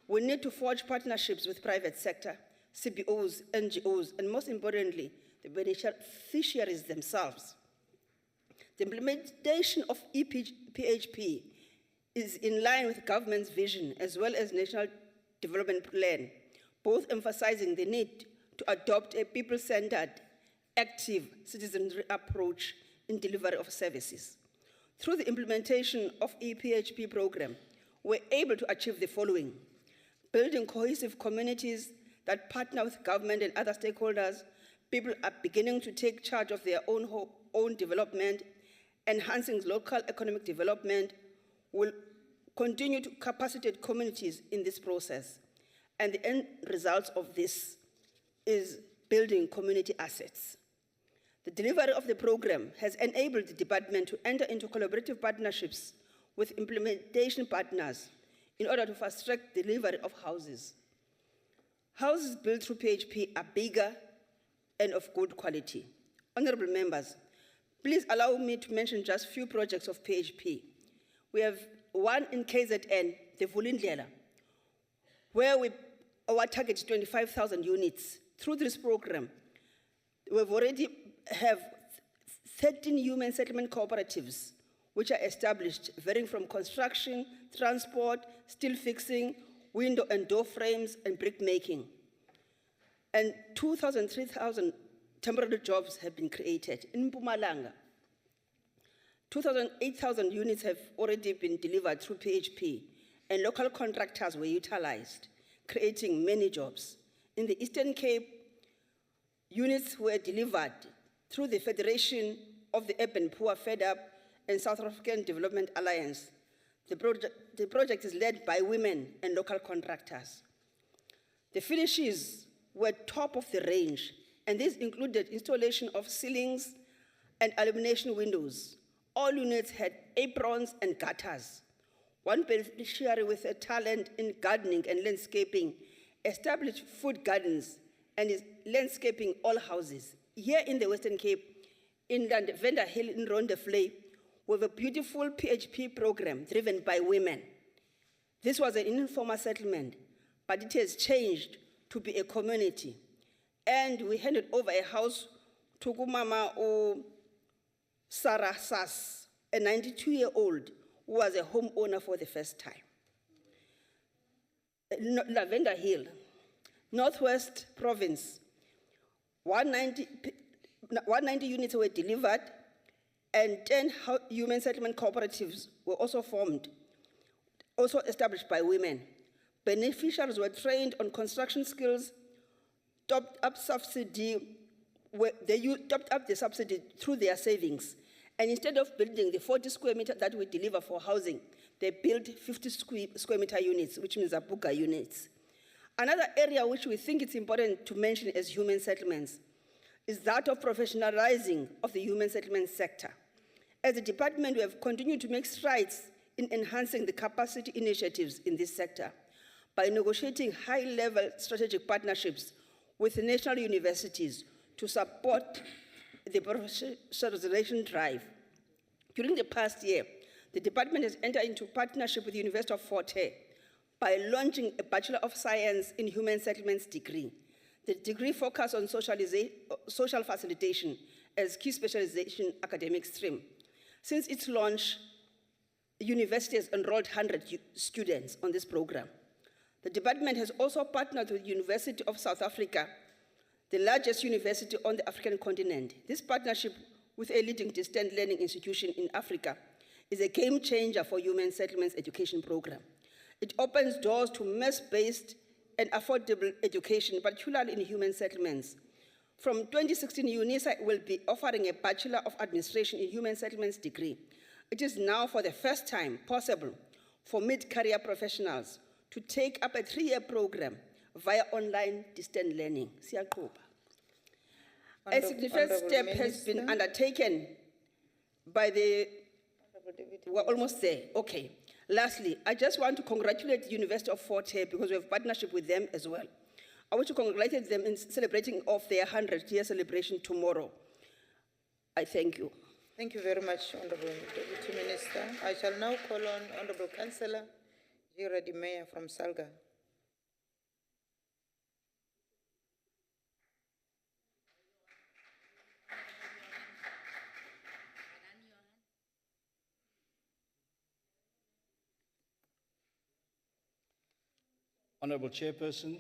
We need to forge partnerships with private sector, CBOs, NGOs, and most importantly, the beneficiaries themselves. The implementation of PHP is in line with government's vision as well as National Development Plan, both emphasizing the need to adopt a people-centered, active citizenry approach in delivery of services. Through the implementation of PHP program, we're able to achieve the following: building cohesive communities that partner with government and other stakeholders. People are beginning to take charge of their own development. Enhancing local economic development will continue to capacitate communities in this process. And the end result of this is building community assets. The delivery of the program has enabled the department to enter into collaborative partnerships with implementation partners in order to fast-track delivery of houses. Houses built through PHP are bigger and of good quality. Honorable members, please allow me to mention just a few projects of PHP. We have one in KZN, the Vulindlela, where our target is 25,000 units. Through this program, we've already have 13 human settlement cooperatives, which are established, varying from construction, transport, steel fixing, window and door frames, and brick making. And 2,000, 3,000 temporary jobs have been created. In Mpumalanga, 8,000 units have already been delivered through PHP, and local contractors were utilized, creating many jobs. In the Eastern Cape, units were delivered through the Federation of the Urban Poor, FEDUP, and South African Development Alliance. The project is led by women and local contractors. The finishes were top of the range, and this included installation of ceilings and illumination windows. All units had aprons and gutters. One beneficiary with a talent in gardening and landscaping established food gardens and is landscaping all houses. Here in the Western Cape, in Venda Hill in Rondevlei, we have a beautiful PHP program driven by women. This was an informal settlement, but it has changed to be a community. And we handed over a house to Kumama Sarah Sass, a 92-year-old who was a homeowner for the first time. Lavender Hill, Northwest Province, 190 units were delivered, and 10 human settlement cooperatives were also formed, also established by women. Beneficiaries were trained on construction skills, topped up subsidy, topped up the subsidy through their savings. And instead of building the 40 square meter that we deliver for housing, they built 50 square meter units, which means Abuka units. Another area which we think it's important to mention as human settlements is that of professionalizing of the human settlement sector. As a department, we have continued to make strides in enhancing the capacity initiatives in this sector by negotiating high-level strategic partnerships with national universities to support the professionalization drive. During the past year, the department has entered into partnership with the University of Fort Hare by launching a Bachelor of Science in Human Settlements degree. The degree focuses on social facilitation as key specialization academic stream. Since its launch, the university has enrolled 100 students on this program. The department has also partnered with the University of South Africa, the largest university on the African continent. This partnership with a leading distant learning institution in Africa is a game changer for human settlements education program. It opens doors to mass-based and affordable education, particularly in human settlements. From 2016, UNISA will be offering a Bachelor of Administration in Human Settlements degree. It is now for the first time possible for mid-career professionals to take up a 3-year program via online distant learning. A significant step has been undertaken by the, we're almost there, okay. Lastly, I just want to congratulate the University of Fort Hare because we have partnership with them as well. I want to congratulate them in celebrating of their 100-year celebration tomorrow. I thank you. Thank you very much, Honorable Deputy Minister. I shall now call on Honorable Councillor Gira Mayor from Salga. Honourable Chairperson,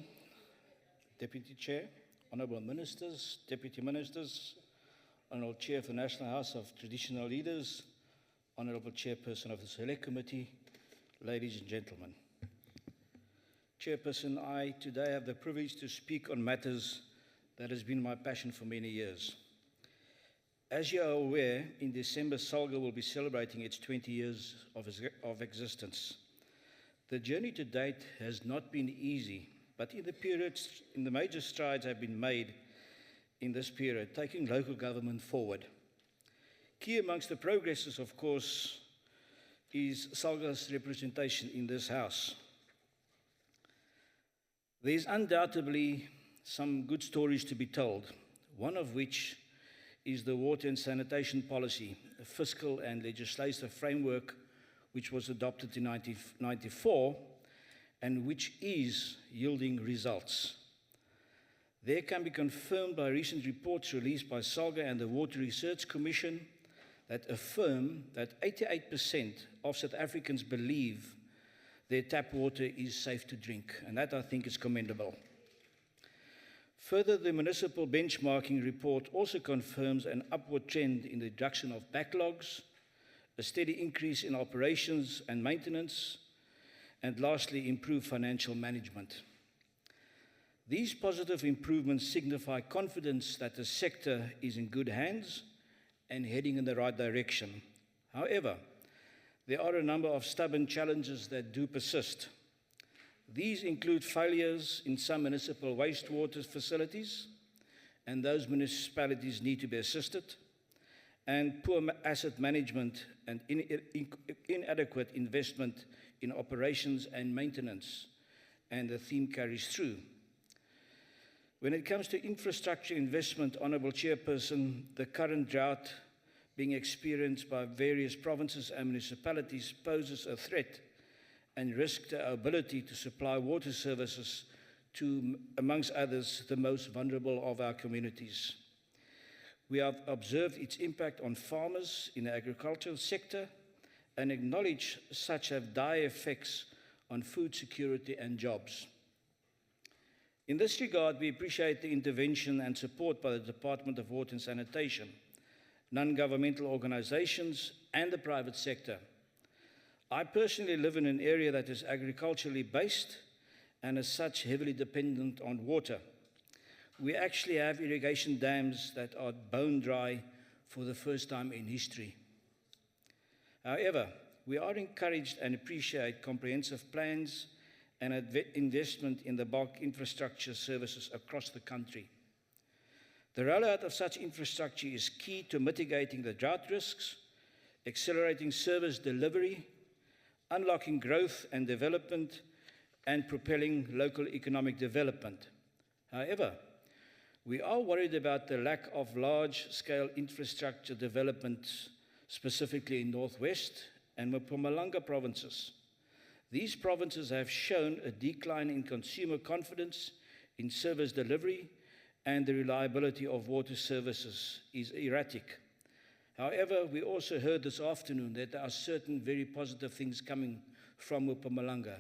Deputy Chair, Honourable Ministers, Deputy Ministers, Honourable Chair of the National House of Traditional Leaders, Honourable Chairperson of the Select Committee, ladies and gentlemen. Chairperson, I today have the privilege to speak on matters that has been my passion for many years. As you are aware, in December, Salga will be celebrating its 20 years of existence. The journey to date has not been easy, but in the major strides have been made in this period, taking local government forward. Key amongst the progresses, of course, is Salga's representation in this House. There's undoubtedly some good stories to be told, one of which is the water and sanitation policy, a fiscal and legislative framework which was adopted in 1994 and which is yielding results. There can be confirmed by recent reports released by Salga and the Water Research Commission that affirm that 88% of South Africans believe their tap water is safe to drink, and that I think is commendable. Further, the municipal benchmarking report also confirms an upward trend in the reduction of backlogs, a steady increase in operations and maintenance, and lastly, improved financial management. These positive improvements signify confidence that the sector is in good hands and heading in the right direction. However, there are a number of stubborn challenges that do persist. These include failures in some municipal wastewater facilities, and those municipalities need to be assisted, and poor asset management and inadequate investment in operations and maintenance, and the theme carries through. When it comes to infrastructure investment, Honourable Chairperson, the current drought being experienced by various provinces and municipalities poses a threat and risk to our ability to supply water services to, amongst others, the most vulnerable of our communities. We have observed its impact on farmers in the agricultural sector and acknowledge such have dire effects on food security and jobs. In this regard, we appreciate the intervention and support by the Department of Water and Sanitation, non-governmental organizations, and the private sector. I personally live in an area that is agriculturally based and as such heavily dependent on water. we actually have irrigation dams that are bone dry for the first time in history. However, we are encouraged and appreciate comprehensive plans and investment in the bulk infrastructure services across the country. The rollout of such infrastructure is key to mitigating the drought risks, accelerating service delivery, unlocking growth and development, and propelling local economic development. However, we are worried about the lack of large-scale infrastructure development, specifically in Northwest and Mpumalanga provinces. These provinces have shown a decline in consumer confidence in service delivery, and the reliability of water services is erratic. However, we also heard this afternoon that there are certain very positive things coming from Mpumalanga,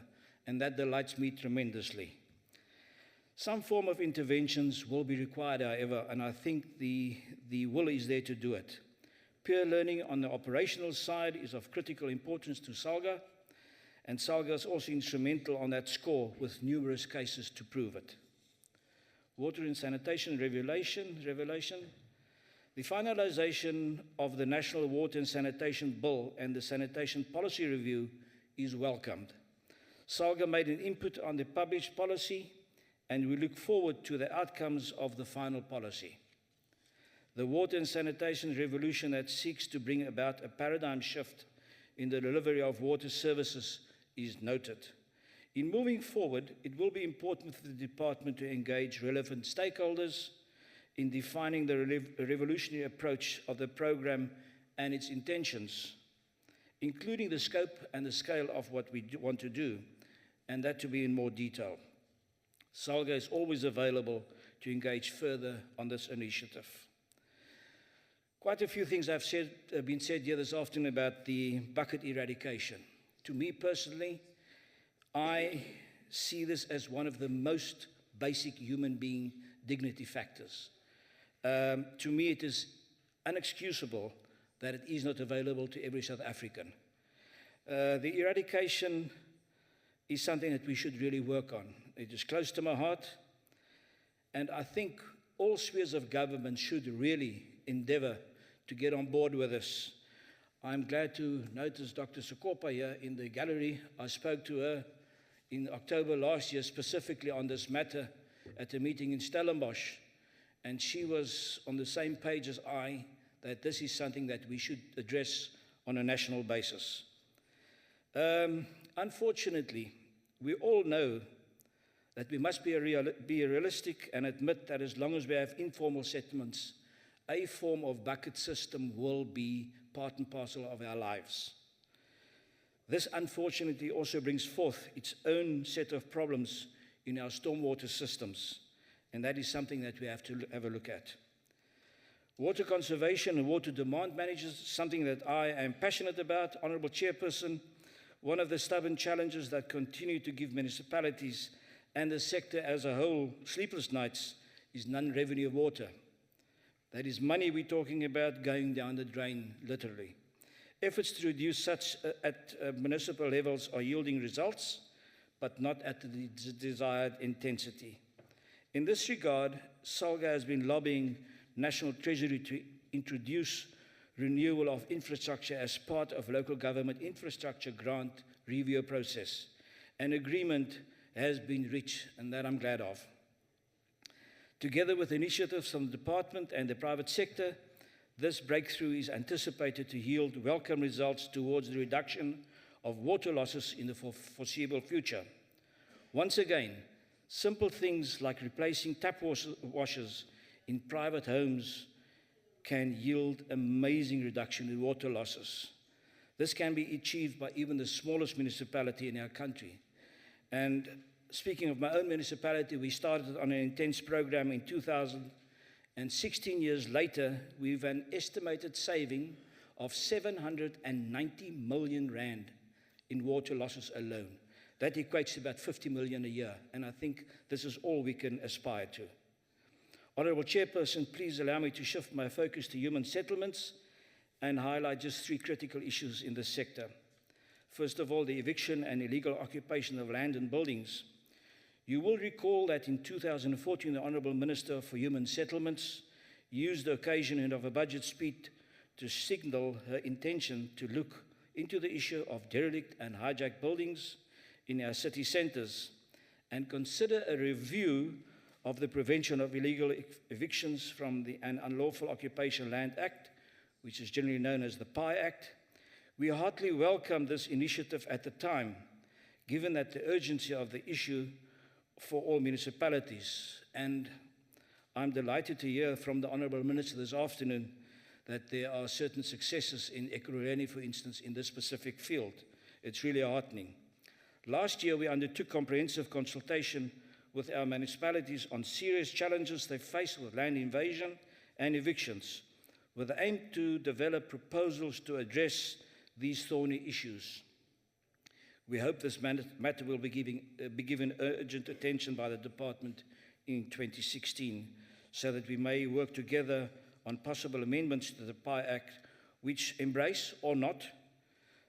and that delights me tremendously. Some form of interventions will be required, however, and I think the will is there to do it. Peer learning on the operational side is of critical importance to SALGA, and SALGA is also instrumental on that score with numerous cases to prove it. Water and sanitation revelation. The finalization of the National Water and Sanitation Bill and the Sanitation Policy Review is welcomed. SALGA made an input on the published policy, and we look forward to the outcomes of the final policy. The water and sanitation revolution that seeks to bring about a paradigm shift in the delivery of water services is noted. In moving forward, it will be important for the department to engage relevant stakeholders in defining the revolutionary approach of the program and its intentions, including the scope and the scale of what we want to do, and that to be in more detail. SALGA is always available to engage further on this initiative. Quite a few things have been said here this afternoon about the bucket eradication. To me personally, I see this as one of the most basic human being dignity factors. To me, it is inexcusable that it is not available to every South African. The eradication is something that we should really work on. It is close to my heart, and I think all spheres of government should really endeavor to get on board with this. I'm glad to notice Dr. Sokopa here in the gallery. I spoke to her in October last year specifically on this matter at a meeting in Stellenbosch, and she was on the same page as I that this is something that we should address on a national basis. Unfortunately, we all know that we must be realistic and admit that as long as we have informal settlements, a form of bucket system will be part and parcel of our lives. This unfortunately also brings forth its own set of problems in our stormwater systems, and that is something that we have to have a look at. Water conservation and water demand management is something that I am passionate about. Honourable Chairperson, one of the stubborn challenges that continue to give municipalities and the sector as a whole sleepless nights is non-revenue water. That is money we're talking about going down the drain, literally. Efforts to reduce such at municipal levels are yielding results, but not at the desired intensity. In this regard, SALGA has been lobbying National Treasury to introduce renewal of infrastructure as part of local government infrastructure grant review process. An agreement has been reached, and that I'm glad of. Together with initiatives from the department and the private sector, this breakthrough is anticipated to yield welcome results towards the reduction of water losses in the foreseeable future. Once again, simple things like replacing tap washers in private homes can yield amazing reduction in water losses. This can be achieved by even the smallest municipality in our country. And speaking of my own municipality, we started on an intense program in 2000, and 16 years later, we've an estimated saving of 790 million rand in water losses alone. That equates to about 50 million a year, and I think this is all we can aspire to. Honourable Chairperson, please allow me to shift my focus to human settlements and highlight just 3 critical issues in this sector. First of all, the eviction and illegal occupation of land and buildings. You will recall that in 2014, the Honourable Minister for Human Settlements used the occasion of a budget speech to signal her intention to look into the issue of derelict and hijacked buildings in our city centres and consider a review of the Prevention of Illegal Evictions from the Unlawful Occupation Land Act, which is generally known as the PI Act. We heartily welcomed this initiative at the time, given that the urgency of the issue for all municipalities. And I'm delighted to hear from the Honourable Minister this afternoon that there are certain successes in Ekurhuleni, for instance, in this specific field. It's really heartening. Last year, we undertook comprehensive consultation with our municipalities on serious challenges they face with land invasion and evictions, with the aim to develop proposals to address these thorny issues. We hope this matter will be given urgent attention by the department in 2016, so that we may work together on possible amendments to the PI Act which embrace or not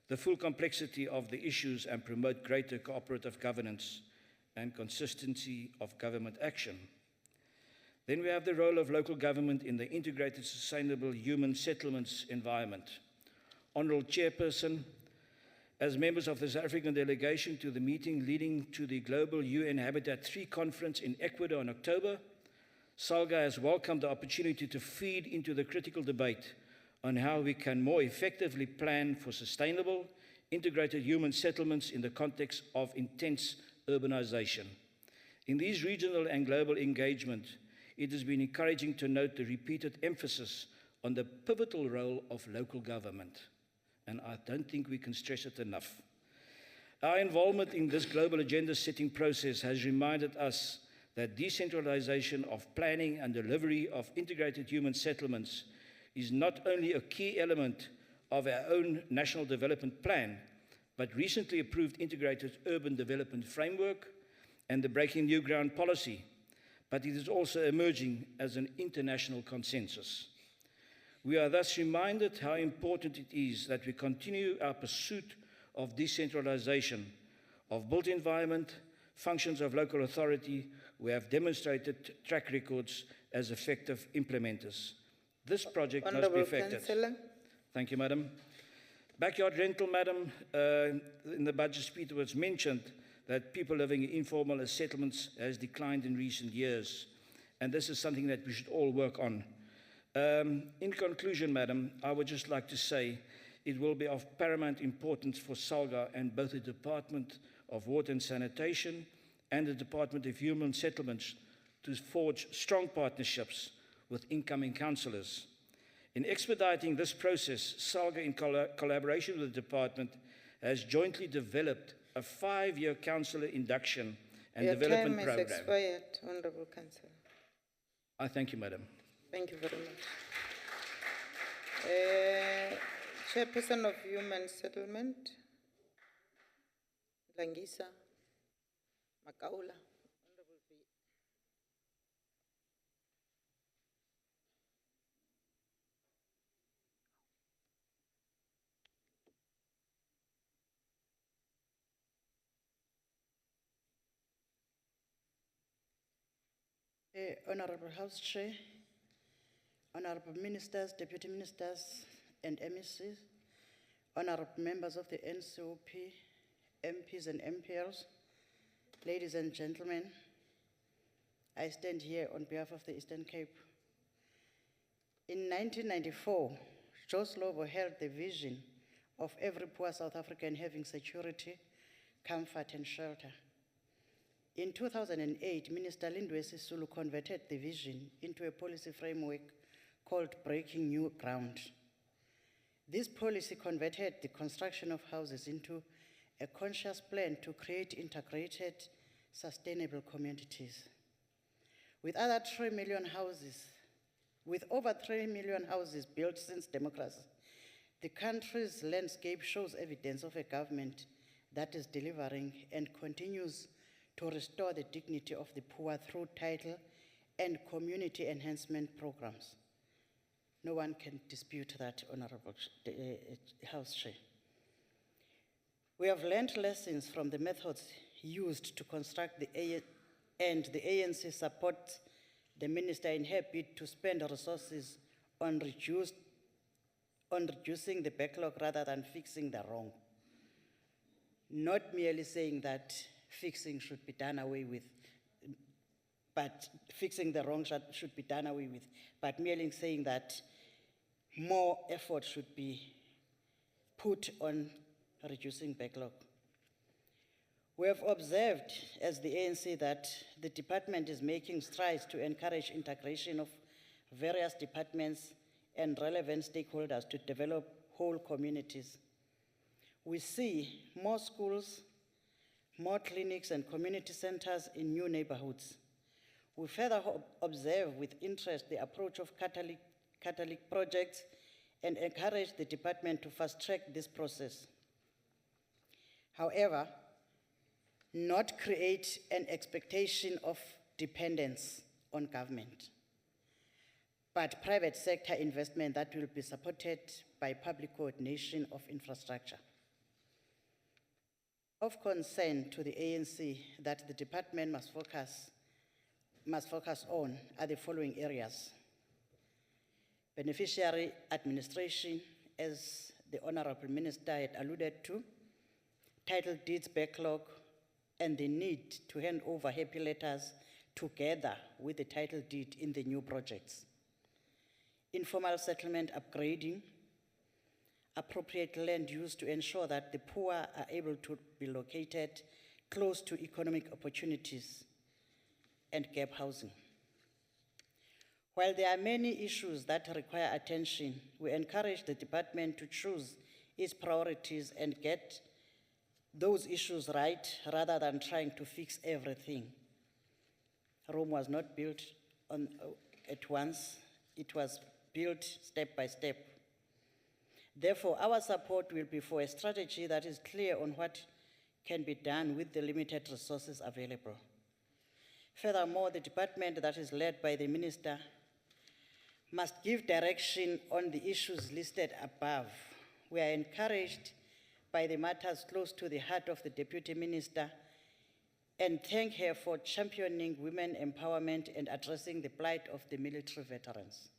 the full complexity of the issues and promote greater cooperative governance and consistency of government action. Then we have the role of local government in the integrated sustainable human settlements environment. Honourable Chairperson, as members of the South African delegation to the meeting leading to the Global UN Habitat 3 conference in Ecuador in October, SALGA has welcomed the opportunity to feed into the critical debate on how we can more effectively plan for sustainable, integrated human settlements in the context of intense urbanization. In these regional and global engagement, it has been encouraging to note the repeated emphasis on the pivotal role of local government. And I don't think we can stress it enough. Our involvement in this global agenda-setting process has reminded us that decentralization of planning and delivery of integrated human settlements is not only a key element of our own national development plan, but recently approved integrated urban development framework and the Breaking New Ground policy, but it is also emerging as an international consensus. We are thus reminded how important it is that we continue our pursuit of decentralization of built environment, functions of local authority. We have demonstrated track records as effective implementers. This project must be effective. Councillor. Thank you, Madam. Backyard rental, Madam, in the budget speech it was mentioned that people living in informal settlements has declined in recent years, and this is something that we should all work on. In conclusion, Madam, I would just like to say it will be of paramount importance for SALGA and both the Department of Water and Sanitation and the Department of Human Settlements to forge strong partnerships with incoming councillors. In expediting this process, SALGA, in collaboration with the department, has jointly developed a 5-year councillor induction and development program. Your time has expired, Honourable Councillor. I thank you, Madam. Thank you very much. Chairperson of Human Settlement, Langisa Makaula. Honourable House Chair, Honourable Ministers, Deputy Ministers and MECs, Honourable Members of the NCOP, MPs and MPLs, ladies and gentlemen, I stand here on behalf of the Eastern Cape. In 1994, Joe Slovo held the vision of every poor South African having security, comfort and shelter. In 2008, Minister Lindwe Sisulu converted the vision into a policy framework called Breaking New Ground. This policy converted the construction of houses into a conscious plan to create integrated, sustainable communities. With over 3 million houses built since democracy, the country's landscape shows evidence of a government that is delivering and continues to restore the dignity of the poor through title and community enhancement programs. No one can dispute that, Honourable House Chair. We have learned lessons from the methods used to construct the and the ANC supports the minister in her bid to spend resources on reducing the backlog rather than fixing the wrong. Not merely saying that fixing should be done away with, but fixing the wrong should be done away with, but merely saying that more effort should be put on reducing backlog. We have observed as the ANC that the department is making strides to encourage integration of various departments and relevant stakeholders to develop whole communities. We see more schools, more clinics and community centers in new neighborhoods. We further observe with interest the approach of Catholic projects and encourage the department to fast-track this process. However, not create an expectation of dependence on government, but private sector investment that will be supported by public coordination of infrastructure. Of concern to the ANC that the department must focus on are the following areas: beneficiary administration, as the Honorable Minister had alluded to, title deeds backlog, and the need to hand over happy letters together with the title deed in the new projects. Informal settlement upgrading, appropriate land use to ensure that the poor are able to be located close to economic opportunities, and gap housing. While there are many issues that require attention, we encourage the department to choose its priorities and get those issues right rather than trying to fix everything. Rome was not built at once, it was built step by step. Therefore, our support will be for a strategy that is clear on what can be done with the limited resources available. Furthermore, the department that is led by the minister must give direction on the issues listed above. We are encouraged by the matters close to the heart of the Deputy Minister and thank her for championing women empowerment and addressing the plight of the military veterans.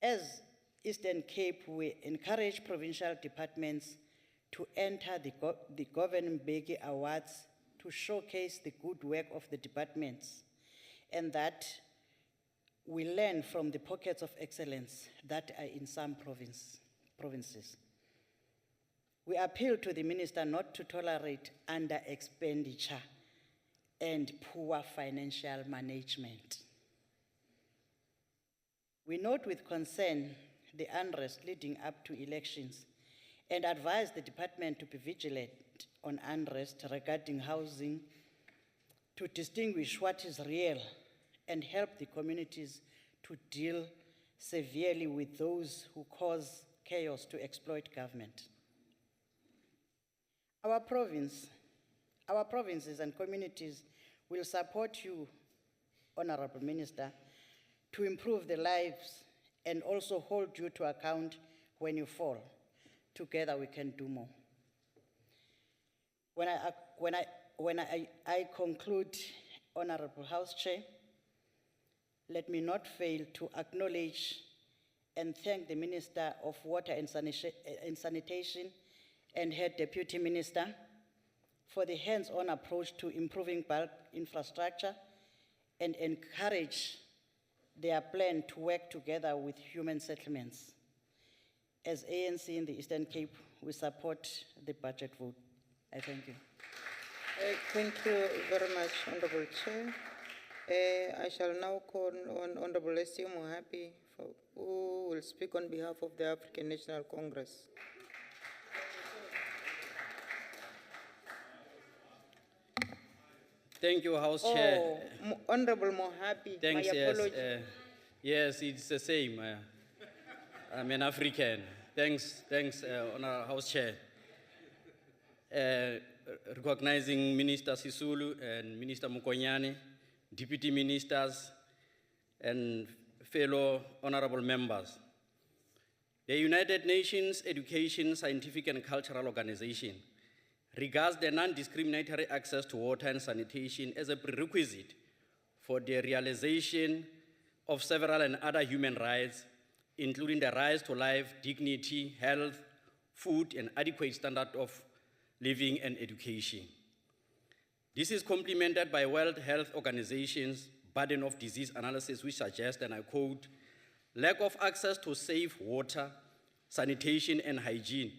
As Eastern Cape, we encourage provincial departments to enter the Governing Begi Awards to showcase the good work of the departments, and that we learn from the pockets of excellence that are in some provinces. We appeal to the minister not to tolerate under-expenditure and poor financial management. We note with concern the unrest leading up to elections and advise the department to be vigilant on unrest regarding housing, to distinguish what is real and help the communities to deal severely with those who cause chaos to exploit government. Our provinces and communities will support you, Honorable Minister, to improve the lives and also hold you to account when you fall. Together we can do more. When I conclude, Honorable House Chair, let me not fail to acknowledge and thank the Minister of Water and Sanitation and her Deputy Minister for the hands-on approach to improving bulk infrastructure and encourage their plan to work together with human settlements. As ANC in the Eastern Cape, we support the budget vote. I thank you. Thank you very much, Honorable Chair. I shall now call on Honorable S.U. Mohapi, who will speak on behalf of the African National Congress. Thank you, House Chair. Honorable Mohapi, Thanks, my apology. Yes, it's the same. I'm an African. Thanks, Honorable House Chair. Recognizing Minister Sisulu and Minister Mukonyane, Deputy Ministers, and fellow honorable members. The United Nations Education, Scientific and Cultural Organization regards the non-discriminatory access to water and sanitation as a prerequisite for the realization of several and other human rights, including the rights to life, dignity, health, food, and adequate standard of living and education. This is complemented by World Health Organization's burden of disease analysis, which suggests, and I quote, lack of access to safe water, sanitation, and hygiene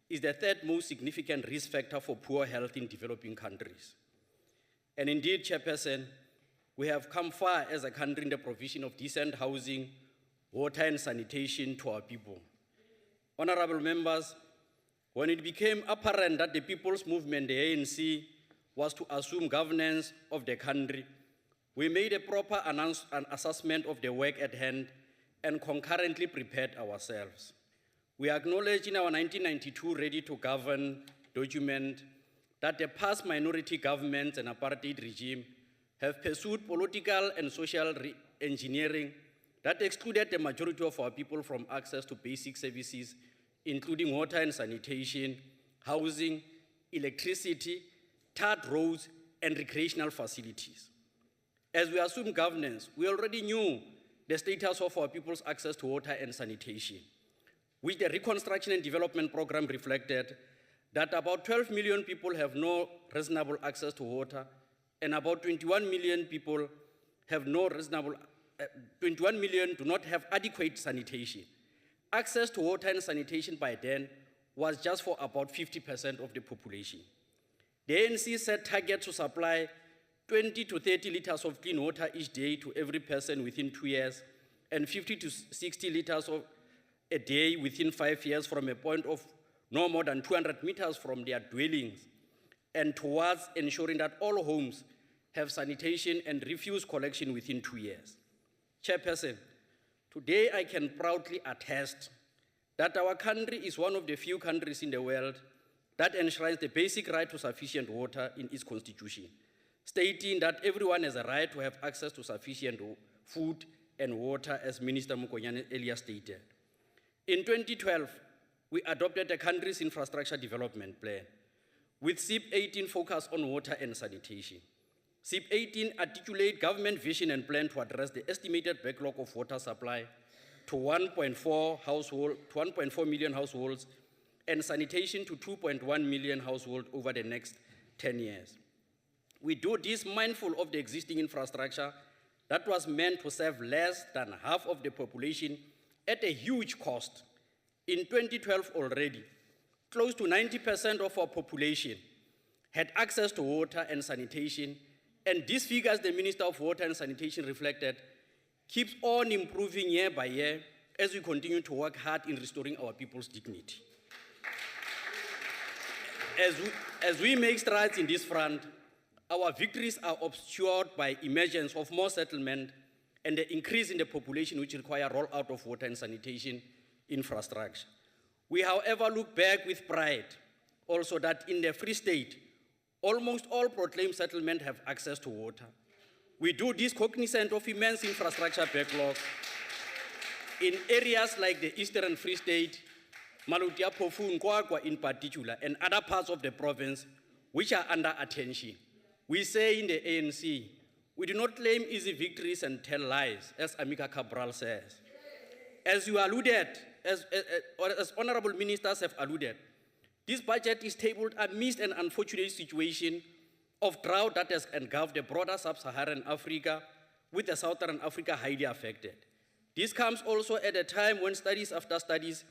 is the third most significant risk factor for poor health in developing countries. And indeed, Chairperson, we have come far as a country in the provision of decent housing, water, and sanitation to our people. Honorable members, when it became apparent that the People's Movement, the ANC, was to assume governance of the country, we made a proper assessment of the work at hand and concurrently prepared ourselves. We acknowledge in our 1992 Ready to Govern document that the past minority governments and apartheid regime have pursued political and social engineering that excluded the majority of our people from access to basic services, including water and sanitation, housing, electricity, tarred roads, and recreational facilities. As we assumed governance, we already knew the status of our people's access to water and sanitation, which the Reconstruction and Development Program reflected that about 12 million people have no reasonable access to water, and about 21 million people have no reasonable, 21 million do not have adequate sanitation. Access to water and sanitation by then was just for about 50% of the population. The ANC set target to supply 20 to 30 liters of clean water each day to every person within 2 years, and 50 to 60 liters of a day within 5 years from a point of no more than 200 meters from their dwellings, and towards ensuring that all homes have sanitation and refuse collection within 2 years. Chairperson, today I can proudly attest that our country is one of the few countries in the world that enshrines the basic right to sufficient water in its constitution, stating that everyone has a right to have access to sufficient food and water, as Minister Mokonyane earlier stated. In 2012, we adopted the country's infrastructure development plan, with SIP 18 focused on water and sanitation. SIP 18 articulate government vision and plan to address the estimated backlog of water supply to 1.4 million households and sanitation to 2.1 million households over the next 10 years. We do this mindful of the existing infrastructure that was meant to serve less than half of the population at a huge cost. In 2012 already, close to 90% of our population had access to water and sanitation, and these figures the Minister of Water and Sanitation reflected keeps on improving year by year as we continue to work hard in restoring our people's dignity. As we make strides in this front, our victories are obscured by emergence of more settlement and the increase in the population which require rollout of water and sanitation infrastructure. We, however, look back with pride also that in the Free State, almost all proclaimed settlements have access to water. We do this cognizant of immense infrastructure backlog in areas like the Eastern Free State, Malutia Phofu, Nkwakwa in particular, and other parts of the province which are under attention. We say in the ANC, we do not claim easy victories and tell lies, as Amika Cabral says. As you alluded, as honorable ministers have alluded, this budget is tabled amidst an unfortunate situation of drought that has engulfed the broader sub-Saharan Africa, with the Southern Africa highly affected. This comes also at a time when studies after studies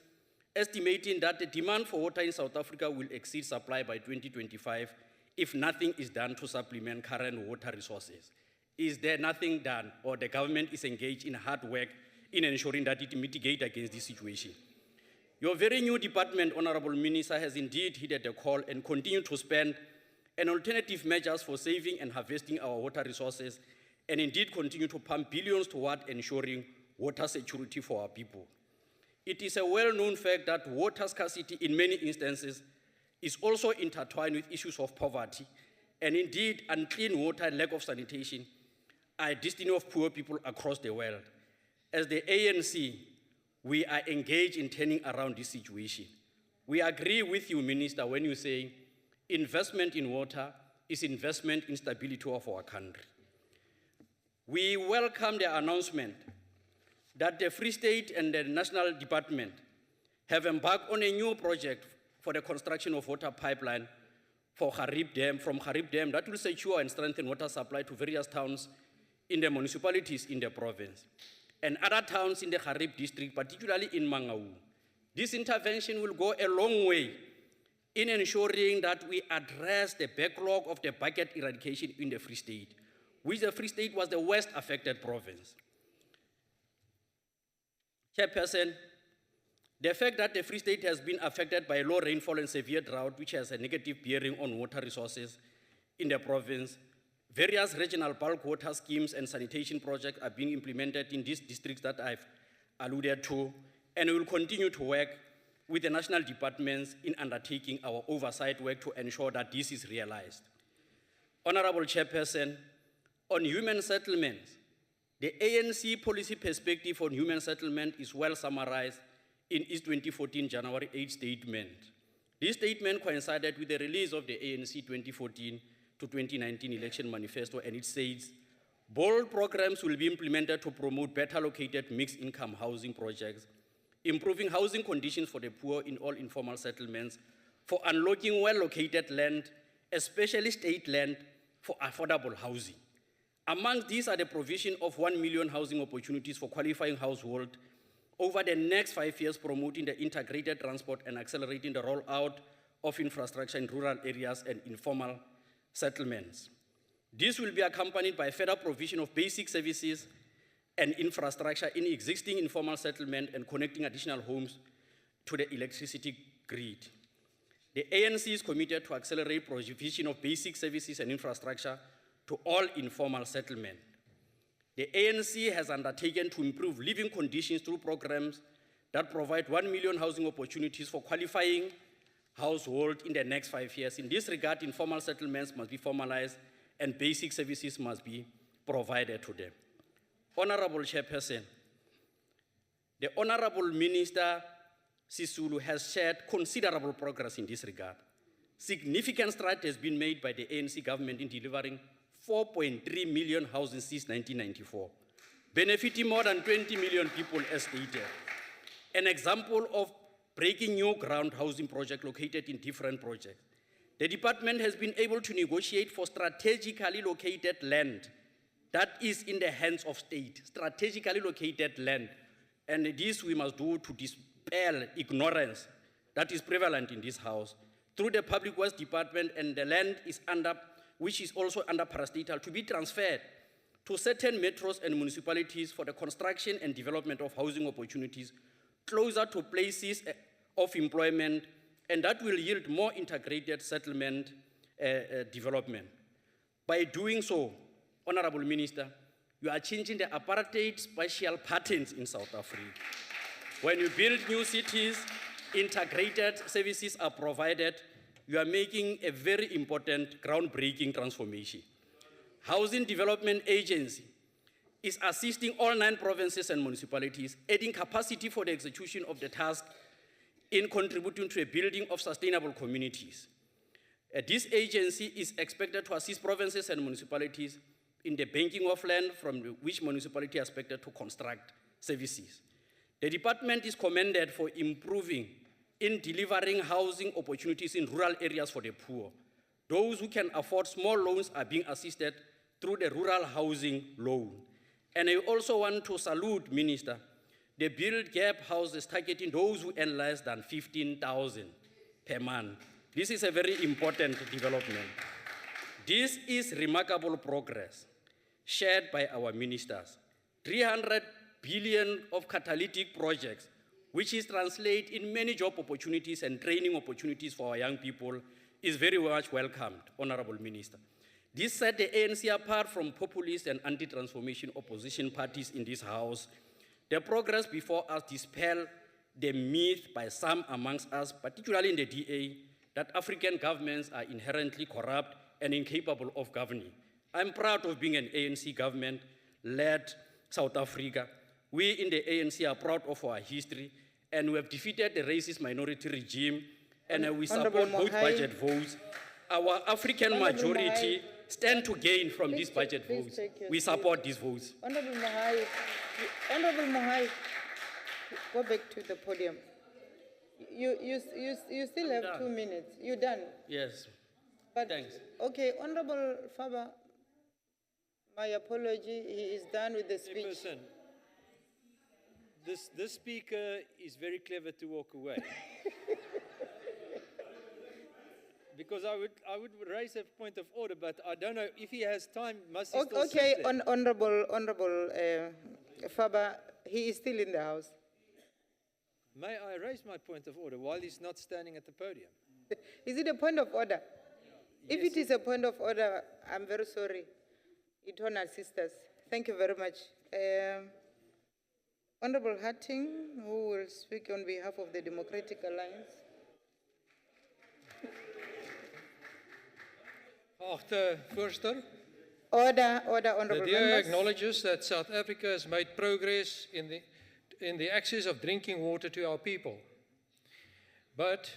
estimating that the demand for water in South Africa will exceed supply by 2025 if nothing is done to supplement current water resources. Is there nothing done, or the government is engaged in hard work in ensuring that it mitigates against this situation? Your very new department, Honorable Minister, has indeed heeded the call and continued to spend on alternative measures for saving and harvesting our water resources, and indeed continue to pump billions toward ensuring water security for our people. It is a well-known fact that water scarcity in many instances is also intertwined with issues of poverty, and indeed unclean water and lack of sanitation are a destiny of poor people across the world. As the ANC, we are engaged in turning around this situation. We agree with you, Minister, when you say Investment in water is investment in stability of our country. We welcome the announcement that the Free State and the National Department have embarked on a new project for the construction of water pipeline for Harib Dam, from Harib Dam, that will secure and strengthen water supply to various towns in the municipalities in the province and other towns in the Harib district, particularly in Mangaung. This intervention will go a long way in ensuring that we address the backlog of the bucket eradication in the Free State, which the Free State was the worst affected province. Chairperson, the fact that the Free State has been affected by low rainfall and severe drought, which has a negative bearing on water resources in the province, various regional bulk water schemes and sanitation projects are being implemented in these districts that I've alluded to, and we will continue to work with the national departments in undertaking our oversight work to ensure that this is realized. Honorable Chairperson, on human settlements, the ANC policy perspective on human settlement is well summarized in its 2014 January 8 statement. This statement coincided with the release of the ANC 2014 to 2019 election manifesto, and it says, bold programs will be implemented to promote better located mixed income housing projects, improving housing conditions for the poor in all informal settlements, for unlocking well-located land, especially state land, for affordable housing. Amongst these are the provision of 1 million housing opportunities for qualifying households over the next 5 years, promoting the integrated transport and accelerating the rollout of infrastructure in rural areas and informal settlements. This will be accompanied by further provision of basic services and infrastructure in existing informal settlement and connecting additional homes to the electricity grid. The ANC is committed to accelerate provision of basic services and infrastructure to all informal settlement. The ANC has undertaken to improve living conditions through programs that provide 1 million housing opportunities for qualifying households in the next 5 years. In this regard, informal settlements must be formalized and basic services must be provided to them. Honorable Chairperson, the Honorable Minister Sisulu has shared considerable progress in this regard. Significant strides has been made by the ANC government in delivering 4.3 million houses since 1994, benefiting more than 20 million people as stated. An example of breaking new ground housing project located in different projects. The department has been able to negotiate for strategically located land that is in the hands of state, strategically located land. And this we must do to dispel ignorance that is prevalent in this house. Through the Public Works Department, and the land is which is also under parastatal, to be transferred to certain metros and municipalities for the construction and development of housing opportunities closer to places of employment, and that will yield more integrated settlement development. By doing so, Honorable Minister, you are changing the apartheid spatial patterns in South Africa. When you build new cities, integrated services are provided, you are making a very important groundbreaking transformation. Housing Development Agency is assisting all 9 provinces and municipalities, adding capacity for the execution of the task in contributing to a building of sustainable communities. This agency is expected to assist provinces and municipalities in the banking of land from which municipality are expected to construct services. The department is commended for improving in delivering housing opportunities in rural areas for the poor. Those who can afford small loans are being assisted through the rural housing loan. And I also want to salute, Minister, the Build Gap houses targeting those who earn less than 15,000 per month. This is a very important development. This is remarkable progress shared by our ministers. 300 billion of catalytic projects, which is translated in many job opportunities and training opportunities for our young people, is very much welcomed, Honorable Minister. This set the ANC apart from populist and anti-transformation opposition parties in this House. The progress before us dispel the myth by some amongst us, particularly in the DA, that African governments are inherently corrupt and incapable of governing. I'm proud of being an ANC government-led South Africa. We in the ANC are proud of our history, and we have defeated the racist minority regime, and we support both budget votes our African Honorable majority Mahai, stand to gain from please these take- budget please votes. take your We seat. support these votes. Honorable Mahai, go back to the podium. You still have done. 2 minutes. You done? Yes. But, Thanks. okay, Honorable Faba, my apology, he is done with the speech. Chairperson, this speaker is very clever to walk away. Because I would raise a point of order, but I don't know if he has time. Must he still Okay, sit there? Honorable Faba, he is still in the house. May I raise my point of order while he's not standing at the podium? Is it a point of order? If it is a point of order, I'm very sorry. It won't assist us. Thank you very much. Honorable Hatting, who will speak on behalf of the Democratic Alliance. Geachte voorzitter, Order, the honorable DA members. acknowledges that South Africa has made progress in the access of drinking water to our people. But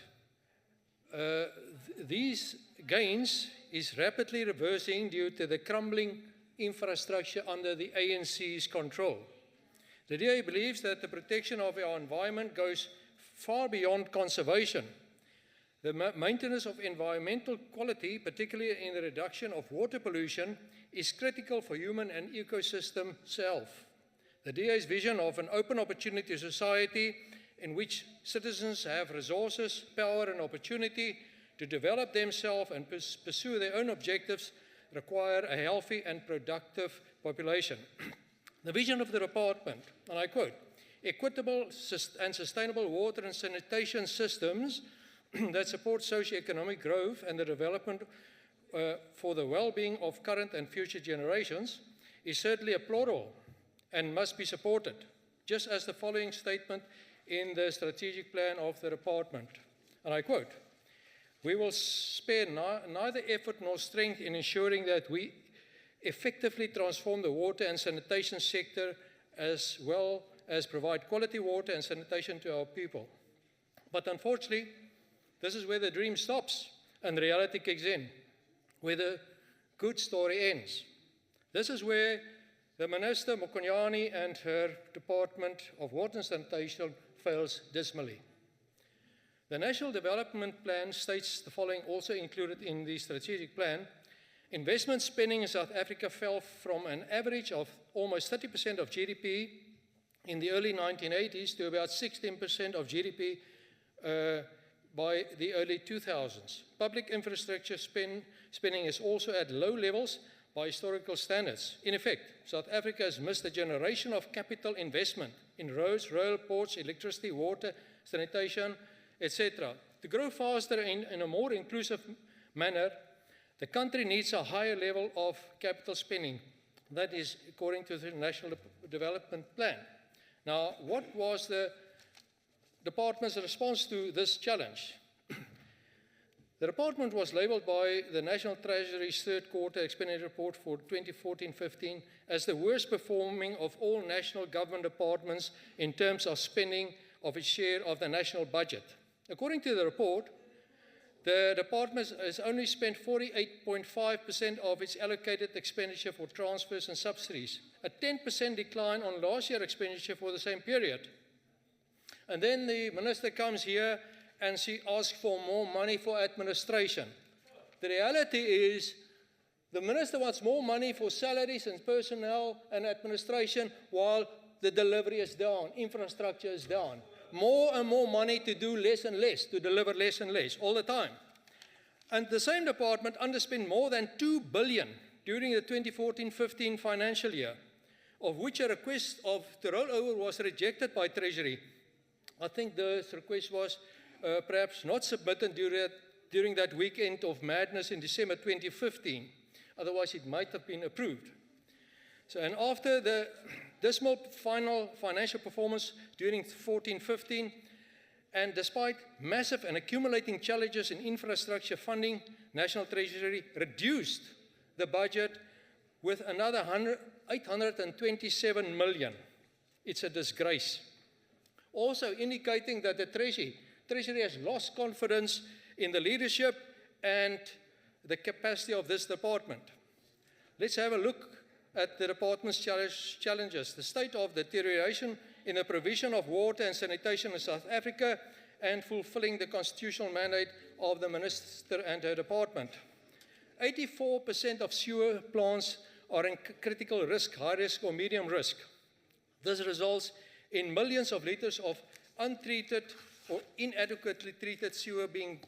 these gains is rapidly reversing due to the crumbling infrastructure under the ANC's control. The DA believes that the protection of our environment goes far beyond conservation. The maintenance of environmental quality, particularly in the reduction of water pollution, is critical for human and ecosystem health. The DA's vision of an open opportunity society in which citizens have resources, power and opportunity to develop themselves and pursue their own objectives require a healthy and productive population. The vision of the department, and I quote, equitable and sustainable water and sanitation systems that support socio-economic growth and the development for the well-being of current and future generations is certainly applaudable and must be supported, just as the following statement in the strategic plan of the department. And I quote, we will spare neither effort nor strength in ensuring that we effectively transform the water and sanitation sector as well as provide quality water and sanitation to our people. But unfortunately, this is where the dream stops and reality kicks in, where the good story ends. This is where the Minister Mokonyane and her Department of Water and Sanitation fails dismally. The National Development Plan states the following, also included in the strategic plan. Investment spending in South Africa fell from an average of almost 30% of GDP in the early 1980s to about 16% of GDP by the early 2000s. Public infrastructure spending is also at low levels by historical standards. In effect, South Africa has missed a generation of capital investment in roads, rail, ports, electricity, water, sanitation, etc. To grow faster in a more inclusive manner, the country needs a higher level of capital spending. That is according to the National Development Plan. Now, what was the department's response to this challenge? The department was labeled by the National Treasury's third quarter expenditure report for 2014-15 as the worst performing of all national government departments in terms of spending of its share of the national budget. According to the report, the department has only spent 48.5% of its allocated expenditure for transfers and subsidies, a 10% decline on last year's expenditure for the same period. And then the minister comes here and she asks for more money for administration. The reality is the minister wants more money for salaries and personnel and administration while the delivery is down, infrastructure is down. More and more money to do less and less, to deliver less and less, all the time. And the same department underspent more than 2 billion during the 2014-15 financial year, of which a request to roll over was rejected by Treasury. I think this request was perhaps not submitted during that weekend of madness in December 2015. Otherwise, it might have been approved. So, and after the dismal final financial performance during 14-15, and despite massive and accumulating challenges in infrastructure funding, National Treasury reduced the budget with another 827 million. It's a disgrace. Also indicating that the Treasury has lost confidence in the leadership and the capacity of this department. Let's have a look at the department's challenges. The state of deterioration in the provision of water and sanitation in South Africa and fulfilling the constitutional mandate of the Minister and her department. 84% of sewer plants are in critical risk, high risk or medium risk. This results in millions of liters of untreated or inadequately treated sewer being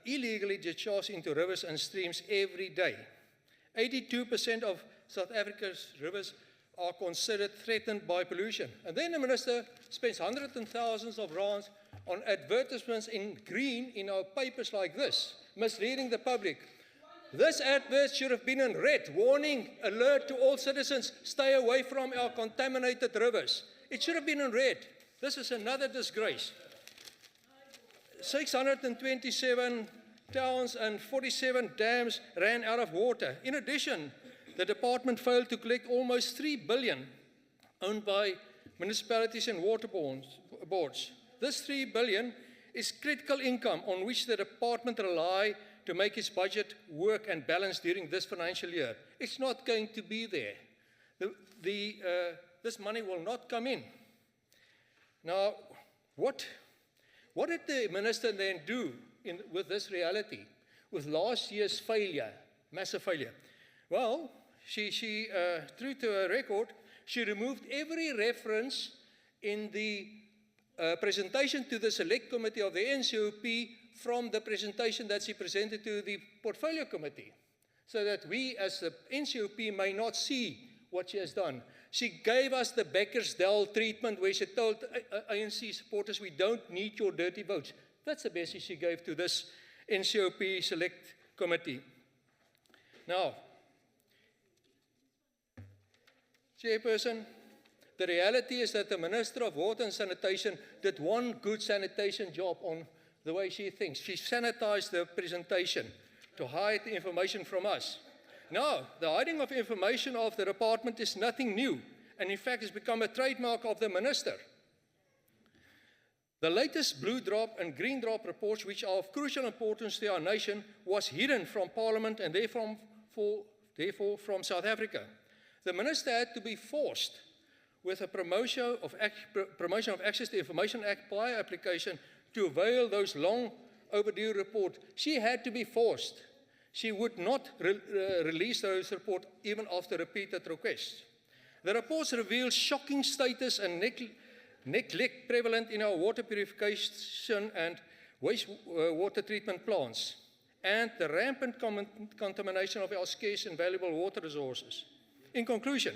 illegally discharged into rivers and streams every day. 82% of South Africa's rivers are considered threatened by pollution. And then the minister spends hundreds and thousands of rands on advertisements in green in our papers like this, misleading the public. This advert should have been in red, warning, alert to all citizens, stay away from our contaminated rivers. It should have been in red. This is another disgrace. 627 towns and 47 dams ran out of water. In addition, the department failed to collect almost 3 billion owned by municipalities and water boards. This 3 billion is critical income on which the department relies to make its budget work and balance during this financial year. It's not going to be there. This money will not come in. Now, what did the minister then do with this reality, with last year's failure, massive failure? Well, she true to her record, she removed every reference in the presentation to the Select Committee of the NCOP from the presentation that she presented to the Portfolio Committee, so that we as the NCOP may not see what she has done. She gave us the Beckersdale treatment where she told ANC supporters, we don't need your dirty votes. That's the message she gave to this NCOP Select Committee. Now, Chairperson, the reality is that the Minister of Water and Sanitation did one good sanitation job on the way she thinks. She sanitized the presentation to hide the information from us. Now, the hiding of information of the department is nothing new, and in fact has become a trademark of the minister. The latest Blue Drop and Green Drop reports, which are of crucial importance to our nation, was hidden from Parliament and therefore from South Africa. The minister had to be forced with a Promotion of Access to Information Act by application to avail those long overdue reports. She had to be forced. She would not release those reports even after repeated requests. The reports reveal shocking status and neglect prevalent in our water purification and wastewater treatment plants, and the rampant contamination of our scarce and valuable water resources. In conclusion,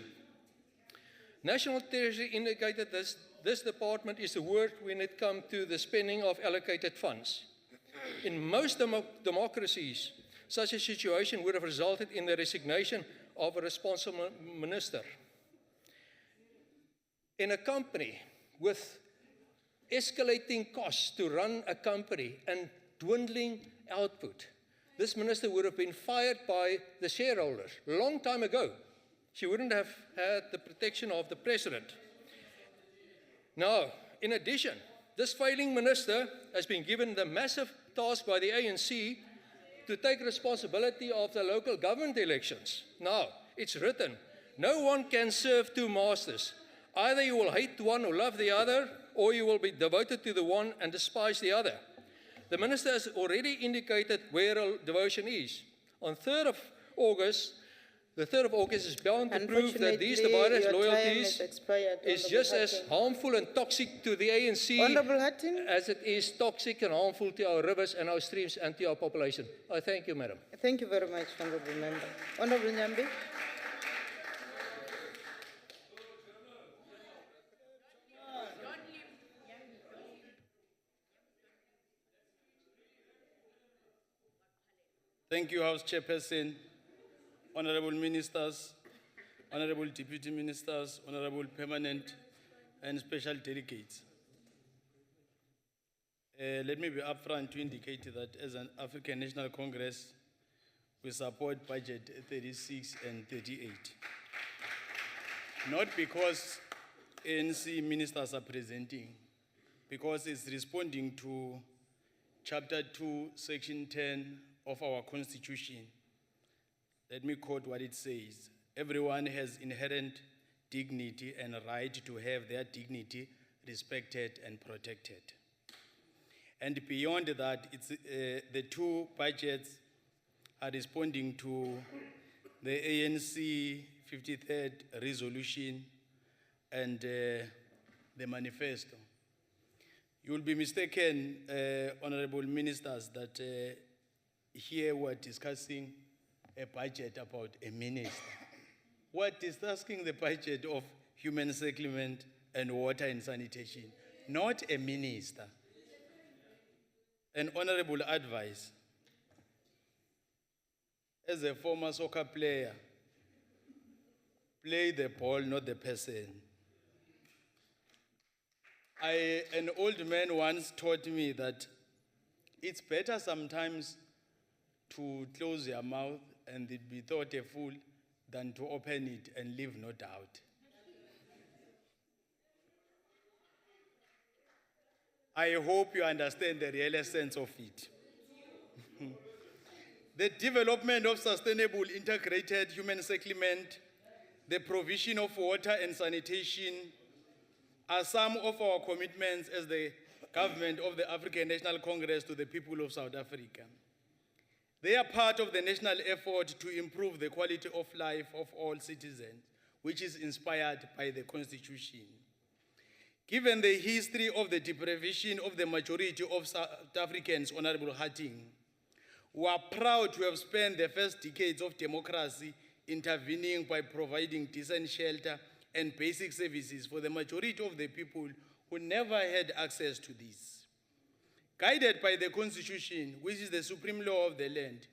National Treasury indicated this department is the worst when it comes to the spending of allocated funds. In most democracies, such a situation would have resulted in the resignation of a responsible minister. In a company with escalating costs to run a company and dwindling output, this minister would have been fired by the shareholders a long time ago. She wouldn't have had the protection of the president. Now, in addition, this failing minister has been given the massive task by the ANC to take responsibility of the local government elections. Now, it's written, no one can serve two masters. Either you will hate one or love the other, or you will be devoted to the one and despise the other. The minister has already indicated where her devotion is. On 3rd of August, the 3rd of August is bound to prove that these divided loyalties is just as harmful and toxic to the ANC as it is toxic and harmful to our rivers and our streams and to our population. I thank you, Madam. Thank you very much, Honourable Member. Honourable Nyambi. Thank you, House Chairperson, Honourable Ministers, Honourable Deputy Ministers, Honourable Permanent and Special Delegates. Let me be upfront to indicate that as an African National Congress, we support budget 36 and 38. Not because ANC ministers are presenting, because it's responding to Chapter 2, Section 10 of our Constitution, let me quote what it says. Everyone has inherent dignity and a right to have their dignity respected and protected. And beyond that, it's, the two budgets are responding to the ANC 53rd resolution and the manifesto. You will be mistaken, honorable ministers, that here we're discussing a budget about a minister. We're discussing the budget of human settlement and water and sanitation, not a minister. An honorable advice. As a former soccer player, play the ball, not the person. An old man once taught me that it's better sometimes to close your mouth and be thought a fool than to open it and leave no doubt. I hope you understand the real essence of it. The development of sustainable integrated human settlement, the provision of water and sanitation are some of our commitments as the government of the African National Congress to the people of South Africa. They are part of the national effort to improve the quality of life of all citizens, which is inspired by the Constitution. Given the history of the deprivation of the majority of South Africans, Honorable Hatting, we are proud to have spent the first decades of democracy intervening by providing decent shelter and basic services for the majority of the people who never had access to these. Guided by the Constitution, which is the supreme law of the land,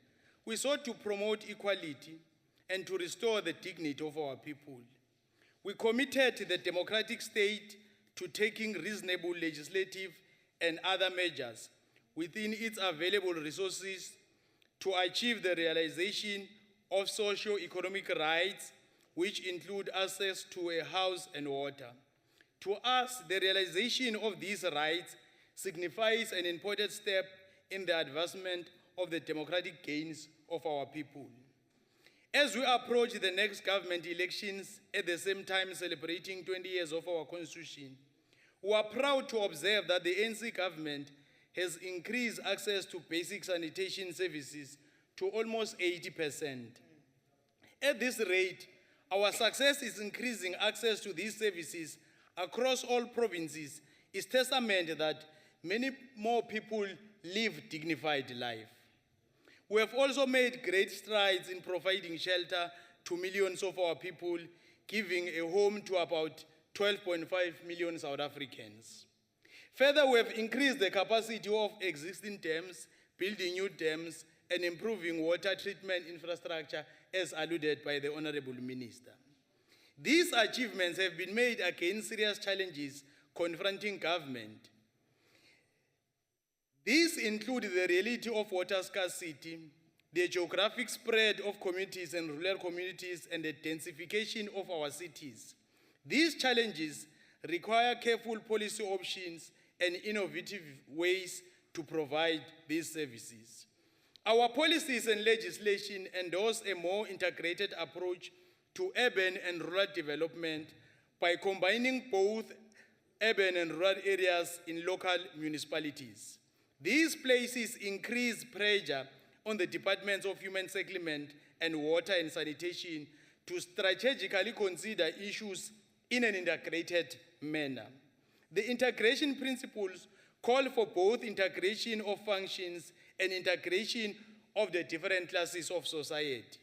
we sought to promote equality and to restore the dignity of our people. We committed the democratic state to taking reasonable legislative and other measures within its available resources to achieve the realization of socio-economic rights, which include access to a house and water. To us, the realization of these rights signifies an important step in the advancement of the democratic gains of our people. As we approach the next government elections, at the same time celebrating 20 years of our Constitution, we are proud to observe that the ANC government has increased access to basic sanitation services to almost 80%. At this rate, our success in increasing access to these services across all provinces is testament that many more people live dignified life. We have also made great strides in providing shelter to millions of our people, giving a home to about 12.5 million South Africans. Further, we have increased the capacity of existing dams, building new dams, and improving water treatment infrastructure as alluded by the Honorable Minister. These achievements have been made against serious challenges confronting government. These include the reality of water scarcity, the geographic spread of communities and rural communities, and the densification of our cities. These challenges require careful policy options and innovative ways to provide these services. Our policies and legislation endorse a more integrated approach to urban and rural development by combining both urban and rural areas in local municipalities. These places increase pressure on the Departments of Human Settlement and Water and Sanitation to strategically consider issues in an integrated manner. The integration principles call for both integration of functions and integration of the different classes of society.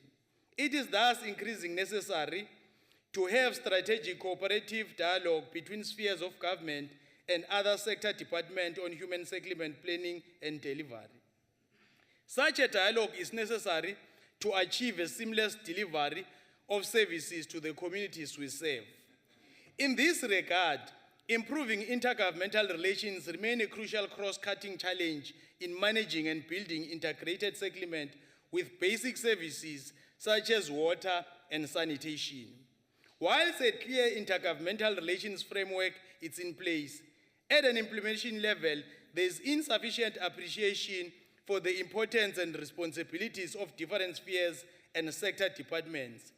It is thus increasingly necessary to have strategic cooperative dialogue between spheres of government and other sector departments on human settlement planning and delivery. Such a dialogue is necessary to achieve a seamless delivery of services to the communities we serve. In this regard, improving intergovernmental relations remain a crucial cross-cutting challenge in managing and building integrated settlement with basic services such as water and sanitation. Whilst a clear intergovernmental relations framework is in place, at an implementation level, there is insufficient appreciation for the importance and responsibilities of different spheres and sector departments.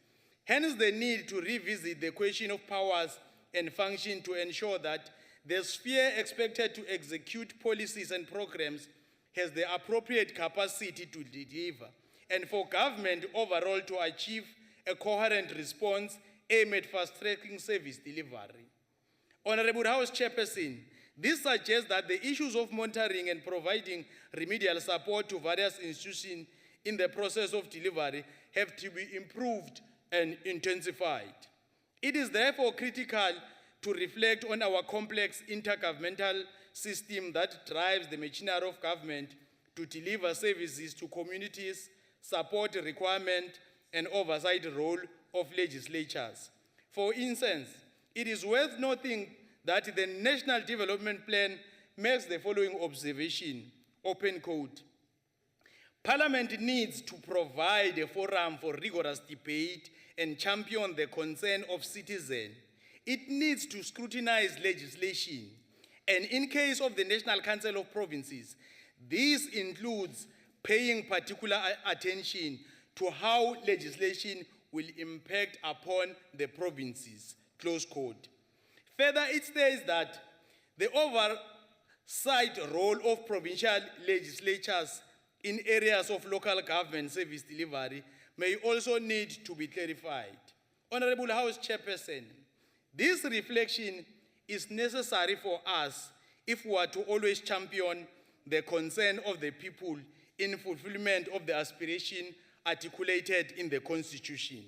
Hence the need to revisit the question of powers and function to ensure that the sphere expected to execute policies and programs has the appropriate capacity to deliver, and for government overall to achieve a coherent response aimed at fast-tracking service delivery. Honorable House Chairperson, this suggests that the issues of monitoring and providing remedial support to various institutions in the process of delivery have to be improved and intensified. It is therefore critical to reflect on our complex intergovernmental system that drives the machinery of government to deliver services to communities, support the requirement and oversight role of legislatures. For instance, it is worth noting that the National Development Plan makes the following observation, open quote. Parliament needs to provide a forum for rigorous debate and champion the concern of citizens. It needs to scrutinize legislation. And in case of the National Council of Provinces, this includes paying particular attention to how legislation will impact upon the provinces, close quote. Further, it states that the oversight role of provincial legislatures in areas of local government service delivery may also need to be clarified. Honorable House Chairperson, this reflection is necessary for us if we are to always champion the concern of the people in fulfillment of the aspiration articulated in the Constitution.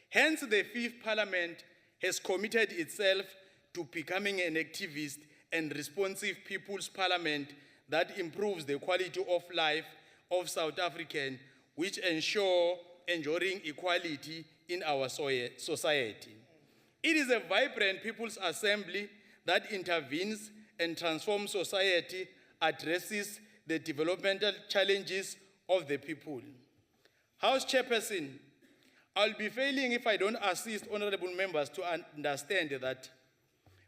Hence, the Fifth Parliament has committed itself to becoming an activist and responsive people's parliament that improves the quality of life of South Africans, which ensure enduring equality in our society. It is a vibrant people's assembly that intervenes and transforms society, addresses the developmental challenges of the people. House Chairperson, I'll be failing if I don't assist honorable members to understand that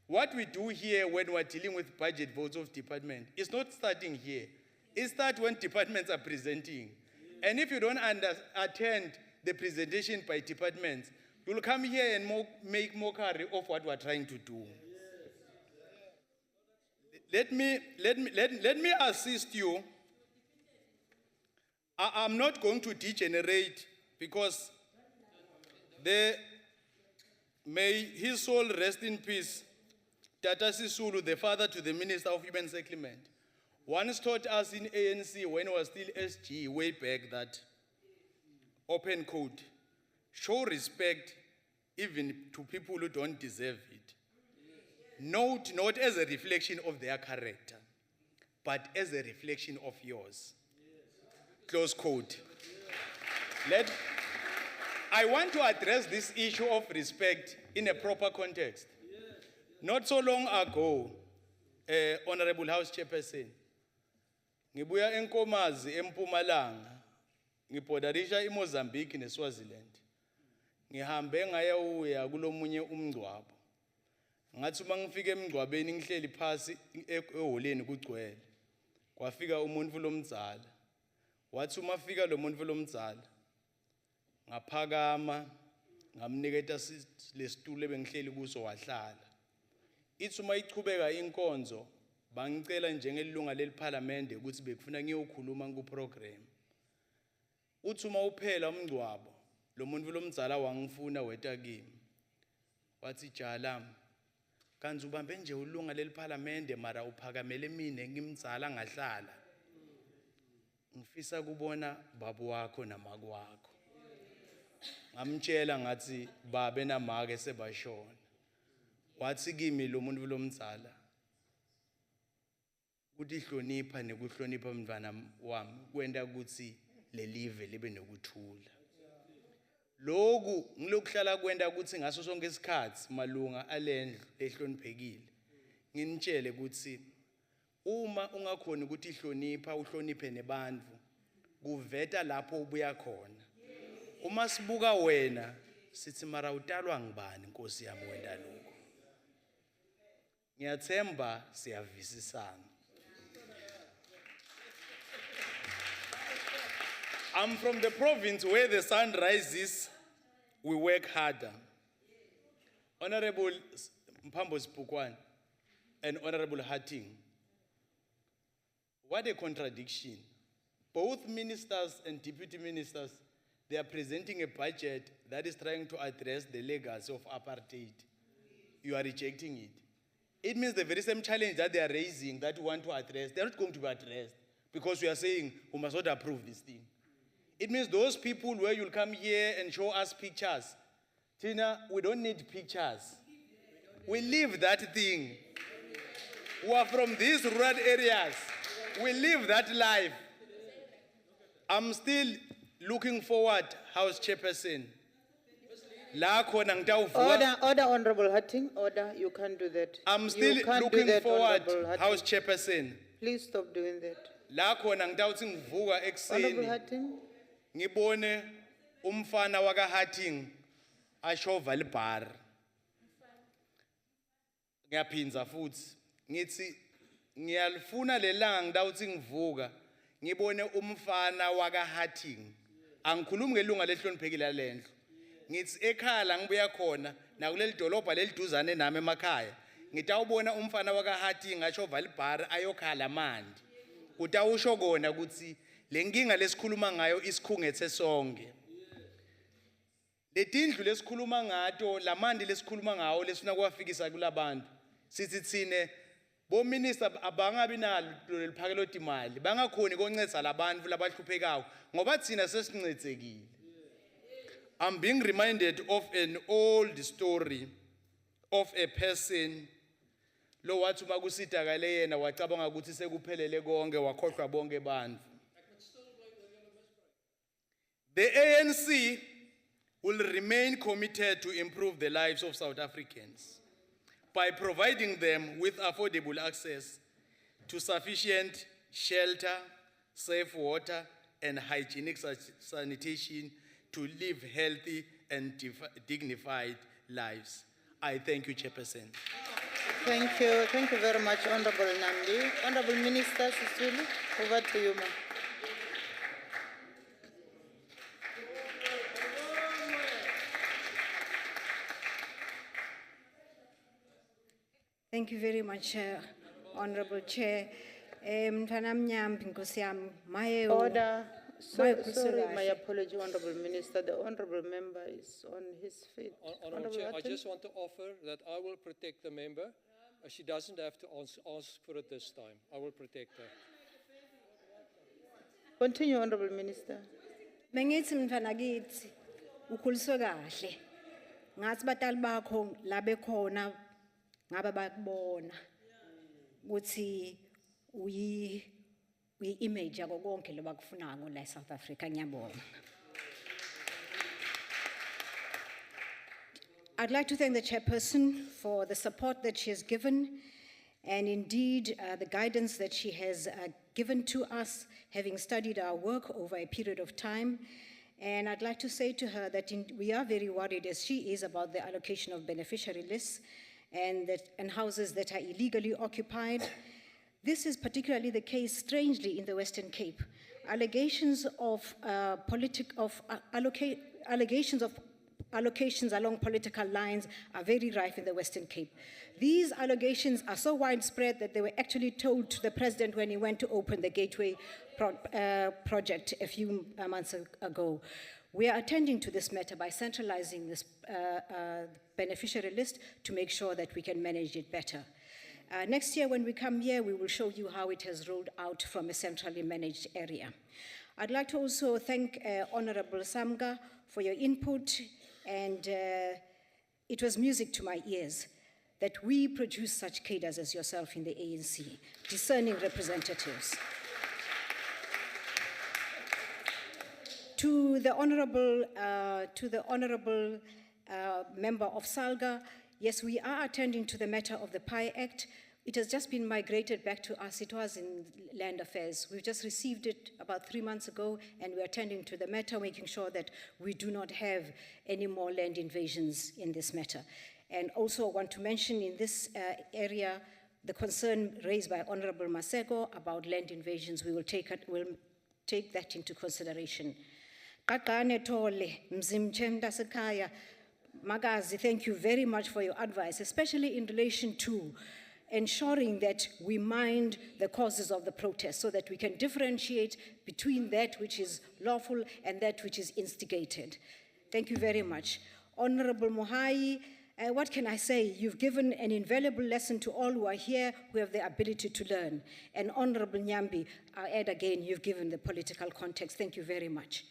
what we do here when we're dealing with budget votes of department is not starting here. It starts when departments are presenting. And if you don't attend the presentation by departments, you'll come here and make mockery of what we're trying to do. Let me assist you. I'm not going to degenerate because may his soul rest in peace. Tata Sisulu, the father to the Minister of Human Settlement, once taught us in ANC when he was still SG way back that, open quote, show respect even to people who don't deserve it. Note not as a reflection of their character, but as a reflection of yours. Close quote. I want to address this issue of respect in a proper context. Not so long ago, Honorable House Chairperson, ngibuya enkomazi eMpumalanga, ngibodarisha iMozambique neSwaziland. Ngihambe ngayawuya kulomunye umngcwabo. Ngathi uma ngifike emngcwabeni ngihleli phasi eholeni kugcwele. Kwafika umuntu lomdzala. Wathi uma fika lo muntu lomdzala, ngaphakama, ngamniketa lesitulo ebengihleli kuso wahlala. Ithi uma ichubeka inkonzo, bangicela njengelunga leParliament ukuthi bekufuna ngiyokhuluma kuprogram. Uthi uma uphela umngcwabo, lo muntu lomdzala wangifuna weta kimi. Wathi jala, kanzi ubambe nje ulunga leParliament mara uphakamele mina ngimdzala ngahlala. Ngifisa kubona babu wakho namakwakho. Ngamtshela ngathi babe namake sebashona. Wathi kimi lo muntu lomdzala, ukuthi hlonipha nekuhlonipha mntwana wami kwenda ukuthi lelive libe nokuthula. Lokhu ngilokuhlala kwenda ukuthi ngaso sonke isikhathi malunga alendlu ehloniphekile. Nginitshele ukuthi uma ungakhona ukuthi ihlonipha uhloniphe nebantu, kuveta lapho ubuya khona. Uma sibuka wena sithi mara utalwa ngibani Nkosi yami wenda lokho. Ngiyathemba siyavisisana. I'm from the province where the sun rises, we work harder. Honorable Mpambo Spukwan and Honorable Hatting, what a contradiction. Both ministers and deputy ministers, they are presenting a budget that is trying to address the legacy of apartheid. You are rejecting it. It means the very same challenge that they are raising, that we want to address, they're not going to be addressed because we are saying we must not approve this thing. It means those people where you'll come here and show us pictures. Tina, we don't need pictures. We live that thing. We are from these rural areas. We live that life. I'm still looking forward, House Chairperson. Order, Honorable Hatting. Order, you can't do that. I'm still looking forward, House Chairperson. Please stop doing that. La khona ngitawuthi ngivuka Honorable ekseni Hatting. ngibone umfana waka Hatting ashova libar. Ngiyaphinza futhi ngithi ngiyalifuna lelanga ngitawuthi ngivuka ngibone umfana waka Hatting. Angikhulumi ngelunga lehloniphekile lendlu. Ngithi ekhala ngibuya khona nakuleli dolobha leliduzane nami emakhaya. Ngitawubona umfana waka Hatting ashova libar ayokhala mandi. Utawusho kona ukuthi lenkinga lesikhuluma ngayo isikhungethe sonke. Letindlu lesikhuluma ngato, lamandi lesikhuluma ngawo lesifuna kuwafikisa kulabantu. Sithi thine bo minister abangabi nalo liphakelo timali, bangakhoni koncedisa labantu labahluphekayo ngoba thina sesincedzekile. I'm being reminded of an old story of a person lo wathi makusitakale yena wacabanga ukuthi sekuphelele konke wakhohlwa bonke bantu. The ANC will remain committed to improve the lives of South Africans by providing them with affordable access to sufficient shelter, safe water, and hygienic sanitation to live healthy and dignified lives. I thank you, Chairperson. Thank you very much, Honorable Namdi. Honorable Minister Sisulu, over to you, ma'am. Thank you very much, Honorable Chair. Order. Sorry, my apology, Honorable Minister. The Honorable Member is on his feet. Honorable Chair, I just want to offer that I will protect the member. She doesn't have to ask for it this time. I will protect her. Continue, Honorable Minister. Mengithi mfana kithi ukhuliswe kahle. Ngathi batali bakho la bekhona ngabe bakubona ukuthi uyi-image yako konke lobakufunako la eSouth Africa ngiyabonga. I'd like to thank the chairperson for the support that she has given and indeed the guidance that she has given to us, having studied our work over a period of time. And I'd like to say to her that we are very worried, as she is, about the allocation of beneficiary lists and houses that are illegally occupied. This is particularly the case, strangely, in the Western Cape. Allegations of allocations along political lines are very rife in the Western Cape. These allegations are so widespread that they were actually told to the president when he went to open the Gateway project a few months ago. We are attending to this matter by centralizing this beneficiary list to make sure that we can manage it better. Next year, when we come here, we will show you how it has rolled out from a centrally managed area. I'd like to also thank Honorable Samga for your input, and it was music to my ears that we produce such cadres as yourself in the ANC, discerning representatives. To the honorable member of Salga, yes, we are attending to the matter of the PI Act. It has just been migrated back to us. It was in Land Affairs. We've just received it about 3 months ago, and we're attending to the matter, making sure that we do not have any more land invasions in this matter. And also want to mention in this area, the concern raised by Honorable Maseko about land invasions. We will take that into consideration. Kakane Tole, Mzimchem Dasekaya, Magazi, thank you very much for your advice, especially in relation to ensuring that we mind the causes of the protest so that we can differentiate between that which is lawful and that which is instigated. Thank you very much. Honorable Mohai, what can I say? You've given an invaluable lesson to all who are here who have the ability to learn. And Honorable Nyambi, I add again, you've given the political context. Thank you very much.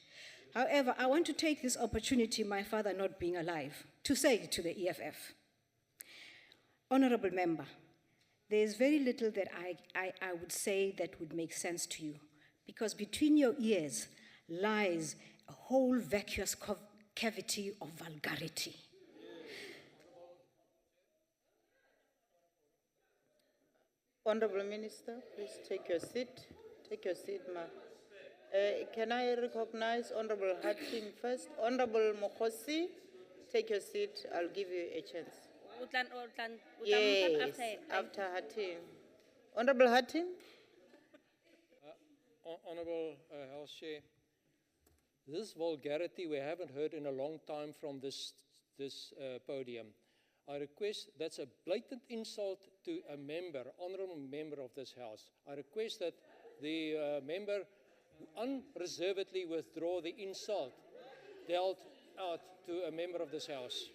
However, I want to take this opportunity, my father not being alive, to say to the EFF, Honorable Member, there is very little that I would say that would make sense to you, because between your ears lies a whole vacuous cavity of vulgarity. Honorable Minister, please take your seat. Take your seat, ma. Can I recognize Honorable Hatim first? Honorable Mokhosi, take your seat. I'll give you a chance. Yes, after Hatim. Honorable Hatim? Honorable House Chair, this vulgarity we haven't heard in a long time from this podium. I request, that's a blatant insult to a member, honorable member of this House. I request that the member unreservedly withdraw the insult dealt out to a member of this House.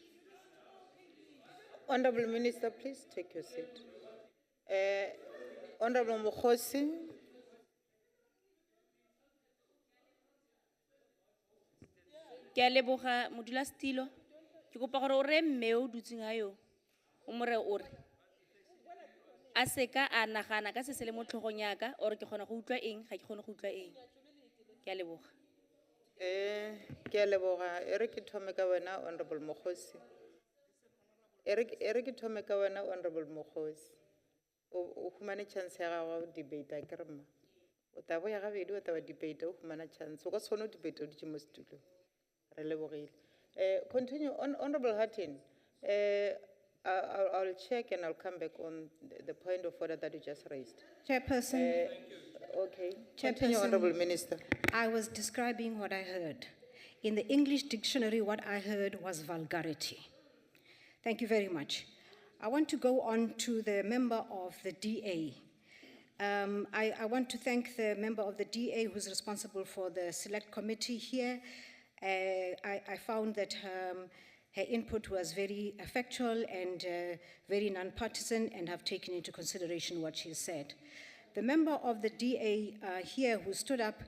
Honorable Minister, please take your seat. Honorable Mokhosi. Ke a leboga modulasetilo. Ke kopa gore o re mme o dutseng ga yo o mo re o re a se ka a nagana ka se se le mo tlhogong yaka or ke kgona go utlwa eng ga ke kgone go utlwa eng. Ke a leboga. Ke a leboga. E re ke thome ka wena, Honorable Mokhosi. E re ke thome ka wena, Honorable Mokhosi. O humane chance ya gago ya debate a ke re ma. O tabo ya gabedi o taba debate o humana chance. O ka se kgone debate o dutse mo setulong. Re lebogile. Continue, Honorable Hatim. I'll check and I'll come back on the point of order that you just raised. Chairperson. Okay. Continue, Honorable Minister. I was describing what I heard. In the English dictionary, what I heard was vulgarity. Thank you very much. I want to go on to the member of the DA. I want to thank the member of the DA who's responsible for the select committee here. I found that her input was very factual and very non-partisan, and have taken into consideration what she said. The member of the DA here who stood up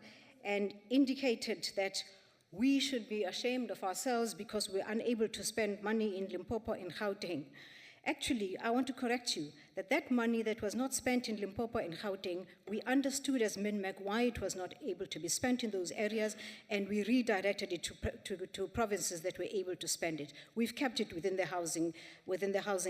and indicated that we should be ashamed of ourselves because we're unable to spend money in Limpopo and Gauteng. Actually, I want to correct you that that money that was not spent in Limpopo and Gauteng, we understood as MINMAC why it was not able to be spent in those areas, and we redirected it to provinces that were able to spend it. We've kept it within the housing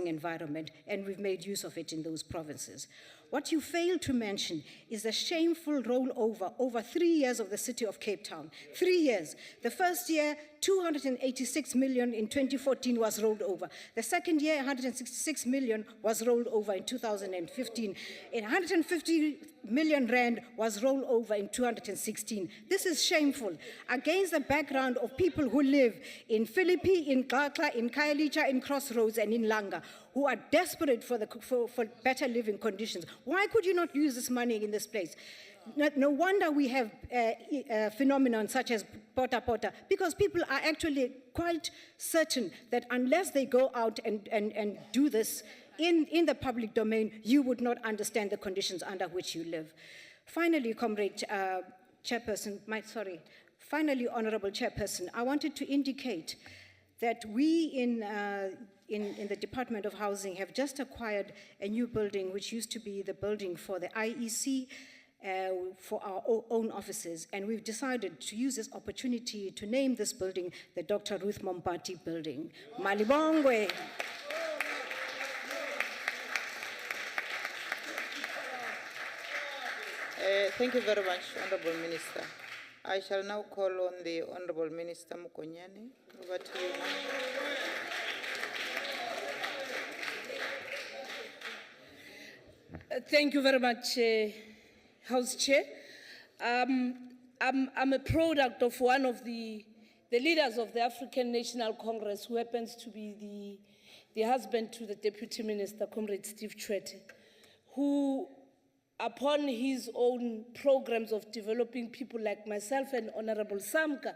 environment, and we've made use of it in those provinces. What you failed to mention is the shameful rollover over 3 years of the city of Cape Town. 3 years. The first year, 286 million in 2014 was rolled over. The second year, 166 million was rolled over in 2015. And 150 million rand was rolled over in 2016. This is shameful against the background of people who live in Philippi, in Xaxa, in Khayelitsha, in Crossroads, and in Langa, who are desperate for better living conditions. Why could you not use this money in this place? No wonder we have phenomenon such as pota pota, because people are actually quite certain that unless they go out and do this in the public domain, you would not understand the conditions under which you live. Finally, Comrade Chairperson, finally, Honorable Chairperson, I wanted to indicate that we in the Department of Housing have just acquired a new building, which used to be the building for the IEC, for our own offices, and we've decided to use this opportunity to name this building the Dr. Ruth Mompati Building. Malibongwe. Thank you very much, Honorable Minister. I shall now call on the Honorable Minister Mukonyane. Over to you, ma'am. Thank you very much, House Chair. I'm a product of one of the leaders of the African National Congress, who happens to be the husband to the Deputy Minister, Comrade Steve Tshwete, who, upon his own programs of developing people like myself and Honorable Samka,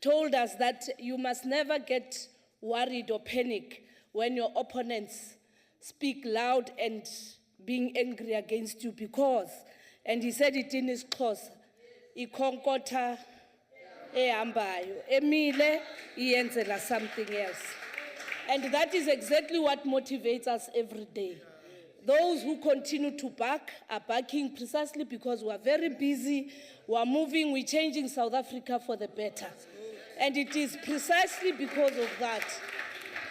told us that you must never get worried or panic when your opponents speak loud and being angry against you, because, and he said it in his clause, ikonkotha ehambayo emile iyenzela something else. And that is exactly what motivates us every day. Those who continue to back are backing precisely because we are very busy, we are moving, we're changing South Africa for the better. And it is precisely because of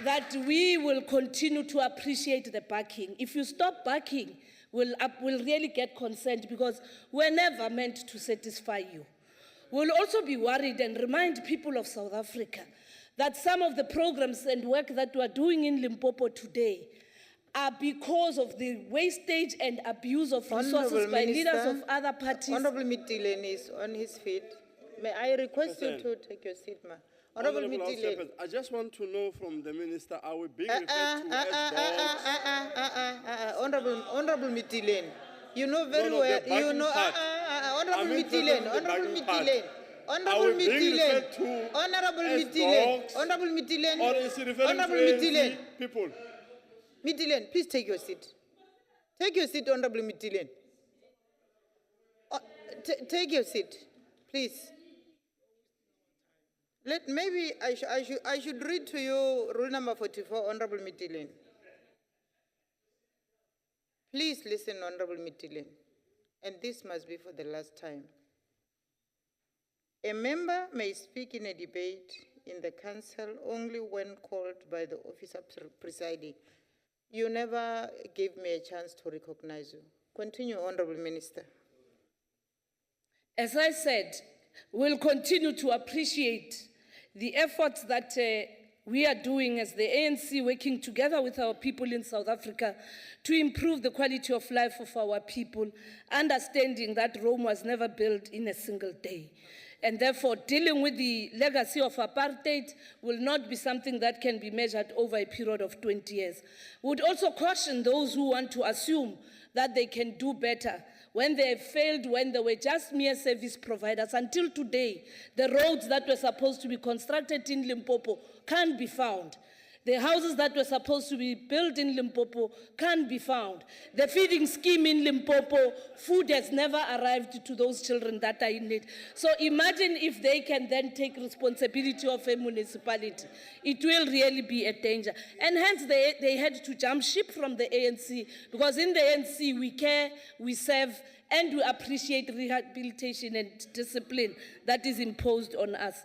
that we will continue to appreciate the backing. If you stop backing, we'll really get concerned, because we're never meant to satisfy you. We'll also be worried and remind people of South Africa that some of the programs and work that we are doing in Limpopo today are because of the wastage and abuse of resources by leaders of other parties. Honorable Mitilen is on his feet. May I request you to take your seat, ma'am? Honorable Mitilen. I just want to know from the minister, are we being referred to as dogs? Honorable Mitilen, you know very well, you know, Honorable Mitilen, Honorable Mitilen. Honorable Mitilen, Honorable Mitilen, Honorable Mitilen, or is he referring Honorable to Mitilen, people? Mitilen, please take your seat. Take your seat, Honorable Mitilen. Take your seat, please. Maybe I should read to you rule number 44, Honorable Mitilen. Please listen, Honorable Mitilen, and this must be for the last time. A member may speak in a debate in the council only when called by the officer presiding. You never gave me a chance to recognize you. Continue, Honorable Minister. As I said, we'll continue to appreciate the efforts that we are doing as the ANC, working together with our people in South Africa to improve the quality of life of our people, understanding that Rome was never built in a single day. And therefore, dealing with the legacy of apartheid will not be something that can be measured over a period of 20 years. We would also caution those who want to assume that they can do better when they have failed, when they were just mere service providers. Until today, the roads that were supposed to be constructed in Limpopo can't be found. The houses that were supposed to be built in Limpopo can't be found. The feeding scheme in Limpopo, food has never arrived to those children that are in need. So imagine if they can then take responsibility of a municipality. It will really be a danger. And hence they had to jump ship from the ANC, because in the ANC we care, we serve, and we appreciate rehabilitation and discipline that is imposed on us.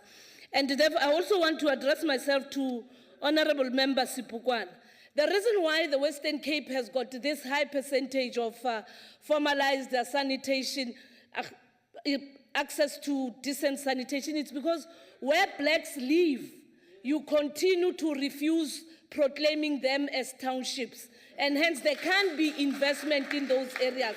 And therefore, I also want to address myself to Honorable Member Sipukwan. The reason why the Western Cape has got this high percentage of formalized sanitation, access to decent sanitation, is because where blacks live, you continue to refuse proclaiming them as townships. And hence there can't be investment in those areas.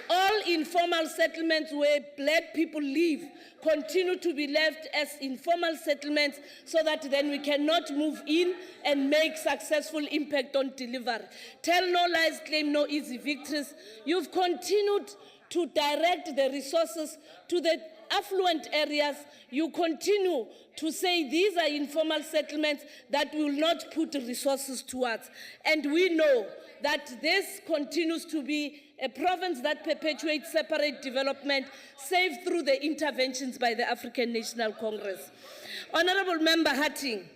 All informal settlements where black people live continue to be left as informal settlements, so that then we cannot move in and make successful impact on delivery. Tell no lies, claim no easy victories. You've continued to direct the resources to the affluent areas. You continue to say these are informal settlements that will not put resources towards. And we know that this continues to be a province that perpetuates separate development, save through the interventions by the African National Congress. Honorable Member Hatting,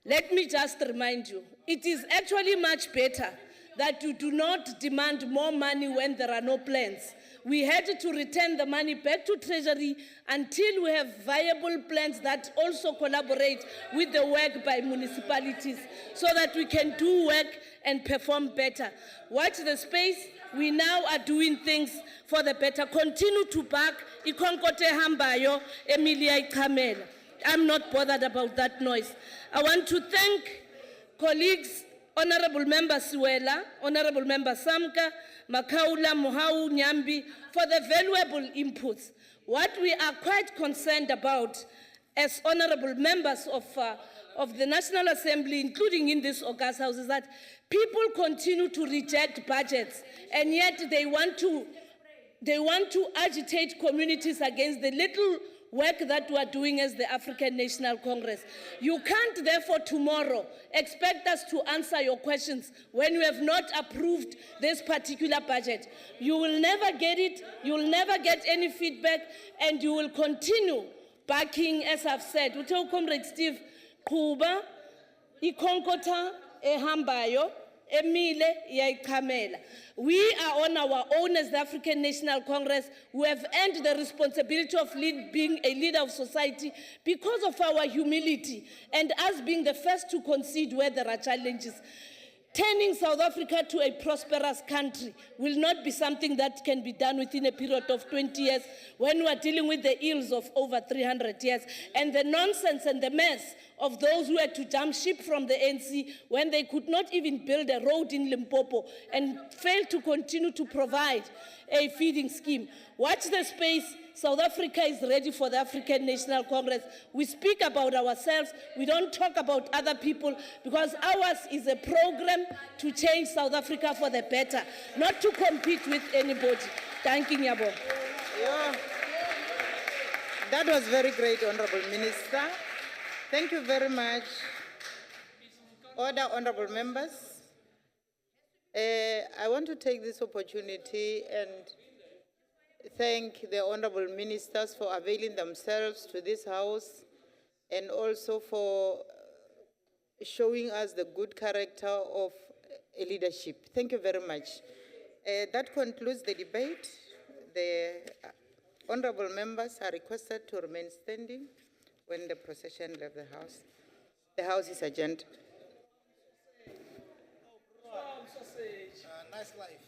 let me just remind you, it is actually much better that you do not demand more money when there are no plans. We had to return the money back to Treasury until we have viable plans that also collaborate with the work by municipalities, so that we can do work and perform better. Watch the space. We now are doing things for the better. Continue to back Ikonkote Hambayo, Emilia Ikamela. I'm not bothered about that noise. I want to thank colleagues Honorable Member Siwela, Honorable Member Samka, Makaula, Mohau, Nyambi, for the valuable inputs. What we are quite concerned about as honorable members of the National Assembly, including in this August House, is that people continue to reject budgets, and yet they want to agitate communities against the little work that we are doing as the African National Congress. You can't, therefore, tomorrow expect us to answer your questions when you have not approved this particular budget. You will never get it, you will never get any feedback, and you will continue backing, as I've said. Uthe Comrade Steve Kuba, ikonkotha ehambayo, emile yaikamela. We are on our own as the African National Congress who have earned the responsibility of being a leader of society because of our humility and us being the first to concede where there are challenges. Turning South Africa to a prosperous country will not be something that can be done within a period of 20 years when we are dealing with the ills of over 300 years and the nonsense and the mess of those who had to jump ship from the ANC when they could not even build a road in Limpopo and failed to continue to provide a feeding scheme. Watch the space. South Africa is ready for the African National Congress. We speak about ourselves. We don't talk about other people because ours is a program to change South Africa for the better, not to compete with anybody. Thank you, Nyabo. Yeah. That was very great, Honorable Minister. Thank you very much. Order, honorable members. I want to take this opportunity and thank the honorable ministers for availing themselves to this house and also for showing us the good character of a leadership. Thank you very much. That concludes the debate. The honorable members are requested to remain standing when the procession left the house. The house is adjourned. Nice life.